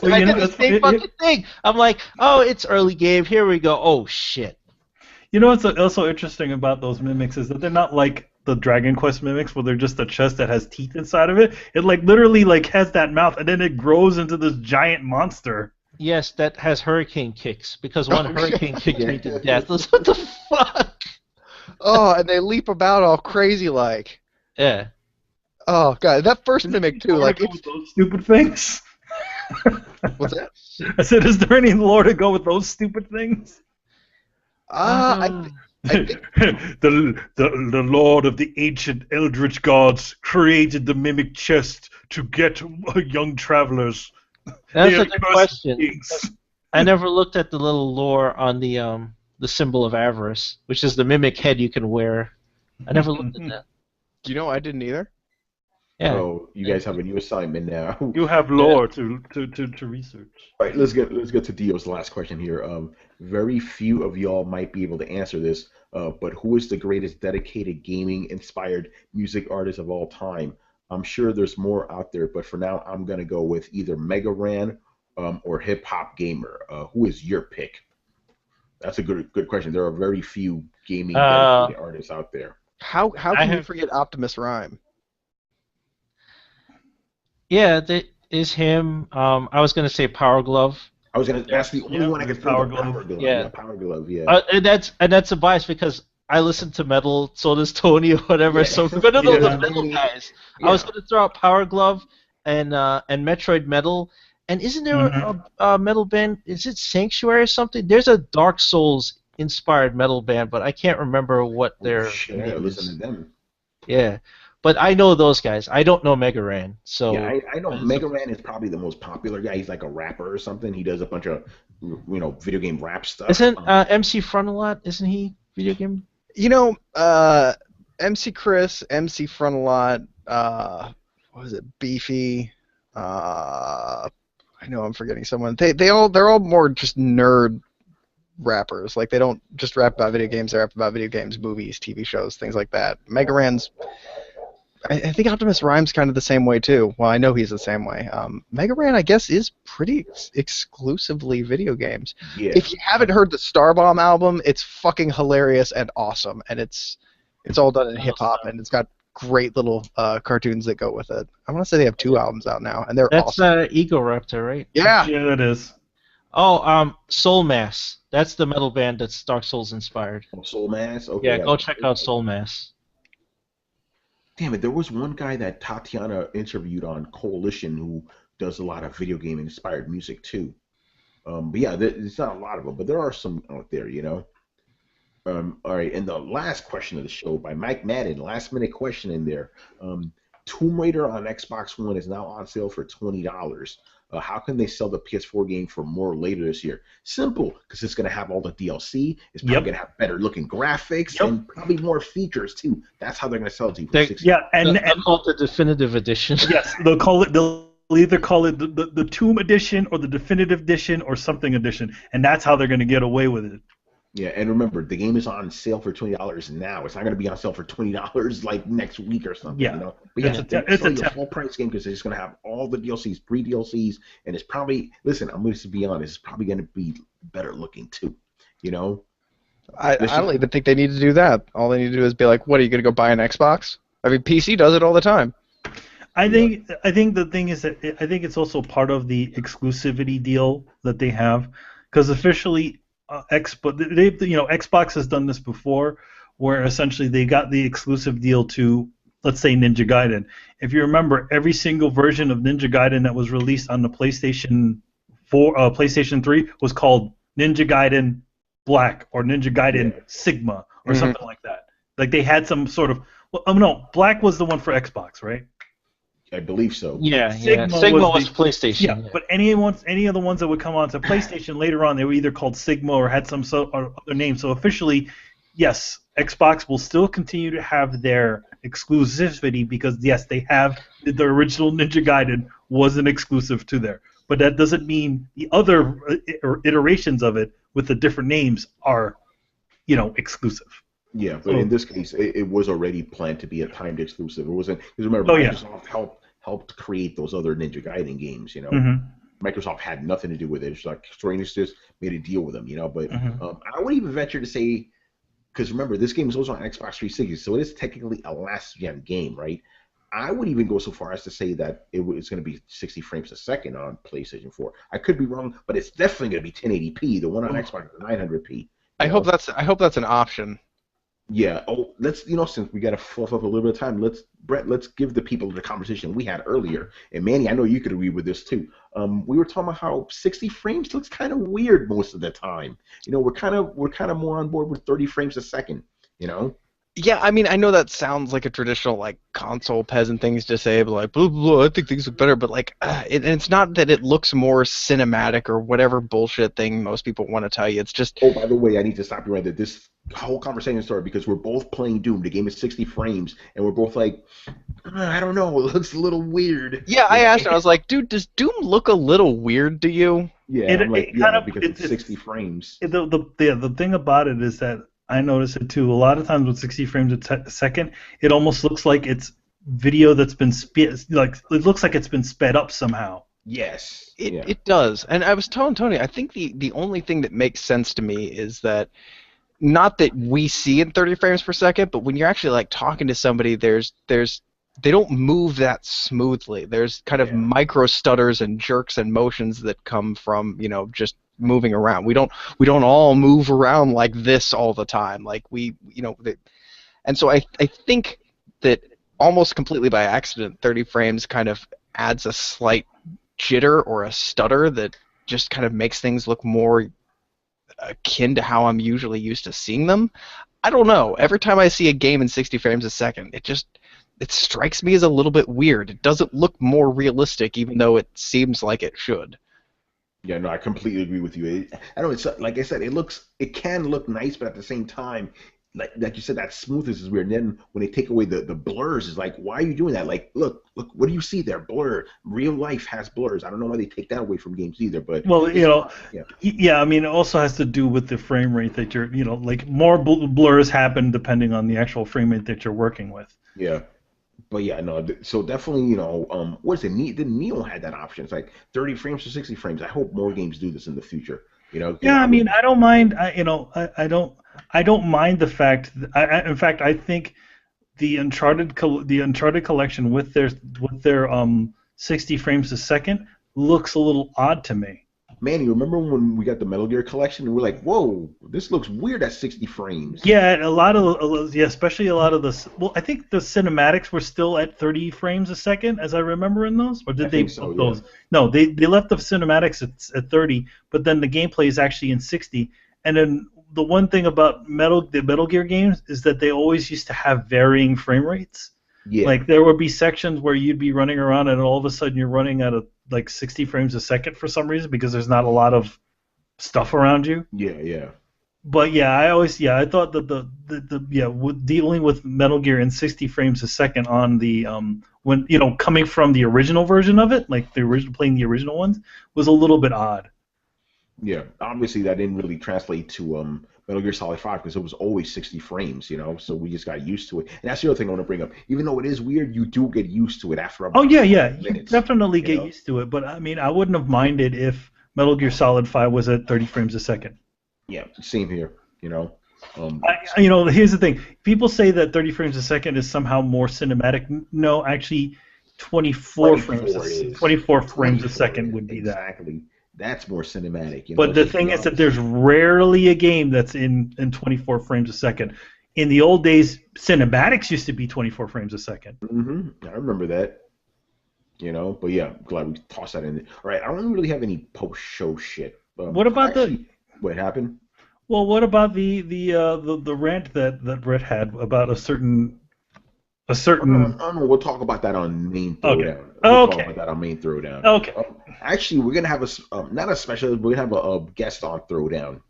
the same fucking thing. I'm like, oh, it's early game. Here we go. Oh shit. You know what's also interesting about those mimics is that they're not like the Dragon Quest mimics where they're just a chest that has teeth inside of it. It like literally like has that mouth and then it grows into this giant monster. Yes, that has hurricane kicks because one hurricane kicked me to death. What the fuck? Oh, and they leap about all crazy like. Yeah. Oh god, that first mimic too, like it's those stupid things. What's that? I said, is there any lore to go with those stupid things? I think the Lord of the ancient eldritch gods created the mimic chest to get young travelers That's They are a good universal question. beings. I never looked at the little lore on the symbol of avarice, which is the mimic head you can wear. I never looked at that. You know, I didn't either. Yeah. Oh, you guys have a new assignment now. You have lore to research. All right, let's get to Dio's last question here. Very few of y'all might be able to answer this, but who is the greatest dedicated gaming inspired music artist of all time? I'm sure there's more out there, but for now, I'm gonna go with either Mega Ran or Hip Hop Gamer. Who is your pick? That's a good question. There are very few gaming dedicated artists out there. How I can you have- forget Optimus Rhyme? Yeah, that is him. I was gonna say Power Glove. I was gonna. That's the only Yeah, one I could think Power of. Glove. Power Glove. Yeah. Yeah, Power Glove. Yeah. And that's a bias because I listen to metal, so does Tony or whatever. Yeah. So we're gonna know Yeah. the metal guys. I was gonna throw out Power Glove and Metroid Metal. And isn't there a metal band? Is it Sanctuary or something? There's a Dark Souls inspired metal band, but I can't remember what their Shit, I name gotta listen is. to them. Yeah, but I know those guys. I don't know Mega Ran. So Yeah, I know Mega Man is probably the most popular guy. He's like a rapper or something. He does a bunch of, video game rap stuff. isn't MC Frontalot? Isn't he video game? You know, MC Chris, MC Frontalot, what was it, Beefy? I know I'm forgetting someone. They're all more just nerd rappers. Like they don't just rap about video games. They rap about video games, movies, TV shows, things like that. Mega Ran's. I think Optimus Rhyme's kind of the same way too. Well, I know he's the same way. Mega Ran, I guess, is pretty exclusively video games. Yeah. If you haven't heard the Starbomb album, it's fucking hilarious and awesome, and it's all done in hip hop, and it's got great little cartoons that go with it. I want to say they have 2 albums out now, and they're That's awesome. Ego Raptor, right? Yeah. Yeah, it is. Oh, Soul Mass. That's the metal band that's Dark Souls inspired. Soul Mass. Okay. Yeah, go check out Soul Mass. Damn it! There was one guy that Tatiana interviewed on Coalition who does a lot of video game inspired music too. But yeah, there's not a lot of them, but there are some out there, All right, and the last question of the show by Mike Madden, last minute question in there. Tomb Raider on Xbox One is now on sale for $20. How can they sell the PS4 game for more later this year? Simple, because it's going to have all the DLC. It's probably going to have better looking graphics and probably more features too. That's how they're going to sell it to you. For $60. Yeah, and They'll call it the definitive edition. yes, they'll either call it the Tomb Edition or the Definitive Edition or something edition, and that's how they're going to get away with it. Yeah, and remember, the game is on sale for $20 now. It's not going to be on sale for $20 like next week or something. Yeah. But yeah, It's a full price game because it's going to have all the DLCs, pre-DLCs, and it's probably, listen, I'm going to be honest, it's probably going to be better looking too. I don't even think they need to do that. All they need to do is be like, what, are you going to go buy an Xbox? I mean, PC does it all the time. I think the thing is that I think it's also part of the exclusivity deal that they have, because officially, Xbox has done this before, where essentially they got the exclusive deal to, let's say, Ninja Gaiden. If you remember, every single version of Ninja Gaiden that was released on the PlayStation 3 was called Ninja Gaiden Black or Ninja Gaiden Sigma or something like that. Like they had some sort of. Well, no, Black was the one for Xbox, right? I believe so. Yeah, Sigma Sigma was was PlayStation. Yeah, but any of the ones that would come onto PlayStation later on, they were either called Sigma or had some other name. So officially, yes, Xbox will still continue to have their exclusivity because yes, they have the original Ninja Gaiden was an exclusive to there. But that doesn't mean the other iterations of it with the different names are, exclusive. Yeah, but in this case, it was already planned to be a timed exclusive. It wasn't, because remember, Microsoft helped create those other Ninja Gaiden games. Microsoft had nothing to do with it. It's like Square Enix just made a deal with them. But I would even venture to say, because remember, this game is also on Xbox 360, so it is technically a last-gen game, right? I would even go so far as to say that it's going to be 60 frames a second on PlayStation 4. I could be wrong, but it's definitely going to be 1080p. The one on Xbox is 900p. I hope that's an option. Yeah. Oh, let's since we got to fluff up a little bit of time, let's give the people the conversation we had earlier. And Manny, I know you could agree with this too. We were talking about how 60 frames looks kind of weird most of the time. We're kind of more on board with 30 frames a second. Yeah, I mean, I know that sounds like a traditional like console peasant things to say, but like blah blah, blah I think things look better. But like, and it's not that it looks more cinematic or whatever bullshit thing most people want to tell you. It's just Oh, by the way, I need to stop you right there. This whole conversation started because we're both playing Doom. The game is 60 frames, and we're both like, I don't know, it looks a little weird. yeah. I asked, I was like, dude, does Doom look a little weird to you? Yeah, I'm like, it kind of because it's 60 frames. the thing about it is that I notice it too. A lot of times with 60 frames a second, it almost looks like it's video that's been like it looks like it's been sped up somehow. Yes. It does. And I was telling Tony, I think the only thing that makes sense to me is that not that we see in 30 frames per second, but when you're actually like talking to somebody, there's they don't move that smoothly. There's kind of micro stutters and jerks and motions that come from, just moving around. We don't all move around like this all the time. Like and so I think that almost completely by accident, 30 frames kind of adds a slight jitter or a stutter that just kind of makes things look more akin to how I'm usually used to seeing them. I don't know. Every time I see a game in 60 frames a second, it strikes me as a little bit weird. It doesn't look more realistic, even though it seems like it should. Yeah, no, I completely agree with you. I know it's like I said, it can look nice, but at the same time, like you said, that smoothness is weird. And then when they take away the blurs, it's like, why are you doing that? Like, look, what do you see there? Blur. Real life has blurs. I don't know why they take that away from games either. But well, yeah. I mean, it also has to do with the frame rate that you're, like more blurs happen depending on the actual frame rate that you're working with. Yeah. But yeah, no. So definitely, what is it? The Neo had that option. It's like 30 frames to 60 frames. I hope more games do this in the future. Yeah, I mean, I don't mind. I don't mind the fact. In fact, I think the Uncharted collection with their 60 frames a second looks a little odd to me. Man, you remember when we got the Metal Gear collection and we're like, whoa, this looks weird at 60 frames. Yeah, especially a lot of the. Well, I think the cinematics were still at 30 frames a second, as I remember in those, or did they put those? Yeah. No, they left the cinematics at 30, but then the gameplay is actually in 60. And then the one thing about the Metal Gear games is that they always used to have varying frame rates. Yeah. Like there would be sections where you'd be running around and all of a sudden you're running at like 60 frames a second for some reason because there's not a lot of stuff around you. Yeah. But yeah, I thought that dealing with Metal Gear in 60 frames a second on the when coming from the original version of it, like playing the original ones, was a little bit odd. Yeah, obviously that didn't really translate to Metal Gear Solid 5 because it was always 60 frames, so we just got used to it. And that's the other thing I want to bring up. Even though it is weird, you do get used to it after about 5 minutes, you definitely get used to it. But I mean, I wouldn't have minded if Metal Gear Solid 5 was at 30 frames a second. Yeah, same here, here's the thing. People say that 30 frames a second is somehow more cinematic. No, actually, 24 frames a second would be that. Exactly. That's more cinematic. But the thing is that there's rarely a game that's in 24 frames a second. In the old days, cinematics used to be 24 frames a second. Mm-hmm. I remember that. But yeah, glad we tossed that in there. All right, I don't really have any post-show shit. What about what happened? Well, what about the rant that Brett had about a certain? No, we'll talk about that on Main Throwdown. We'll talk about that on Main Throwdown. Okay. Actually, we're gonna have not a special. We're gonna have a guest on Throwdown.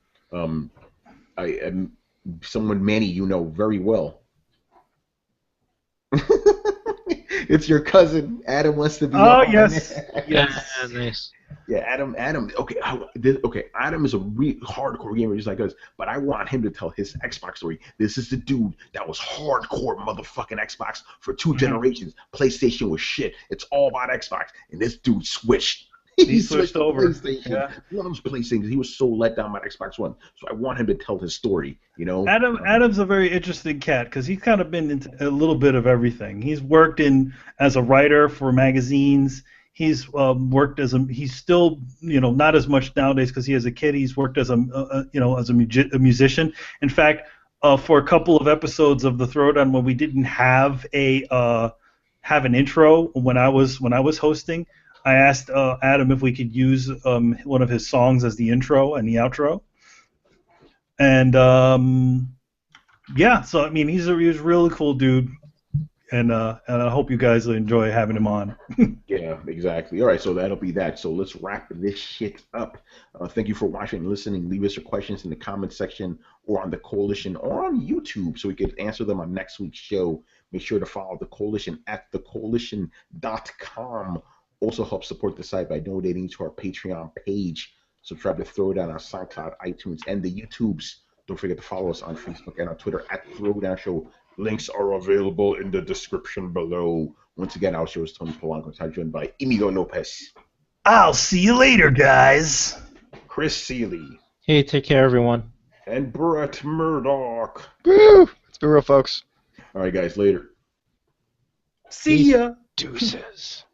Someone Manny very well. It's your cousin. Adam wants to be on. Oh yes. Yes. Nice. Yeah, Adam. Okay, Adam is a hardcore gamer just like us, but I want him to tell his Xbox story. This is the dude that was hardcore motherfucking Xbox for 2 generations. PlayStation was shit. It's all about Xbox, and this dude switched. He switched over. PlayStation. Yeah. One of those PlayStations. He was so let down by Xbox One. So I want him to tell his story. Adam's a very interesting cat because he's kind of been into a little bit of everything. He's worked as a writer for magazines. He's worked he's still not as much nowadays because he has a kid. He's worked as a musician. In fact, for a couple of episodes of the Throwdown when we didn't have an intro when I was hosting, I asked Adam if we could use one of his songs as the intro and the outro, and yeah, so I mean, he's a really cool dude, and I hope you guys enjoy having him on. Yeah, exactly. All right, so that'll be that. So let's wrap this shit up. Thank you for watching and listening. Leave us your questions in the comment section or on the Coalition or on YouTube so we can answer them on next week's show. Make sure to follow the Coalition at thecoalition.com. Also help support the site by donating to our Patreon page. Subscribe to Throwdown on SoundCloud, iTunes, and the YouTubes. Don't forget to follow us on Facebook and on Twitter at Throwdown Show. Links are available in the description below. Once again, our show is Tony Polanco, joined by Inigo Lopez. I'll see you later, guys. Chris Seeley. Hey, take care, everyone. And Brett Murdoch. Woo! Let's be real, folks. All right, guys, later. See ya. Deuces.